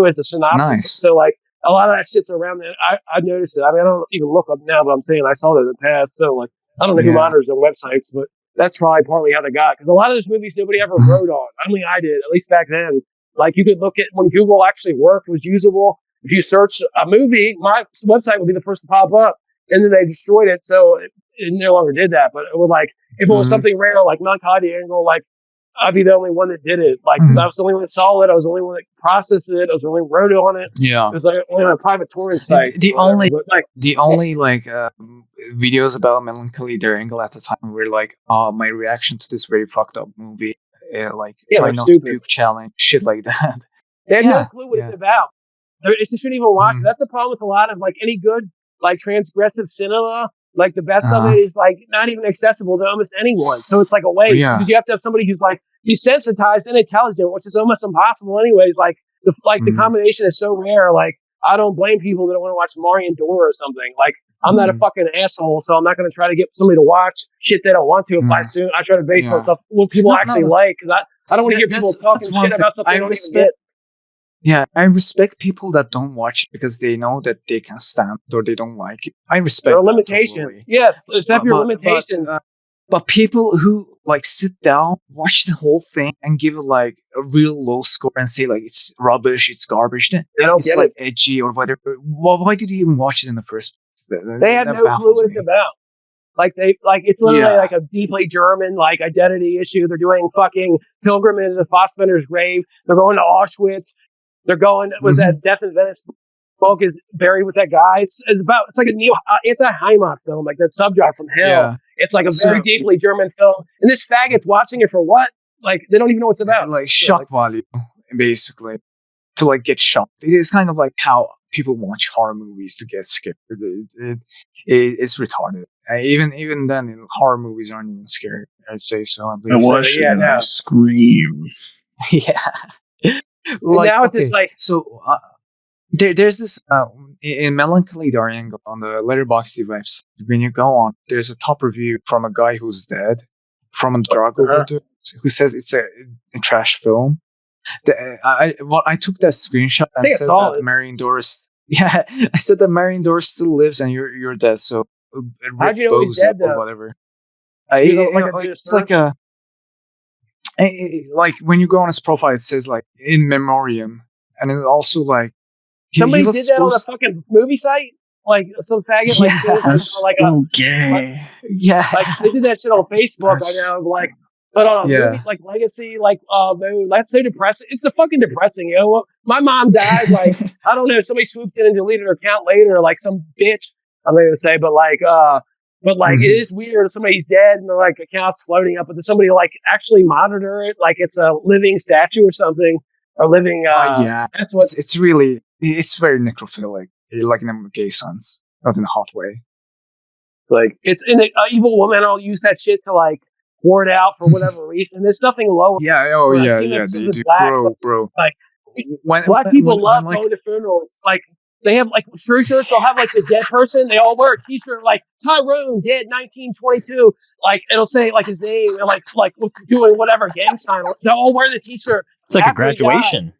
as a synopsis. Nice. So a lot of that shit's around there. I noticed it. I don't even look up now, but I'm saying I saw that in the past. So I don't know who monitors their websites, but that's probably partly how they got it. Because a lot of those movies nobody ever wrote on. Only I did, at least back then. You could look at when Google actually worked, was usable. If you search a movie, my website would be the first to pop up, and then they destroyed it, so it no longer did that. But it would if it was something rare, like Melancholy Angle, I'd be the only one that did it. I was the only one that saw it. I was the only one that processed it. I was the only one that wrote on it. Yeah, it was only on a private torrent site. The only videos about Melancholy Angle at the time were my reaction to this very fucked up movie. Try not to puke challenge, shit like that. They had no clue what it's about. They shouldn't even watch it. That's the problem with a lot of any good transgressive cinema. The best of it is not even accessible to almost anyone. So it's a waste. Yeah. You have to have somebody who's desensitized and intelligent, which is almost impossible anyways. The combination is so rare. I don't blame people that don't want to watch Marion Dore or something. I'm not a fucking asshole, so I'm not going to try to get somebody to watch shit they don't want to. If I try to base on stuff what people actually like, because I don't want to hear people talking shit about something they don't even get. Yeah, I respect people that don't watch it because they know that they can stand or they don't like it. I respect there are limitations. Totally. Yes, accept your limitations. But people who sit down, watch the whole thing, and give it a real low score and say it's rubbish, it's garbage, then they don't get it. Edgy or whatever. Why did you even watch it in the first place? They have no clue what it's about. It's literally a deeply German identity issue. They're doing fucking pilgrimage to Fassbender's grave. They're going to Auschwitz. They're going. Was that Death in Venice book is buried with that guy? It's like a anti-Heimat film, that Subdrive from Hell. Yeah. It's a very deeply German film, and this faggot's watching it for what? They don't even know what it's about. Shock value, basically, to get shocked. It's kind of how people watch horror movies to get scared. It's retarded. Even then, horror movies aren't even scary. I'd say so. At least. I watched it and I scream. Yeah. Now it's just so. There's this in Melancholy Angle on the Letterboxd website. When you go on, there's a top review from a guy who's dead from a drug overdose, who says it's a trash film. I took that screenshot and said that Marion Doris. Yeah, I said that Marion Doris still lives and you're dead. So how'd you know he's dead though? Or whatever. It's when you go on his profile, it says in memoriam, and it also somebody did that on a fucking movie site, some faggot gay. They did that shit on Facebook. I know, but on a movie Legacy, that's so depressing. It's fucking depressing, my mom died. I don't know, somebody swooped in and deleted her account later, some bitch. I'm not gonna say, but it is weird. Somebody's dead and the account's floating up, but does somebody actually monitor it it's a living statue or something, or living? That's what it's really. It's very necrophilic, in a gay sense, not in a hot way. It's it's in an evil woman. I'll use that shit to pour it out for whatever reason. There's nothing lower. Yeah. They do, bro. Black people love going to funerals. They have shirts. They'll have the dead person. They all wear a T-shirt Tyrone dead 1922. It'll say his name and doing whatever gang sign. They'll all wear the T-shirt. It's like a graduation.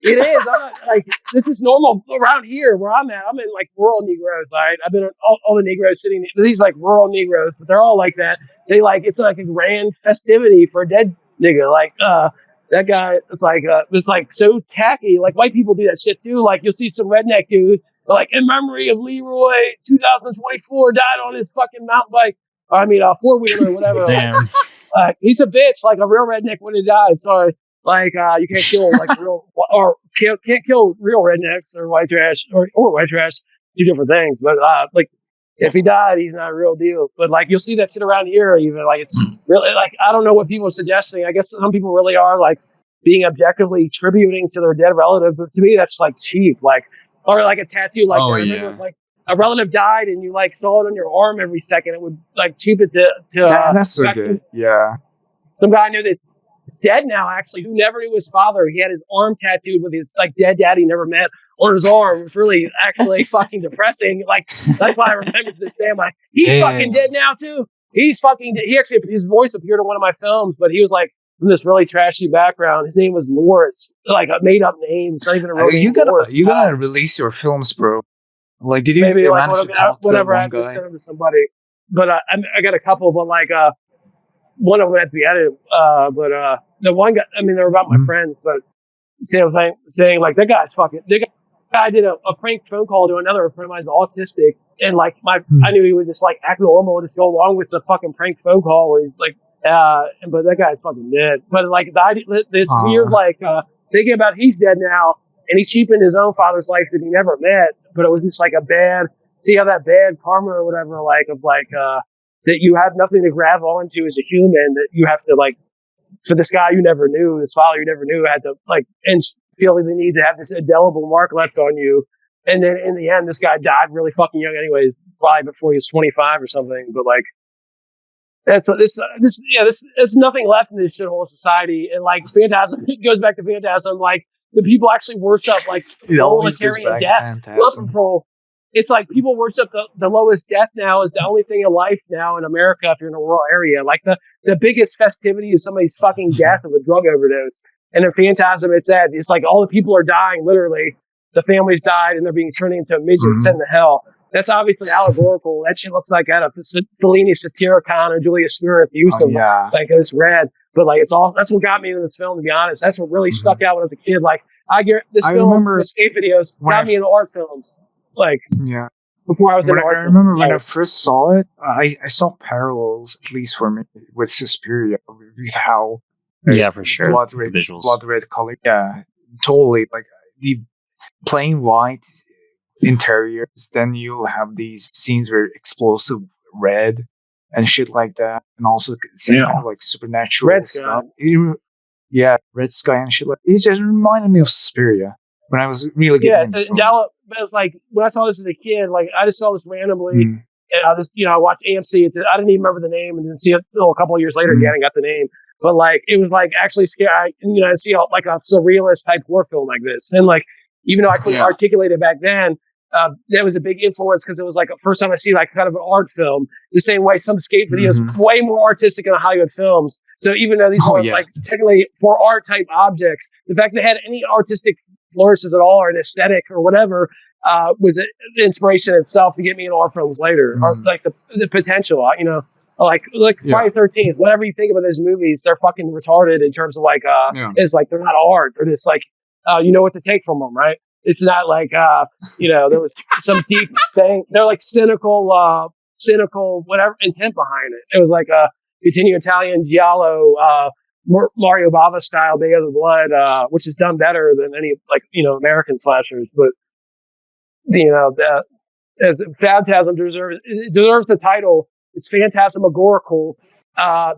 It is. I'm not like this is normal around here where I'm at. I'm in like rural Negroes. Right? I've been in all the Negroes sitting. These like rural Negroes, but they're all like that. They like it's like a grand festivity for a dead nigga. Like that guy. It's like so tacky. Like white people do that shit too. Like you'll see some redneck dude. Like in memory of Leroy, 2024 died on his fucking mountain bike. I mean, 4-wheeler, whatever. Damn. He's a bitch. Like a real redneck would have died. Sorry. Like you can't kill like real or can't kill real rednecks or white trash or white trash. Two different things. But like if he died, he's not a real deal. But like you'll see that shit around here. Even like it's really like I don't know what people are suggesting. I guess some people really are like being objectively tributing to their dead relative. But to me, that's like cheap. Like or like a tattoo. Like I remember if, like a relative died and you like saw it on your arm every second. It would like cheap it to. That's so good. Yeah. Some guy I knew that. It's dead now, actually, who never knew his father. He had his arm tattooed with his like dead dad he never met on his arm. It was really actually fucking depressing. Like that's why I remember to this day. I'm like, he's fucking dead now too. He's fucking dead. He actually his voice appeared in one of my films, but he was like from this really trashy background. His name was Morris, like a made up name. It's not even a real name. You gotta release your films, bro. Like did you maybe like whatever I could send them to somebody? But I got a couple, but like one of them had to be edited, but the one guy, I mean, they were about my friends, but same thing, saying like that guy's fucking. The guy did a prank phone call to another friend of mine's autistic, and like I knew he would just like act normal and just go along with the fucking prank phone call where he's like, but that guy's fucking dead. But like this weird like thinking about he's dead now, and he cheapened his own father's life that he never met, but it was just like a bad. See how that bad karma or whatever, like of like. That you have nothing to grab onto as a human, that you have to like, for this guy you never knew, this father you never knew had to like, and feeling the need to have this indelible mark left on you. And then in the end, this guy died really fucking young anyway, probably before he was 25 or something. But like, that's it's nothing left in this shithole society. And like Phantasm, it goes back to Phantasm, like the people actually worship like proletarian death, love control. It's like people worship the lowest death now is the only thing in life now in America if you're in a rural area. Like the biggest festivity is somebody's fucking death of a drug overdose. And in Phantasm, it's like all the people are dying, literally. The families died and they're being turned into midgets sent to hell. That's obviously allegorical. That shit looks like out of Fellini Satyricon or Julius Spirith use of like it's red. But like it's all that's what got me into this film, to be honest. That's what really stuck out when I was a kid. Like I remember escape videos got me into art films. Like before I was in art. I remember when I first saw it, I saw parallels, at least for me, with Suspiria, with how for sure blood red color. Yeah, totally. Like the plain white interiors, then you'll have these scenes where explosive red and shit like that, and also some kind of like supernatural red stuff. Red sky and shit like it just reminded me of Suspiria when I was really getting but it's like when I saw this as a kid, like I just saw this randomly, and I just I watched AMC. I didn't even remember the name, and then see it a couple of years later again and got the name. But like it was like actually scary. I see like a surrealist type horror film like this, and like even though I couldn't articulate it back then, that was a big influence because it was like the first time I see like kind of an art film. The same way some skate videos way more artistic than Hollywood films. So even though these were like technically for art type objects, the fact they had any artistic flourishes at all or an aesthetic or whatever was an inspiration itself to get me in art films later. Or like the potential, like Friday 13th. Whatever you think about those movies, they're fucking retarded in terms of like it's like they're not art. They're just like you know what to take from them, right? It's not like there was some deep thing. They're like cynical whatever intent behind it. It was like a continue Italian giallo Mario Bava style Day of the Blood, which is done better than any American slashers. But as Phantasm deserves the title. It's phantasmagorical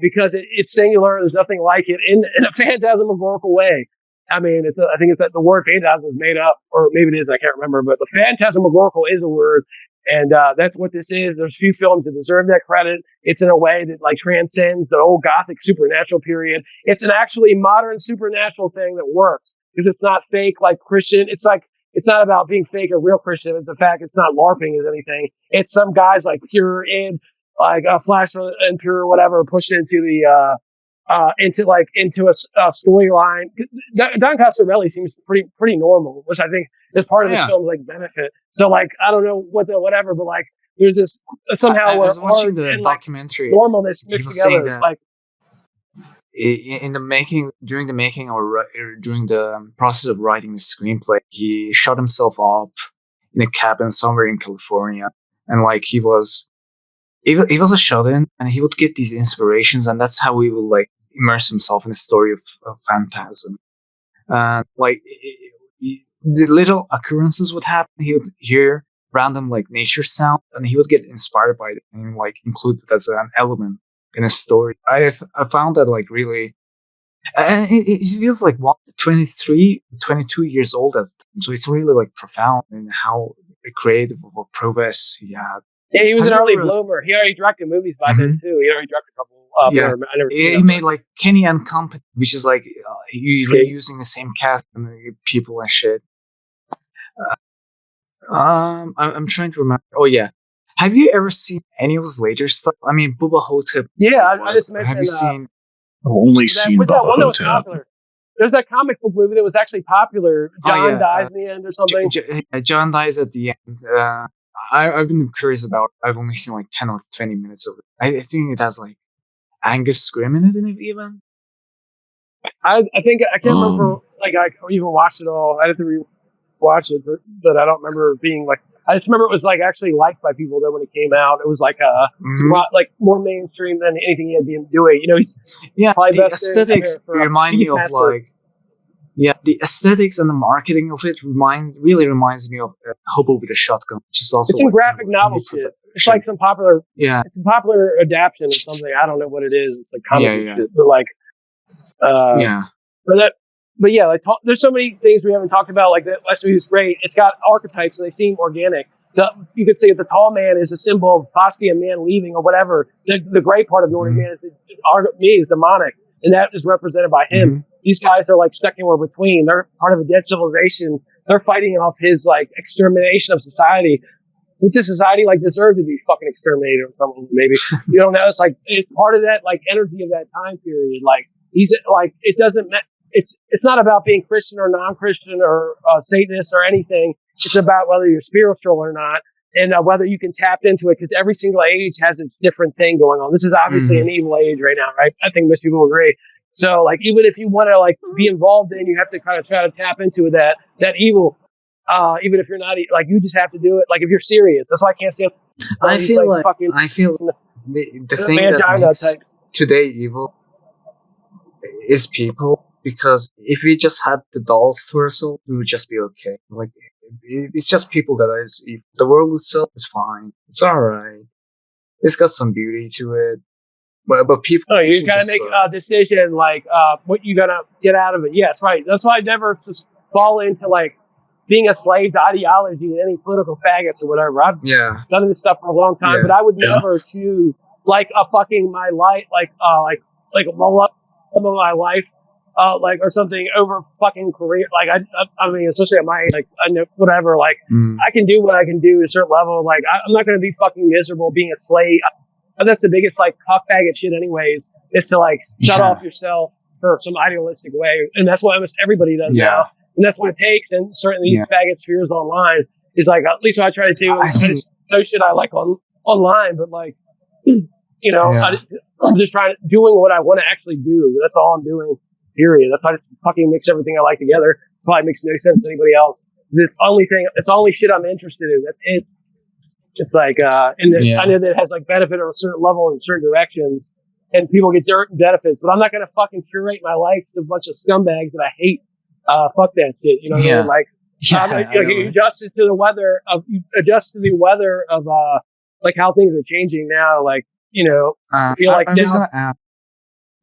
because it's singular. There's nothing like it in a phantasmagorical way. I mean, I think it's that the word phantasm is made up, or maybe it is. I can't remember, but the phantasmagorical is a word, and that's what this is. There's few films that deserve that credit. It's in a way that like transcends the old Gothic supernatural period. It's an actually modern supernatural thing that works because it's not fake like Christian. It's not about being fake or real Christian. It's the fact it's not LARPing as anything. It's some guys like pure in like a Flash and pure whatever pushed into the into a storyline. Don Coscarelli seems pretty normal, which I think is part of this film's like benefit. So like I don't know whatever, but like there's this somehow I was watching the documentary. Like, normalness mixed together. Like in the making, during the making or during the process of writing the screenplay, he shut himself up in a cabin somewhere in California, and like he was a shut-in, and he would get these inspirations, and that's how he would like immerse himself in the story of Phantasm. Like the little occurrences would happen. He would hear random like nature sound, and he would get inspired by it and like include it as an element in a story. I found that like really, and it feels like 23, 22 years old at the time, so it's really like profound in how creative or prowess he had. Yeah, he was an early bloomer. He already directed movies by then too. He already directed a couple. I never seen he made like Kenny and Company, which is like reusing the same cast and the people and shit. I'm trying to remember. Oh yeah, have you ever seen any of his later stuff? I mean, Bubba Hotep. Yeah, I just mentioned. Have you seen? I've only seen Bubba Hotep. There's that comic book movie that was actually popular. John dies in the end or something. John dies at the end. I've been curious about it. I've only seen like 10 or 20 minutes of it. I think it has like Angus Scrimm in it even. I think I can't remember. Like I even watched it all. I had to rewatch it, but I don't remember it being like. I just remember it was like actually liked by people. Then when it came out, it was like like more mainstream than anything he had been doing. You know, he's the aesthetics remind me of like. Yeah, the aesthetics and the marketing of it really reminds me of Hobo with a Shotgun, which is also. It's in graphic novel shit. It's like some popular. Yeah. It's a popular adaptation of something. I don't know what it is. It's like comic shit, but like. But yeah, like there's so many things we haven't talked about. Like that last movie was great. It's got archetypes and they seem organic. You could say the tall man is a symbol of possibly a man leaving or whatever. The gray part of the organic man is demonic, and that is represented by him. Mm-hmm. These guys are like stuck anywhere between. They're part of a dead civilization. They're fighting off his like extermination of society. Would this society like deserve to be fucking exterminated or something? Maybe you don't know. It's like it's part of that like energy of that time period. Like he's like it doesn't. It's not about being Christian or non-Christian or Satanist or anything. It's about whether you're spiritual or not, and whether you can tap into it. Because every single age has its different thing going on. This is obviously an evil age right now, right? I think most people agree. So, like, even if you want to like be involved in, you have to kind of try to tap into that evil. Even if you're not, like, you just have to do it. Like, if you're serious, that's why I can't say. I feel the thing that makes today evil is people. Because if we just had the dolls to ourselves, we would just be okay. Like, it's just people that is evil. The world itself is fine. It's alright. It's got some beauty to it. But people. No, you gotta make a decision, like, what you gonna get out of it. Yes, right. That's why I never fall into, like, being a slave to ideology and any political faggots or whatever. I've done this stuff for a long time, but I would never choose, like, a fucking my life, like a mull up of my life. Like, or something over fucking career. Like, I mean, especially at my age, like, I know, whatever, like, I can do what I can do to a certain level. Like, I'm not going to be fucking miserable being a slave. That's the biggest, like, cock faggot shit anyways, is to, like, shut off yourself for some idealistic way. And that's what almost everybody does now. And that's what it takes. And certainly these faggot spheres online is, like, at least what I try to do. I just know shit I like online, but, like, you know, I'm just doing what I want to actually do. That's all I'm doing. Period. That's why I just fucking mix everything I like together. Probably makes no sense to anybody else. It's the only shit I'm interested in. That's it. It's like, I know that it has like benefit at a certain level in certain directions, and people get dirt and benefits. But I'm not gonna fucking curate my life to a bunch of scumbags that I hate. Fuck that shit. You know what I mean? Like, you adjust to the weather of like how things are changing now. Like, you know, I feel like I was gonna ask.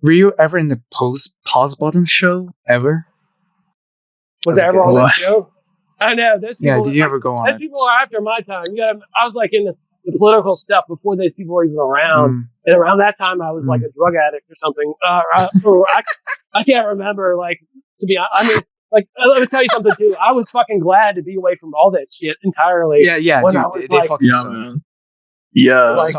Were you ever in the pause button show ever? Was I ever on that show? I know. Did you ever go on? Those people are after my time. I was like in the political stuff before those people were even around. And around that time, I was like a drug addict or something. I can't remember. Like, to be honest, I mean, like, let me tell you something too. I was fucking glad to be away from all that shit entirely. Yeah, when dude, I was they like, fucking suck. Man. Yeah. Like,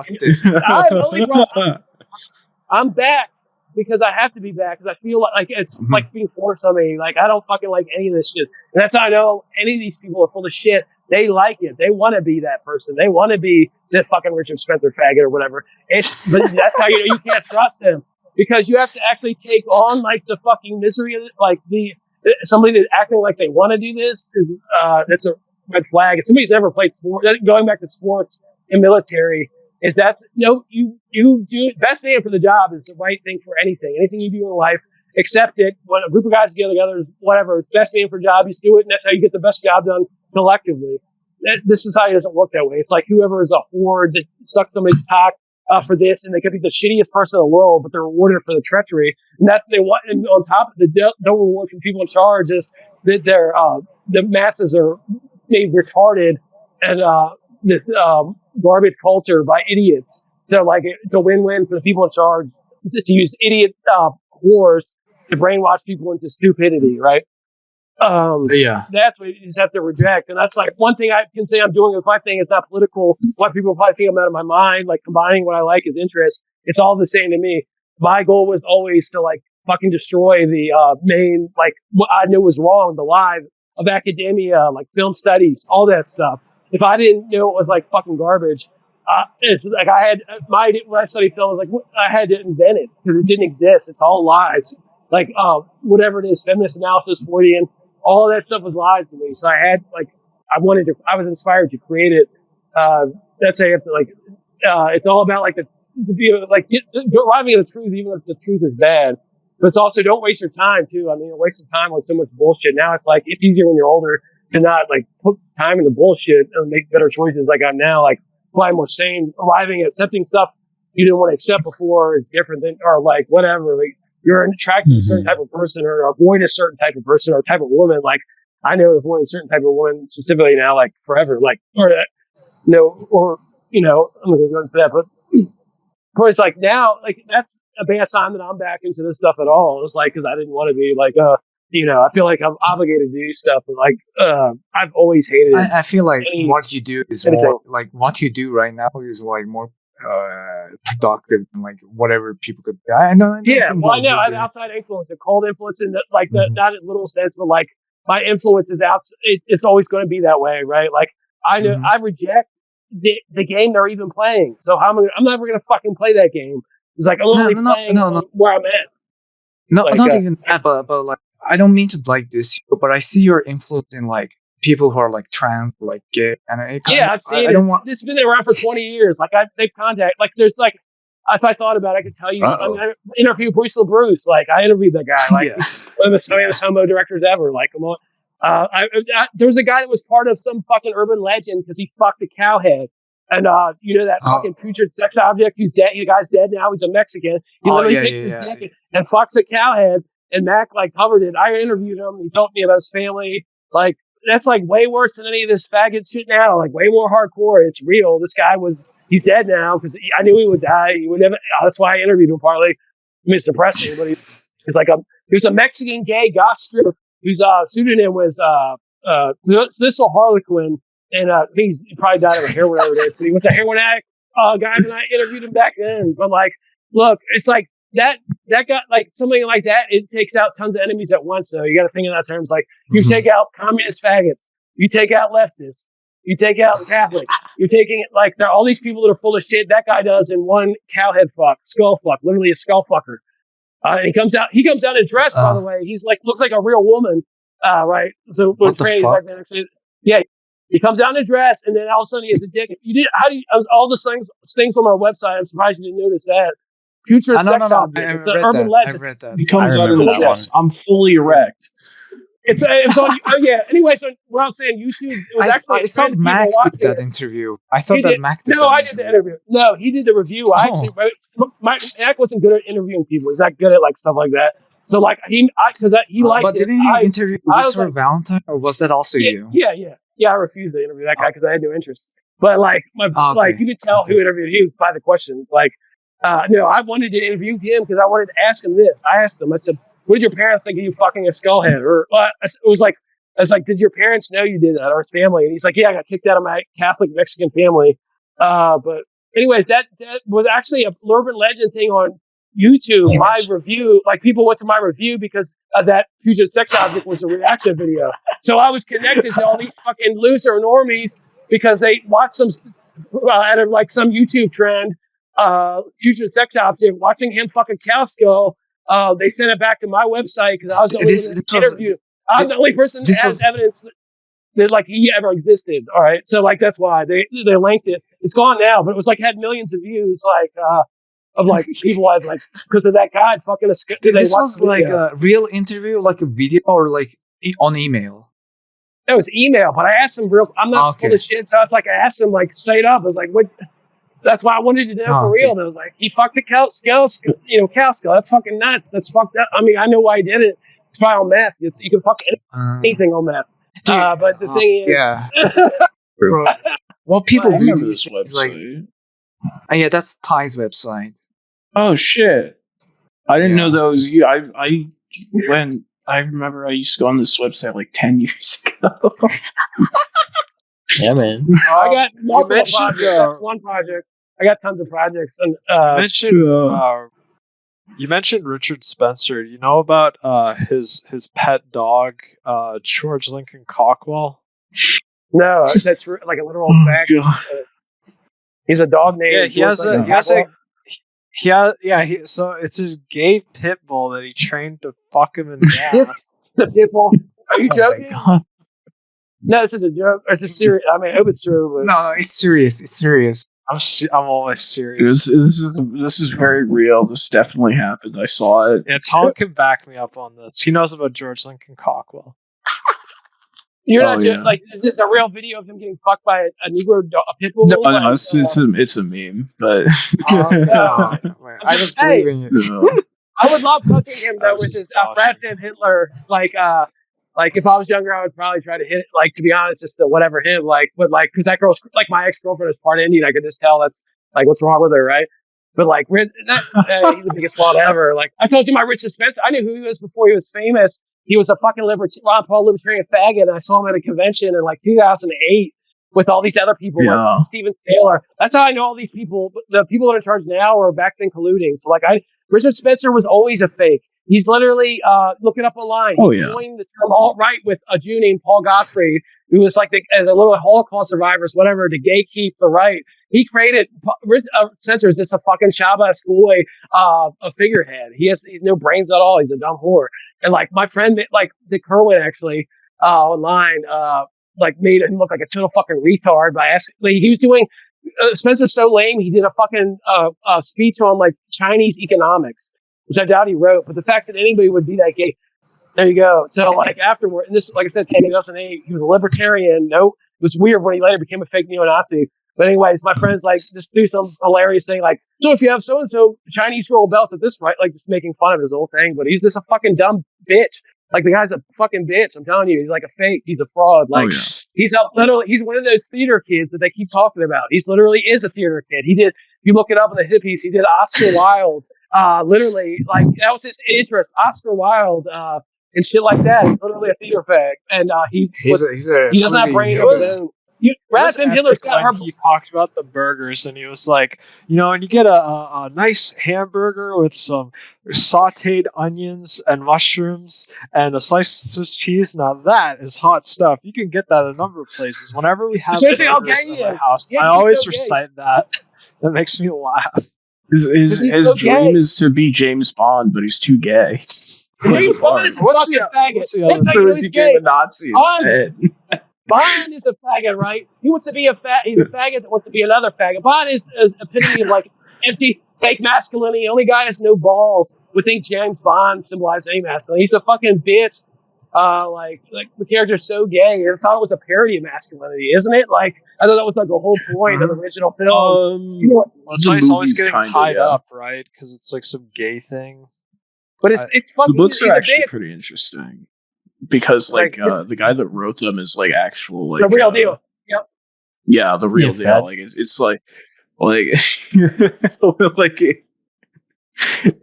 I'm back. because I have to be back because I feel like it's like being forced on me. Like I don't fucking like any of this shit, and that's how I know any of these people are full of shit. They like it. They want to be that person. They want to be the fucking Richard Spencer faggot or whatever. But that's how you know you can't trust them because you have to actually take on like the fucking misery of it. Like somebody that's acting like they want to do this is that's a red flag. If somebody's never played sports, going back to sports and military, is that you do best man for the job is the right thing for anything. Anything you do in life, accept it. When a group of guys get together, whatever, it's best man for the job. You just do it, and that's how you get the best job done collectively. This society doesn't work that way. It's like whoever is a whore that sucks somebody's cock for this, and they could be the shittiest person in the world, but they're rewarded for the treachery. And that's they want. And on top of the no reward from people in charge is that the masses are made retarded and this garbage culture by idiots. So like it's a win-win for the people in charge to use idiot whores to brainwash people into stupidity, right? That's what you just have to reject. And that's like one thing I can say I'm doing with my thing. It's not political. What people probably think I'm out of my mind, like combining what I like as interest. It's all the same to me. My goal was always to like fucking destroy the main, like what I knew was wrong, the lie of academia, like film studies, all that stuff. If I didn't know it was like fucking garbage, it's like I had when I studied film, I was like, I had to invent it because it didn't exist. It's all lies. Like, whatever it is, feminist analysis, Freudian, all that stuff was lies to me. So I was inspired to create it. That's how you have to like, it's all about like to be like, arriving at the truth, even if the truth is bad. But it's also don't waste your time too. I mean, you're wasting time on so much bullshit. Now it's like, it's easier when you're older to not like put time into bullshit and make better choices like I'm now. Like, fly more sane, arriving at accepting stuff you didn't want to accept before is different than, or like whatever. Like, you're attracted to a certain type of person or avoid a certain type of person or type of woman. Like, I know avoid a certain type of woman specifically now, like forever, like, or, I'm not going to go into that, but it's like now, like, that's a bad sign that I'm back into this stuff at all. It was like, cause I didn't want to be like, I feel like I'm obligated to do stuff, but like, I've always hated it. I feel like what you do is more like what you do right now is like more productive than like whatever people could. I know. Yeah, well, I know I have outside influence, a cold influence, in like not in little sense, but like my influence is out. It's always going to be that way, right? Like I know I reject the game they're even playing. So I'm never going to fucking play that game. It's like I'm only playing where I'm at. No, like, not even that, but like I don't mean to like this, but I see your influence in like people who are like trans, like gay, and I've seen it. It's been around for 20 years. Like they've contact. Like there's like, if I thought about it, I could tell you. I mean, I interviewed Bruce. Like I interviewed that guy. Like one of the funniest homo directors ever. Like come on. There was a guy that was part of some fucking urban legend because he fucked a cowhead. And that fucking putrid sex object. He's dead. The guy's dead now. He's a Mexican. He literally takes his dick and fucks a cowhead. And Mac like covered it. I interviewed him. He told me about his family. Like that's like way worse than any of this faggot shit now. Like way more hardcore. It's real. This guy he's dead now because I knew he would die. He would never. That's why I interviewed him partly. I mean, it's depressing, but he's like he was a Mexican gay goth stripper whose pseudonym was Thistle Harlequin. And he probably died of a heroin overdose, but he was a heroin addict guy when I interviewed him back then. But like, look, it's like that got like something like that. It takes out tons of enemies at once. So you got to think in that terms. Like you take out communist faggots, you take out leftists, you take out Catholics. You're taking it like there are all these people that are full of shit. That guy does in one cowhead skull fuck, literally a skull fucker. And he comes out in dress. By the way, he's like looks like a real woman, right? So when training like that, actually, yeah. He comes down in dress, and then all of a sudden he has a dick. All the things on my website? I'm surprised you didn't notice that. Future sex object. It's an urban legend. I read that. He comes out in dress. I'm fully erect. It's on. Anyway, so what I was saying, YouTube. It was actually. I thought Mac did that interview. I thought that Mac did. No, I did the interview. No, he did the review. Mac wasn't good at interviewing people. He's not good at like stuff like that. So like he liked it. But didn't he interview Mr. Valentine, or was that also you? Yeah, I refused to interview that guy because I had no interest. But like, like you could tell who interviewed him by the questions. Like, no, I wanted to interview him because I wanted to ask him this. I asked him. I said, "What did your parents think of you fucking a skullhead?" Or I was like, "Did your parents know you did that, or his family?" And he's like, "Yeah, I got kicked out of my Catholic Mexican family." But anyways, that was actually a urban legend thing on YouTube, my review, like people went to my review because that fugitive sex object was a reaction video. So I was connected to all these fucking loser normies because they watched some out of like some YouTube trend, fugitive sex object, watching him fucking cow skull. They sent it back to my website because I was the only interview. I'm the only person that has evidence that like he ever existed. All right, so like that's why they linked it. It's gone now, but it was like had millions of views, like of like people had like because of that guy fucking. This was like a real interview, like a video, or like on email. It was email, but I asked him real. I'm not full of shit, so I was like, I asked him like straight up. I was like, what? That's why I wanted to know for real. And I was like, he fucked a cow skull. That's fucking nuts. That's fucked up. I mean, I know why he did it. It's probably on meth. You can fuck anything on meth. But the thing is, bro, what people do this website. Like, that's Ty's website. Oh shit! I didn't know those. Yeah, I remember I used to go on this website like 10 years ago. Yeah, man. I got multiple projects. That's one project. I got tons of projects. And you mentioned Richard Spencer. You know about his pet dog, George Lincoln Cockwell? No, is that true? Like a literal fact? He's a dog named. Yeah, so it's his gay pit bull that he trained to fuck him in the ass. The pit bull? Are you joking? No, this is a joke. Or is this serious? I mean, I hope it's true. But... No, it's serious. It's serious. I'm always serious. This is very real. This definitely happened. I saw it. Yeah, Tom can back me up on this. He knows about George Lincoln Cockwell. You're not like, is this a real video of him getting fucked by a Negro a pit bull? No, it's a meme, but no. I just believe in you. I would love cooking him though with his Brad Sam Hitler. Like if I was younger, I would probably try to hit it. Like to be honest, just to whatever him. Like, but like because that girl's like my ex-girlfriend is part Indian. I could just tell that's like what's wrong with her, right? But like he's the biggest fraud ever. Like I told you, my Richard Spencer. I knew who he was before he was famous. He was a fucking Ron Paul libertarian faggot. And I saw him at a convention in like 2008 with all these other people, like Stephen Taylor. That's how I know all these people. The people that are in charge now are back then colluding. So like Richard Spencer was always a fake. He's literally look it up online. He's coined the term alt-right with a Jew named Paul Gottfried, who was like as a little Holocaust survivors, whatever, to gatekeep the right. He created Spencer is just a fucking Shabbat schoolboy, a figurehead. He's no brains at all. He's a dumb whore. And like my friend, like Dick Kerwin actually online, like made him look like a total fucking retard by asking. Like, he was doing Spencer's so lame. He did a fucking speech on like Chinese economics, which I doubt he wrote. But the fact that anybody would be that gay, there you go. So like afterward, and this, like I said, 2008, he was a libertarian. No, it was weird when he later became a fake neo-Nazi. But anyways, my friends like just do some hilarious thing like, so if you have so and so Chinese roll belts at this right, like just making fun of his whole thing. But he's just a fucking dumb bitch. Like the guy's a fucking bitch. I'm telling you, he's like a fake. He's a fraud. Like he's one of those theater kids that they keep talking about. He's literally is a theater kid. He did. If you look it up in the hippies, he did Oscar Wilde. Literally, like that was his interest. Oscar Wilde and shit like that. He's literally a theater fag, and he doesn't have brain of his own. Hitler's got he talked about the burgers, and he was like, you know, and you get a nice hamburger with some sautéed onions and mushrooms and a slice of Swiss cheese. Now that is hot stuff. You can get that at a number of places. Whenever we have burgers in my house, I always recite that. That makes me laugh. His dream is to be James Bond, but he's too gay. James Bond is a fucking faggot. He's became a Nazi instead. Bond is a faggot, right? He wants to be he's a faggot that wants to be another faggot. Bond is an epitome of like empty, fake masculinity. The only guy that has no balls would think James Bond symbolizes any masculinity. He's a fucking bitch. Like the character's so gay. I thought it was a parody of masculinity, isn't it? Like I thought that was like the whole point of the original film. You know well, it's always getting tied up, right? Because it's like some gay thing. But it's fucking. The books are actually pretty interesting. Because like the guy that wrote them is like actual like the real deal. Yep. Yeah, the real deal. Like it's like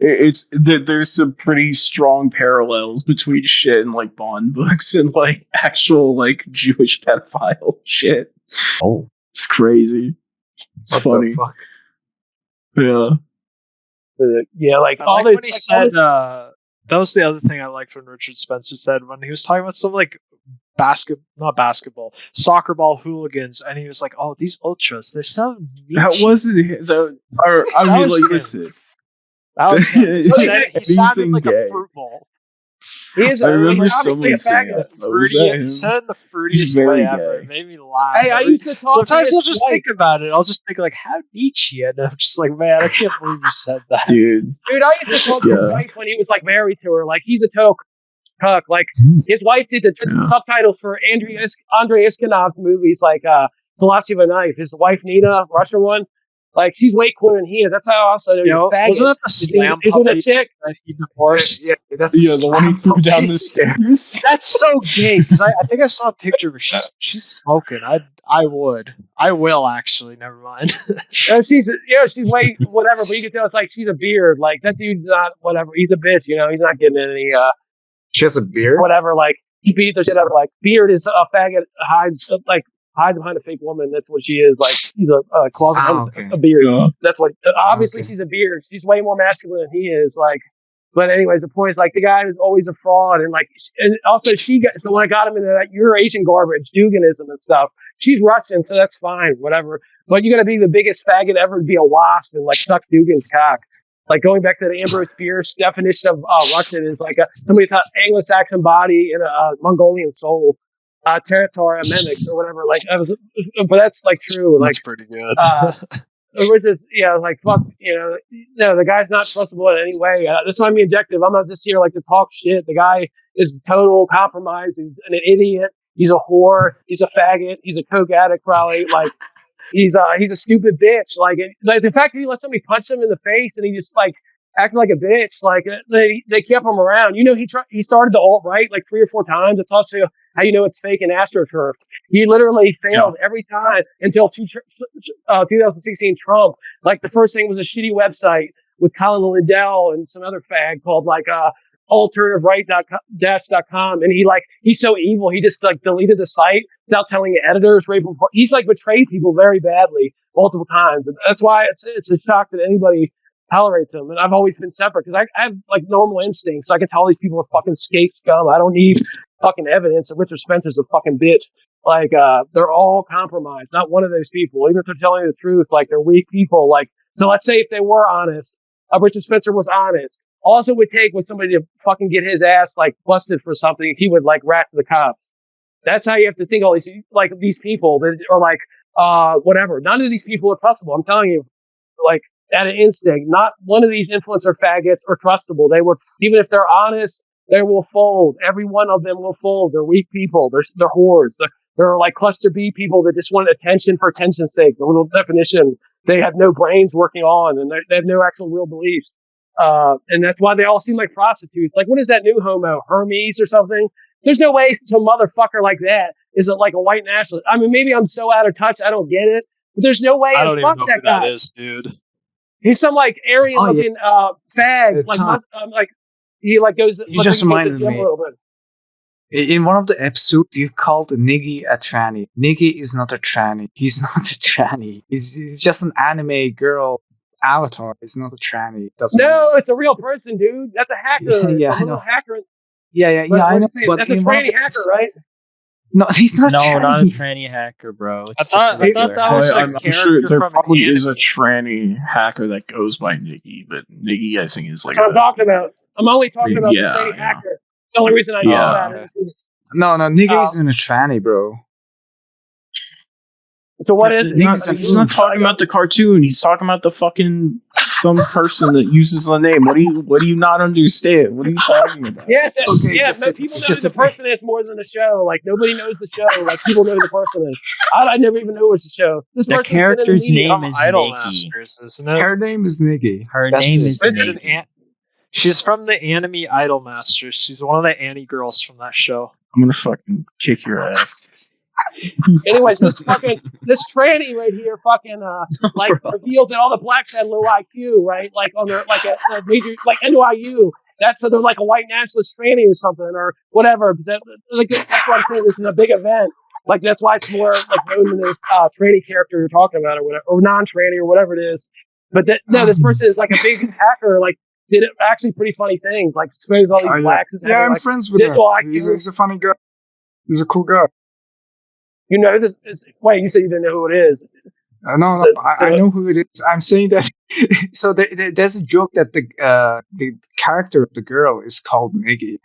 it's there's some pretty strong parallels between shit and like Bond books and like actual like Jewish pedophile shit. Oh, it's crazy. It's funny. The fuck? Yeah. Yeah, like I all like those. when he like, said that was the other thing I liked when Richard Spencer said when he was talking about some like soccer ball hooligans, and he was like, "Oh, these ultras, they're so niche." That wasn't the. Or I mean, like, listen. That was he sounded like gay. a fruit bowl. I remember someone saying that. He said it in the fruitiest way ever. It made me laugh. Hey, I used to talk sometimes to I'll just think about it. I'll just think like, how Nietzsche? And I'm just like, man, I can't believe you said that. Dude, I used to talk to his wife when he was like married to her. Like, he's a total cuck. Like, his wife did the subtitles for Andrei Iskanov's movies, like Philosophy of a Knife. His wife, Nina, Russian one. Like, she's way cooler than he is. That's how I also know wasn't that the slam isn't a chick? That he divorced? Yeah, that's the one he threw down the stairs. That's so gay, because I think I saw a picture of her. She's smoking. I will actually. Never mind. She's way whatever, but you can tell it's like she's a beard. Like, that dude's not whatever. He's a bitch, he's not getting any. She has a beard. Whatever, like he beat the shit out of her. Like, beard is a faggot hides behind a fake woman. That's what she is. Like, he's a closet a beard. Yeah. That's what. Obviously, she's a beard. She's way more masculine than he is. Like, but anyways, the point is, like, the guy is always a fraud, and also so when I got him into that Eurasian garbage, Duganism and stuff, she's Russian, so that's fine, whatever. But you got to be the biggest faggot ever to be a wasp and like suck Dugan's cock. Like, going back to the Ambrose Bierce definition of Russian is like somebody with an Anglo-Saxon body and a Mongolian soul. Territory mimic or whatever, but that's like true. Like, that's pretty good. Which is, like, fuck, no, the guy's not trustable in any way. That's why I'm being objective. I'm not just here like to talk shit. The guy is total compromise. He's an idiot. He's a whore. He's a faggot. He's a coke addict, probably. Like, he's a stupid bitch. Like the fact that he let somebody punch him in the face and he just like acting like a bitch. Like, they kept him around. He started the alt-right like 3 or 4 times. It's also how it's fake and astroturfed. He literally failed every time until 2016 Trump. Like, the first thing was a shitty website with Colin Liddell and some other fag called like alternativerightdash.com, and he's so evil he just like deleted the site without telling the editors right before. He's like betrayed people very badly multiple times, and that's why it's a shock that anybody tolerates him. And I've always been separate because I have like normal instincts. So I can tell these people are fucking skate scum. I don't need fucking evidence that Richard Spencer's a fucking bitch. Like, they're all compromised. Not one of those people, even if they're telling the truth, like, they're weak people. Like, so let's say if they were honest, Richard Spencer was honest. All it would take was somebody to fucking get his ass like busted for something. He would like rat to the cops. That's how you have to think. All these people that are like, whatever. None of these people are trustable. I'm telling you, like, at an instinct, not one of these influencer faggots are trustable. They would, even if they're honest, they will fold. Every one of them will fold. They're weak people. They're whores. They're like cluster B people that just want attention for attention's sake. The little definition. They have no brains working on, and they have no actual real beliefs. And that's why they all seem like prostitutes. Like, what is that new homo, Hermes or something? There's no way some motherfucker like that is like a white nationalist. I mean, maybe I'm so out of touch, I don't get it. But there's no way. I don't even know that who guy. that is, dude. He's some like Aryan looking fag. Like he like goes. You just reminded me. A little bit. In one of the episodes, you called Niggy a tranny. Niggy is not a tranny. He's not a tranny. He's just an anime girl avatar. It's not a tranny. It's a real person, dude. That's a hacker. Yeah, I know. Hacker. Yeah, I know. But that's a tranny hacker, right? No, he's not. No, tranny. Not a tranny hacker, bro. I thought that was I'm sure there probably is a tranny hacker that goes by Niggy, but Niggy, I think, is like. That's what I'm talking about. I'm only talking about the tranny hacker. It's the only reason I know about it. No, Niggy isn't a tranny, bro. So what is it? He's not talking about the cartoon. He's talking about the fucking some person that uses the name. What do you not understand? What are you talking about? Yes, people know who the person is more than the show. Like, nobody knows the show. Like, people know who the person is. I never even knew it was the show. The character's name is Nikki. Her name is Nikki. Her name is Nikki. She's from the Anime Idol Masters. She's one of the Annie girls from that show. I'm gonna fucking kick your ass. Anyways, this tranny right here revealed that all the blacks had low IQ, right? Like on their like a major like NYU. So they're like a white nationalist tranny or something or whatever. That's why I'm saying this is a big event. Like, that's why it's more like known than this tranny character you're talking about or whatever, or non-tranny or whatever it is. But no, this person is like a big hacker. Like, did actually pretty funny things. Like, sprays all these waxes. Yeah, I'm friends with him. He's a funny guy. He's a cool guy. You know this? Wait, you said you didn't know who it is. No, I know who it is. I'm saying that. So there's a joke that the character of the girl is called Miggy.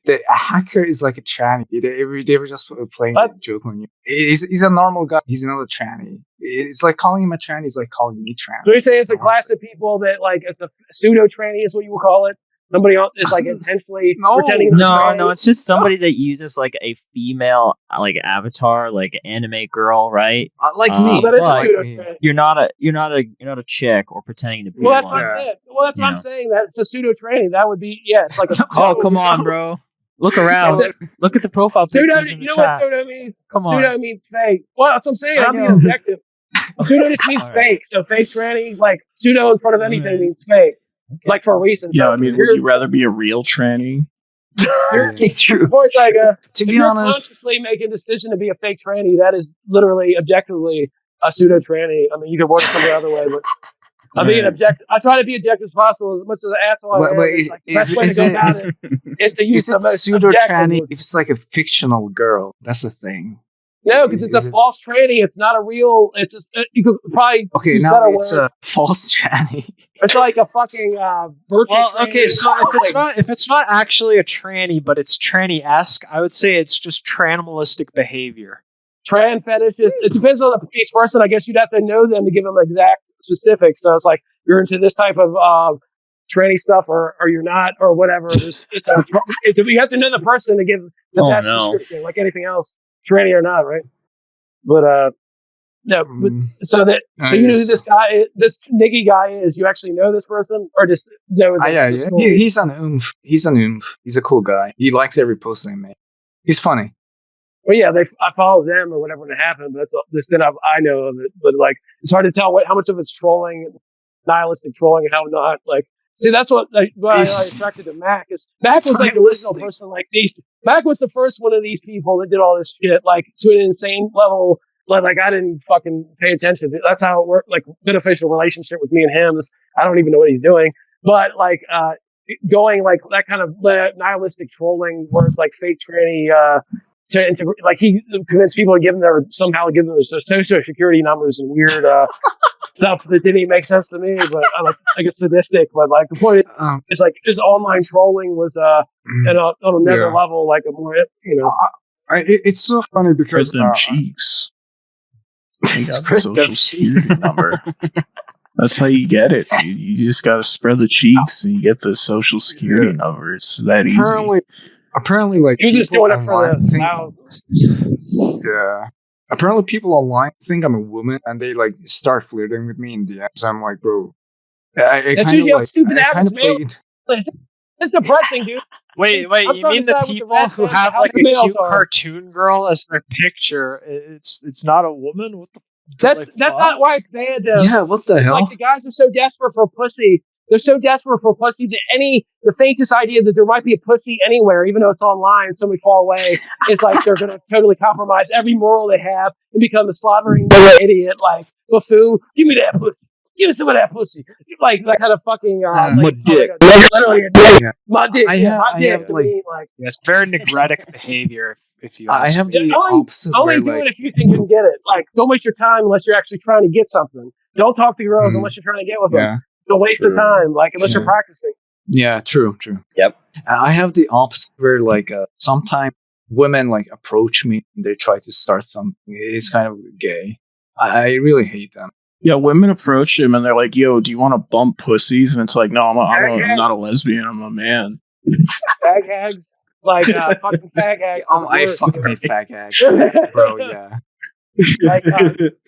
The hacker is like a tranny. They were just playing a joke on you. He's a normal guy. He's not a tranny. It's like calling him a tranny is like calling me tranny. So you say it's a class of people that like it's a pseudo tranny is what you would call it. Somebody else is like intentionally pretending. No, it's just somebody that uses like a female like avatar, like anime girl, right? Like me. But it's a pseudo tranny. You're not a chick or pretending to be. Well, that's what I said. Well, that's what I'm saying. That it's a pseudo tranny. That would be it's like a. Oh, come on, bro. Look around. Look at the profile pictures. Pseudo. You know what pseudo means? Come on. Pseudo means fake. Well, that's what I'm saying. I'm being objective. Pseudo just means fake. So fake tranny, like pseudo in front of anything means fake. Okay. Like for a reason. Yeah, I mean, would you rather be a real tranny? It's true. It's like to be honest, consciously making a decision to be a fake tranny, that is literally objectively a pseudo tranny. I mean, you could word it some other way, but I mean, I try to be objective as possible, as much as an asshole I am. It's like the best way to go about it is to use the most pseudo tranny if it's like a fictional girl. That's the thing. No, because it's a false tranny. It's not a real. It's just you could probably. Okay, now it's a false tranny. It's like a fucking virtual. Well, okay, so if it's not actually a tranny, but it's tranny-esque, I would say it's just tranimalistic behavior. Tran fetishist. It depends on each person. I guess you'd have to know them to give them exact specifics. So it's like you're into this type of tranny stuff, or you're not, or whatever. You have to know the person to give the best description, like anything else. Tranny or not, right? But no. So you know who this guy, this Nicky guy is? You actually know this person, or just know? He's an oomph. He's an oomph. He's a cool guy. He likes every post they make. He's funny. Well, yeah, I follow them or whatever when it happened. But that's the extent I know of it. But like, it's hard to tell how much of it's trolling, nihilistic trolling, and how not. Like, see, that's what I attracted to Mac is. Mac was like the original person like these. Mac was the first one of these people that did all this shit, like to an insane level. Like I didn't fucking pay attention. That's how it worked. Like beneficial relationship with me and him is I don't even know what he's doing. But like going like that kind of nihilistic trolling where it's like fake tranny. To like he convinced people to give them their social security numbers and weird stuff that didn't even make sense to me. But I'm like a sadistic. But like the point is like his online trolling was on another level, like a more it's so funny because them cheeks. You got the social security number. That's how you get it, dude. You just got to spread the cheeks and you get the social security number. It's that easy. Apparently, like you're just doing it for the yeah. Apparently, people online think I'm a woman, and they like start flirting with me in DMs. I'm like, bro, that's usually how stupid average male. It's depressing, dude. Wait! You mean the people who have like a cute cartoon girl as their picture? It's not a woman. What the? That's not why it's bad, though. Yeah, what the hell? Like the guys are so desperate for pussy. They're so desperate for pussy that the faintest idea that there might be a pussy anywhere, even though it's online, somebody far away, is like they're going to totally compromise every moral they have and become a slaughtering idiot, like buffoon. Give me that pussy. Give me some of that pussy. Like that kind of fucking my dick. My dick. It's very negretic behavior. If you I have the opposite. Only do it if you think you can get it. Like, don't waste your time unless you're actually trying to get something. Don't talk to girls unless you're trying to get with them. It's a waste of time, like unless you're practicing. Yeah, true. Yep. I have the opposite where like sometimes women like approach me and they try to start something. It's kind of gay. I really hate them. Yeah, women approach him and they're like, "Yo, do you want to bump pussies?" And it's like, "No, I'm not a lesbian. I'm a man." Fag hags, like fucking fag hags. I fucking hate fag hags, bro. Yeah. Like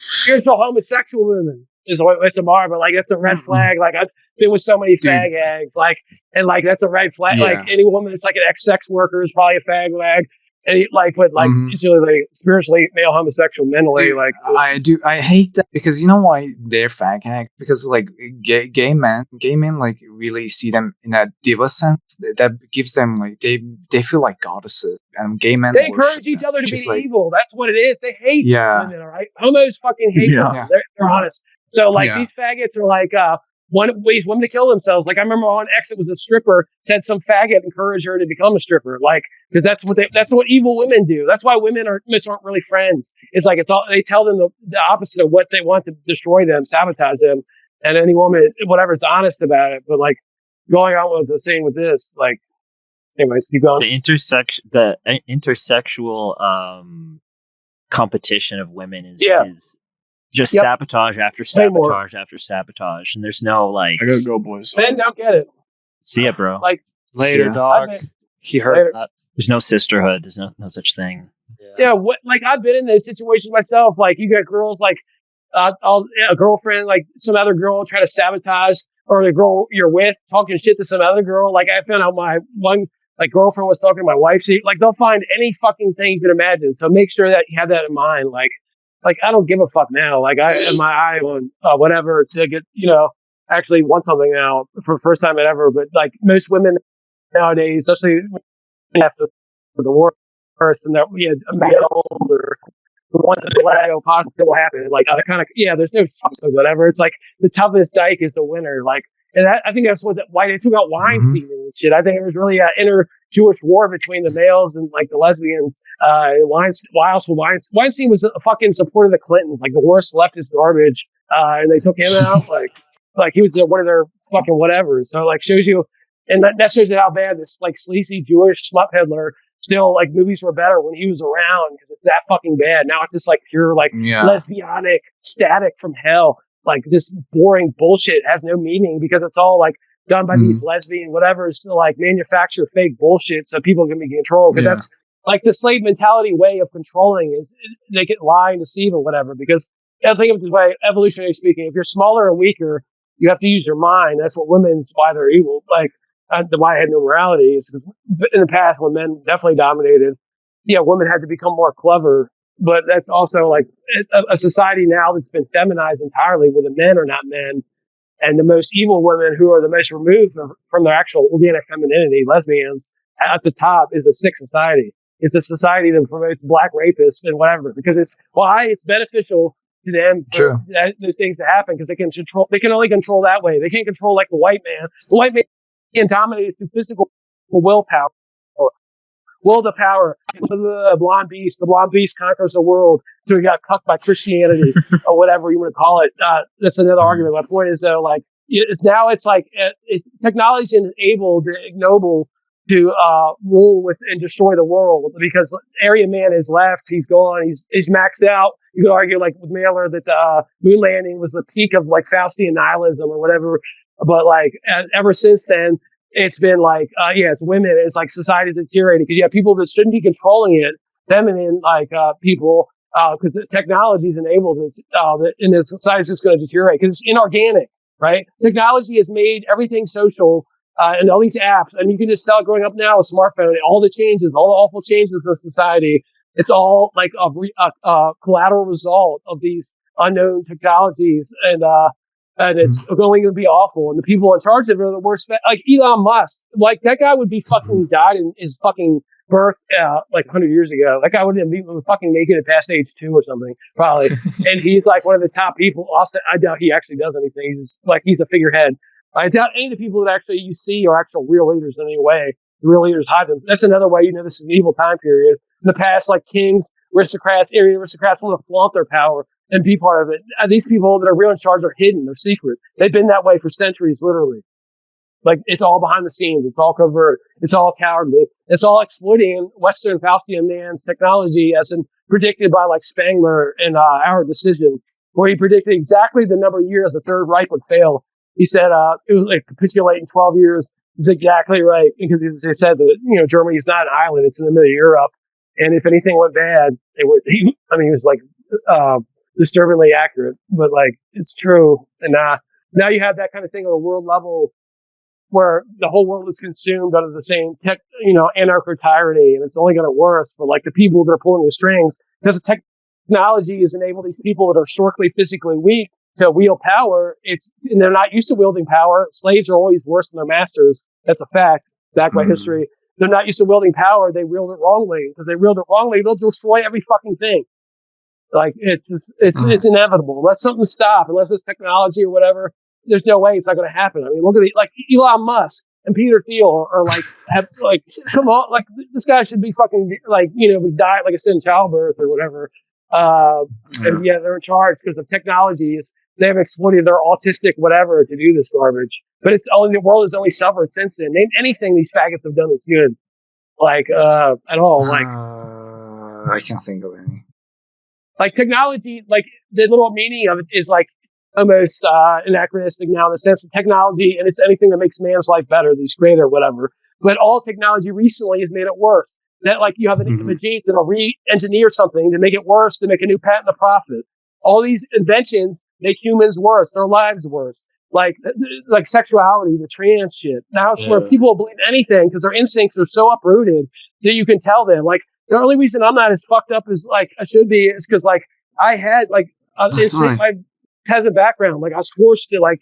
spiritual homosexual women. Is what it's a bar, but like that's a red flag. Like I've been with so many fag hags, like and like that's a red flag. Yeah. Like any woman that's like an ex-sex worker is probably a fag lag. And usually like spiritually male homosexual, mentally like I hate that because you know why they're fag hags? Because like gay men like really see them in a diva sense that gives them like they feel like goddesses, and gay men they encourage each other to be evil. That's what it is. They hate women. All right, homos fucking hate women. They're honest. So like these faggots are like ways women to kill themselves. Like I remember on Exit was a stripper said some faggot encouraged her to become a stripper. Like because that's what evil women do. That's why women aren't really friends. It's like they tell them the opposite of what they want to destroy them, sabotage them, and any woman whatever is honest about it. But like going on with the same with this, like anyways, keep going. The intersexual competition of women is just sabotage after sabotage after sabotage, and there's no like. I gotta go, boys. Ben, don't get it. See ya, bro. Like later, dog. He heard that. There's no sisterhood. There's no such thing. Yeah, like I've been in those situations myself. Like you got girls like a girlfriend, like some other girl try to sabotage, or the girl you're with talking shit to some other girl. Like I found out my one like girlfriend was talking to my wife. Like they'll find any fucking thing you can imagine. So make sure that you have that in mind. Like I don't give a fuck now. Like I have my eye on whatever to get, actually want something now for the first time ever. But like most women nowadays, especially after the war, and that we had a male or the ones that let possible happen. Like kind of there's no sucks or whatever. It's like the toughest dyke is the winner. Like, and I think that's why they took out Weinstein and shit. I think it was really an inter-Jewish war between the males and like the lesbians. Weinstein was a fucking supporter of the Clintons, like the worst leftist garbage. And they took him out like he was one of their fucking whatever. So like shows you, and that shows you how bad this like sleazy Jewish smut peddler. Still, like movies were better when he was around because it's that fucking bad. Now it's just like pure like lesbianic static from hell. Like this boring bullshit has no meaning because it's all like done by these lesbian whatever's to like manufacture fake bullshit so people can be controlled. Because that's like the slave mentality way of controlling is they can lie and deceive and whatever. Because I think of it this way, evolutionary speaking, if you're smaller and weaker, you have to use your mind. That's what why they're evil. Like why I had no morality is because in the past when men definitely dominated, women had to become more clever. But that's also like a society now that's been feminized entirely where the men are not men. And the most evil women who are the most removed from their actual organic femininity, lesbians, at the top is a sick society. It's a society that promotes black rapists and whatever because it's beneficial to them for those things to happen because they can only control that way. They can't control like the white man. The white man can dominate through physical willpower. Will to power, the blonde beast. The blonde beast conquers the world until he got cucked by Christianity or whatever you want to call it. That's another argument. My point is though, like it's like technology is able to ignoble to rule with and destroy the world because Aryan man is left. He's gone. He's maxed out. You could argue like with Mailer that the moon landing was the peak of like Faustian nihilism or whatever. But like ever since then. It's been like, it's women. It's like society's deteriorating because you have people that shouldn't be controlling it, feminine like people, because the technology's enabled it, and the society's just going to deteriorate because it's inorganic, right? Technology has made everything social, and all these apps, and you can just tell growing up now with smartphone, all the changes, all the awful changes in society, it's all like a collateral result of these unknown technologies, and it's only going to be awful. And the people in charge of it are the worst. Like Elon Musk, like that guy would be fucking died in his fucking birth, like 100 years ago. That guy wouldn't be fucking making it past age 2 or something, probably. And he's like one of the top people. Also, I doubt he actually does anything. He's a figurehead. I doubt any of the people that actually you see are actual real leaders in any way. The real leaders hide them. That's another way this is an evil time period. In the past, like kings, area aristocrats want to flaunt their power and be part of it. These people that are real in charge are hidden. They're secret. They've been that way for centuries, literally. Like, it's all behind the scenes. It's all covert. It's all cowardly. It's all exploiting Western Faustian man's technology as predicted by, like, Spengler in Our Decision, where he predicted exactly the number of years the Third Reich would fail. He said it was like capitulate in 12 years. He's exactly right. Because he said that, Germany is not an island. It's in the middle of Europe. And if anything went bad, it would, he was like, disturbingly accurate, but like it's true. And now you have that kind of thing on a world level where the whole world is consumed under the same anarcho tyranny, and it's only going to worse. But like the people that are pulling the strings, because the technology has enabled these people that are historically physically weak to wield power. And they're not used to wielding power. Slaves are always worse than their masters. That's a fact. Backed by history. They're not used to wielding power. They wield it wrongly. Because they wield it wrongly, they'll destroy every fucking thing. Like it's inevitable unless something stops, unless it's technology or whatever. There's no way it's not going to happen. I mean, look at like Elon Musk and Peter Thiel are like, come on, like this guy should be fucking like, we died, like I said, in childbirth or whatever. And they're in charge because of technologies. They have exploited their autistic whatever to do this garbage. But the world has only suffered since then. Name anything these faggots have done that's good, like at all. Like I can't think of any. Like technology, like the literal meaning of it is like almost anachronistic now in the sense of technology, and it's anything that makes man's life better, these great or whatever. But all technology recently has made it worse. That like you have a Jeep that'll re-engineer something to make it worse, to make a new patent of profit. All these inventions make humans worse, their lives worse. Like sexuality, the trans shit. Now it's where people will believe anything because their instincts are so uprooted that you can tell them. Like the only reason I'm not as fucked up as like I should be is because like I had like my peasant background. Like I was forced to like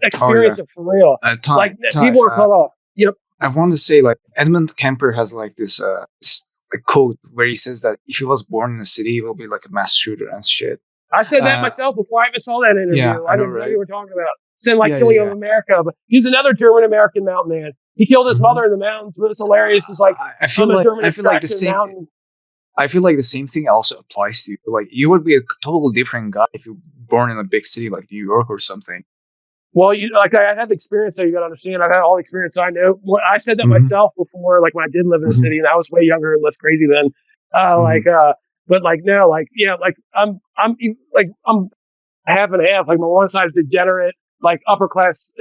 experience it for real. People are cut off. Yep. I want to say like Edmund Kemper has like this like quote where he says that if he was born in a city, he will be like a mass shooter and shit. I said that myself before I even saw that interview. I didn't know what you were talking about. Saying like killing of America, but he's another German American mountain man. He killed his mother in the mountains, but it's hilarious. It's like I feel like the same. I feel like the same thing also applies to you. Like you would be a totally different guy if you're born in a big city like New York or something. Well, I had the experience there. You got to understand. I've had all the experience. So I know. I said that myself before, like when I did live in the city, and I was way younger and less crazy then. But like no, like like I'm half and half. Like my one side's degenerate, like upper class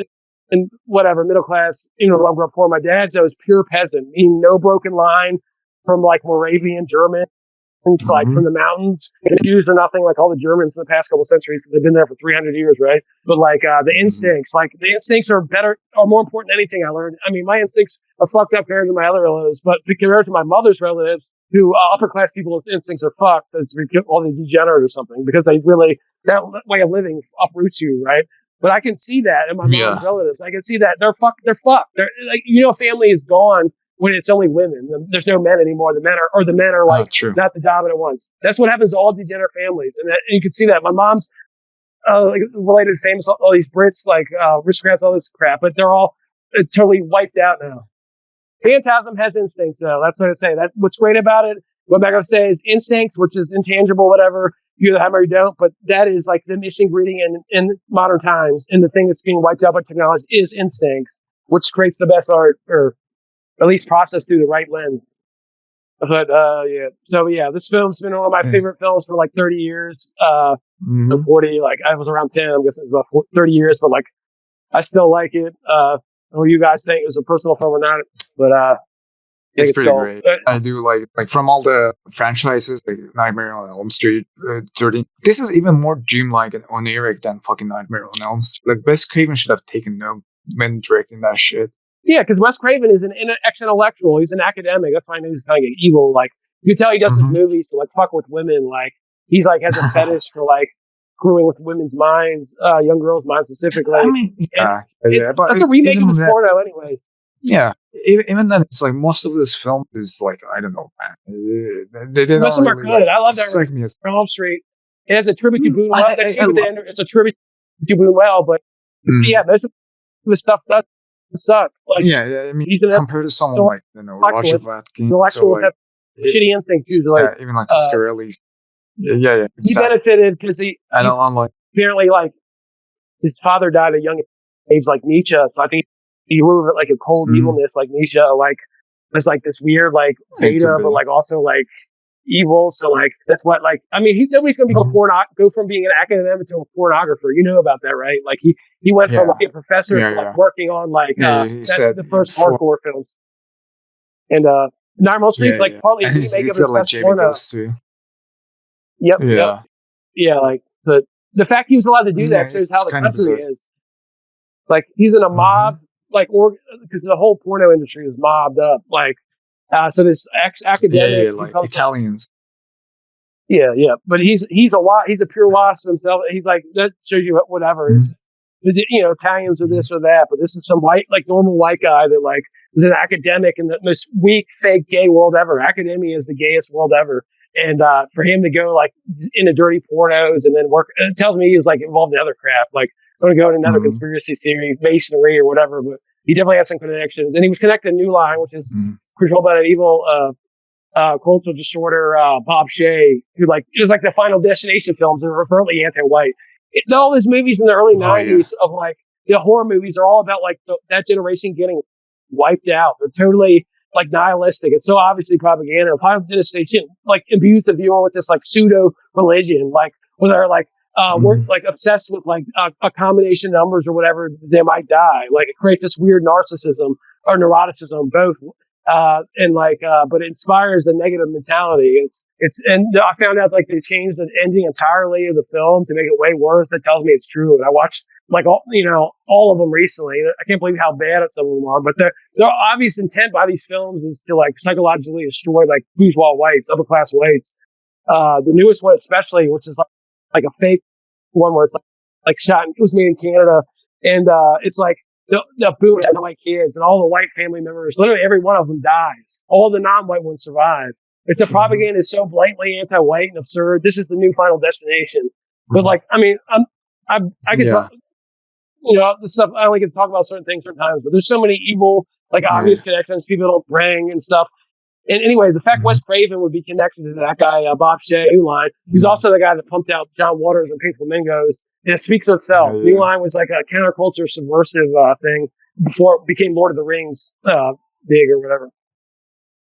and whatever, middle class. I grew up poor. My dad's was pure peasant, meaning no broken line from like Moravian German. It's like from the mountains, Jews are nothing like all the Germans in the past couple centuries because they've been there for 300 years, right? But like the instincts are more important than anything I learned. I mean, my instincts are fucked up compared to my other relatives, but compared to my mother's relatives, who upper class people's instincts are fucked, it's all the degenerate or something because they really that way of living uproots you, right? But I can see that in my mom's relatives. I can see that they're fucked. They're like a family is gone when it's only women. There's no men anymore. The men are like not the dominant ones. That's what happens to all degenerate families, and you can see that. My mom's like related to famous all these Brits like aristocrats, all this crap, but they're all totally wiped out now. Phantasm has instincts, though. That's what I say. That what's great about it. What I'm not going to say is instincts, which is intangible, whatever. You either have or you don't. But that is like the missing ingredient in modern times. And the thing that's being wiped out by technology is instincts, which creates the best art, or at least processed through the right lens. But so this film's been one of my favorite films for like 30 years. 40. Like I was around 10. I'm guessing it was about 30 years, but like I still like it. What you guys think? It was a personal film or not? But it's pretty great. I do like from all the franchises, like Nightmare on Elm Street, 13. This is even more dreamlike and oniric than fucking Nightmare on Elm Street. Like Wes Craven should have taken no men directing that shit. Yeah, because Wes Craven is an ex-intellectual. He's an academic. That's why I know he's kind of evil. Like you can tell he does his movies to like fuck with women. Like he's like has a fetish for like screwing with women's minds, young girls' minds specifically. I mean, but that's a remake of his porno, anyways. Yeah, even then, it's like most of this film is like I don't know, man. They most of them are good. I love that. Like, Elm Street. It has a tribute to Buñuel. It's a tribute to Buñuel, but most of the stuff does suck. Like, I mean, compared to someone like Roger Vatkin, intellectuals have shitty instincts usually. Even like Coscarelli. Yeah. Exactly. He benefited because apparently like his father died at a young age, like Nietzsche. So I think he moved at like a cold evilness, like Nietzsche. Like there's like this weird like beta, but like also like evil. So like that's what like I mean nobody's gonna go from being an academic to a pornographer. You know about that, right? Like he went from like a professor to like working on like the first hardcore films. And Nightmare on Street's like partly a remake of his best porno. Yep. Yeah. Like the fact he was allowed to do that shows how the country is. Like he's in a mob, like because the whole porno industry is mobbed up. Like so this ex-academic, like Italians. Yeah. But he's a pure wasp himself. He's like that shows you whatever. It's, Italians are this or that, but this is some white, like normal white guy that like was an academic in the most weak, fake gay world ever. Academia is the gayest world ever. And for him to go like into dirty pornos and then work, it tells me he was like involved in other crap, like going to go in another conspiracy theory, masonry or whatever. But he definitely had some connections. And he was connected to New Line, which is controlled by an evil cultural disorder, Bob Shea, who like it was like the Final Destination films that were overtly anti-white. All these movies in the early 90s of like the horror movies are all about like that generation getting wiped out. They're totally like nihilistic. It's so obviously propaganda. Final Destination like imbues the viewer with this like pseudo religion, like where they're like we're like obsessed with like a combination of numbers or whatever, they might die. Like it creates this weird narcissism or neuroticism, both. And like, but it inspires a negative mentality. And I found out like they changed the ending entirely of the film to make it way worse. That tells me it's true. And I watched like all of them recently. I can't believe how bad some of them are, but their obvious intent by these films is to like psychologically destroy like bourgeois whites, upper class whites. The newest one especially, which is like a fake one where it's like shot, it was made in Canada. And, it's like, the boomers and the white kids and all the white family members, literally every one of them dies. All the non-white ones survive. If the propaganda is so blatantly anti-white and absurd, this is the new Final Destination. But like, I mean, I could talk, this stuff, I only get to talk about certain things sometimes, but there's so many evil, like obvious connections people don't bring and stuff. And anyways, the fact Wes Craven would be connected to that guy, Bob Shea, New Line, who's also the guy that pumped out John Waters and Pink Flamingos, and it speaks for itself. New Line was like a counterculture subversive thing before it became Lord of the Rings big or whatever.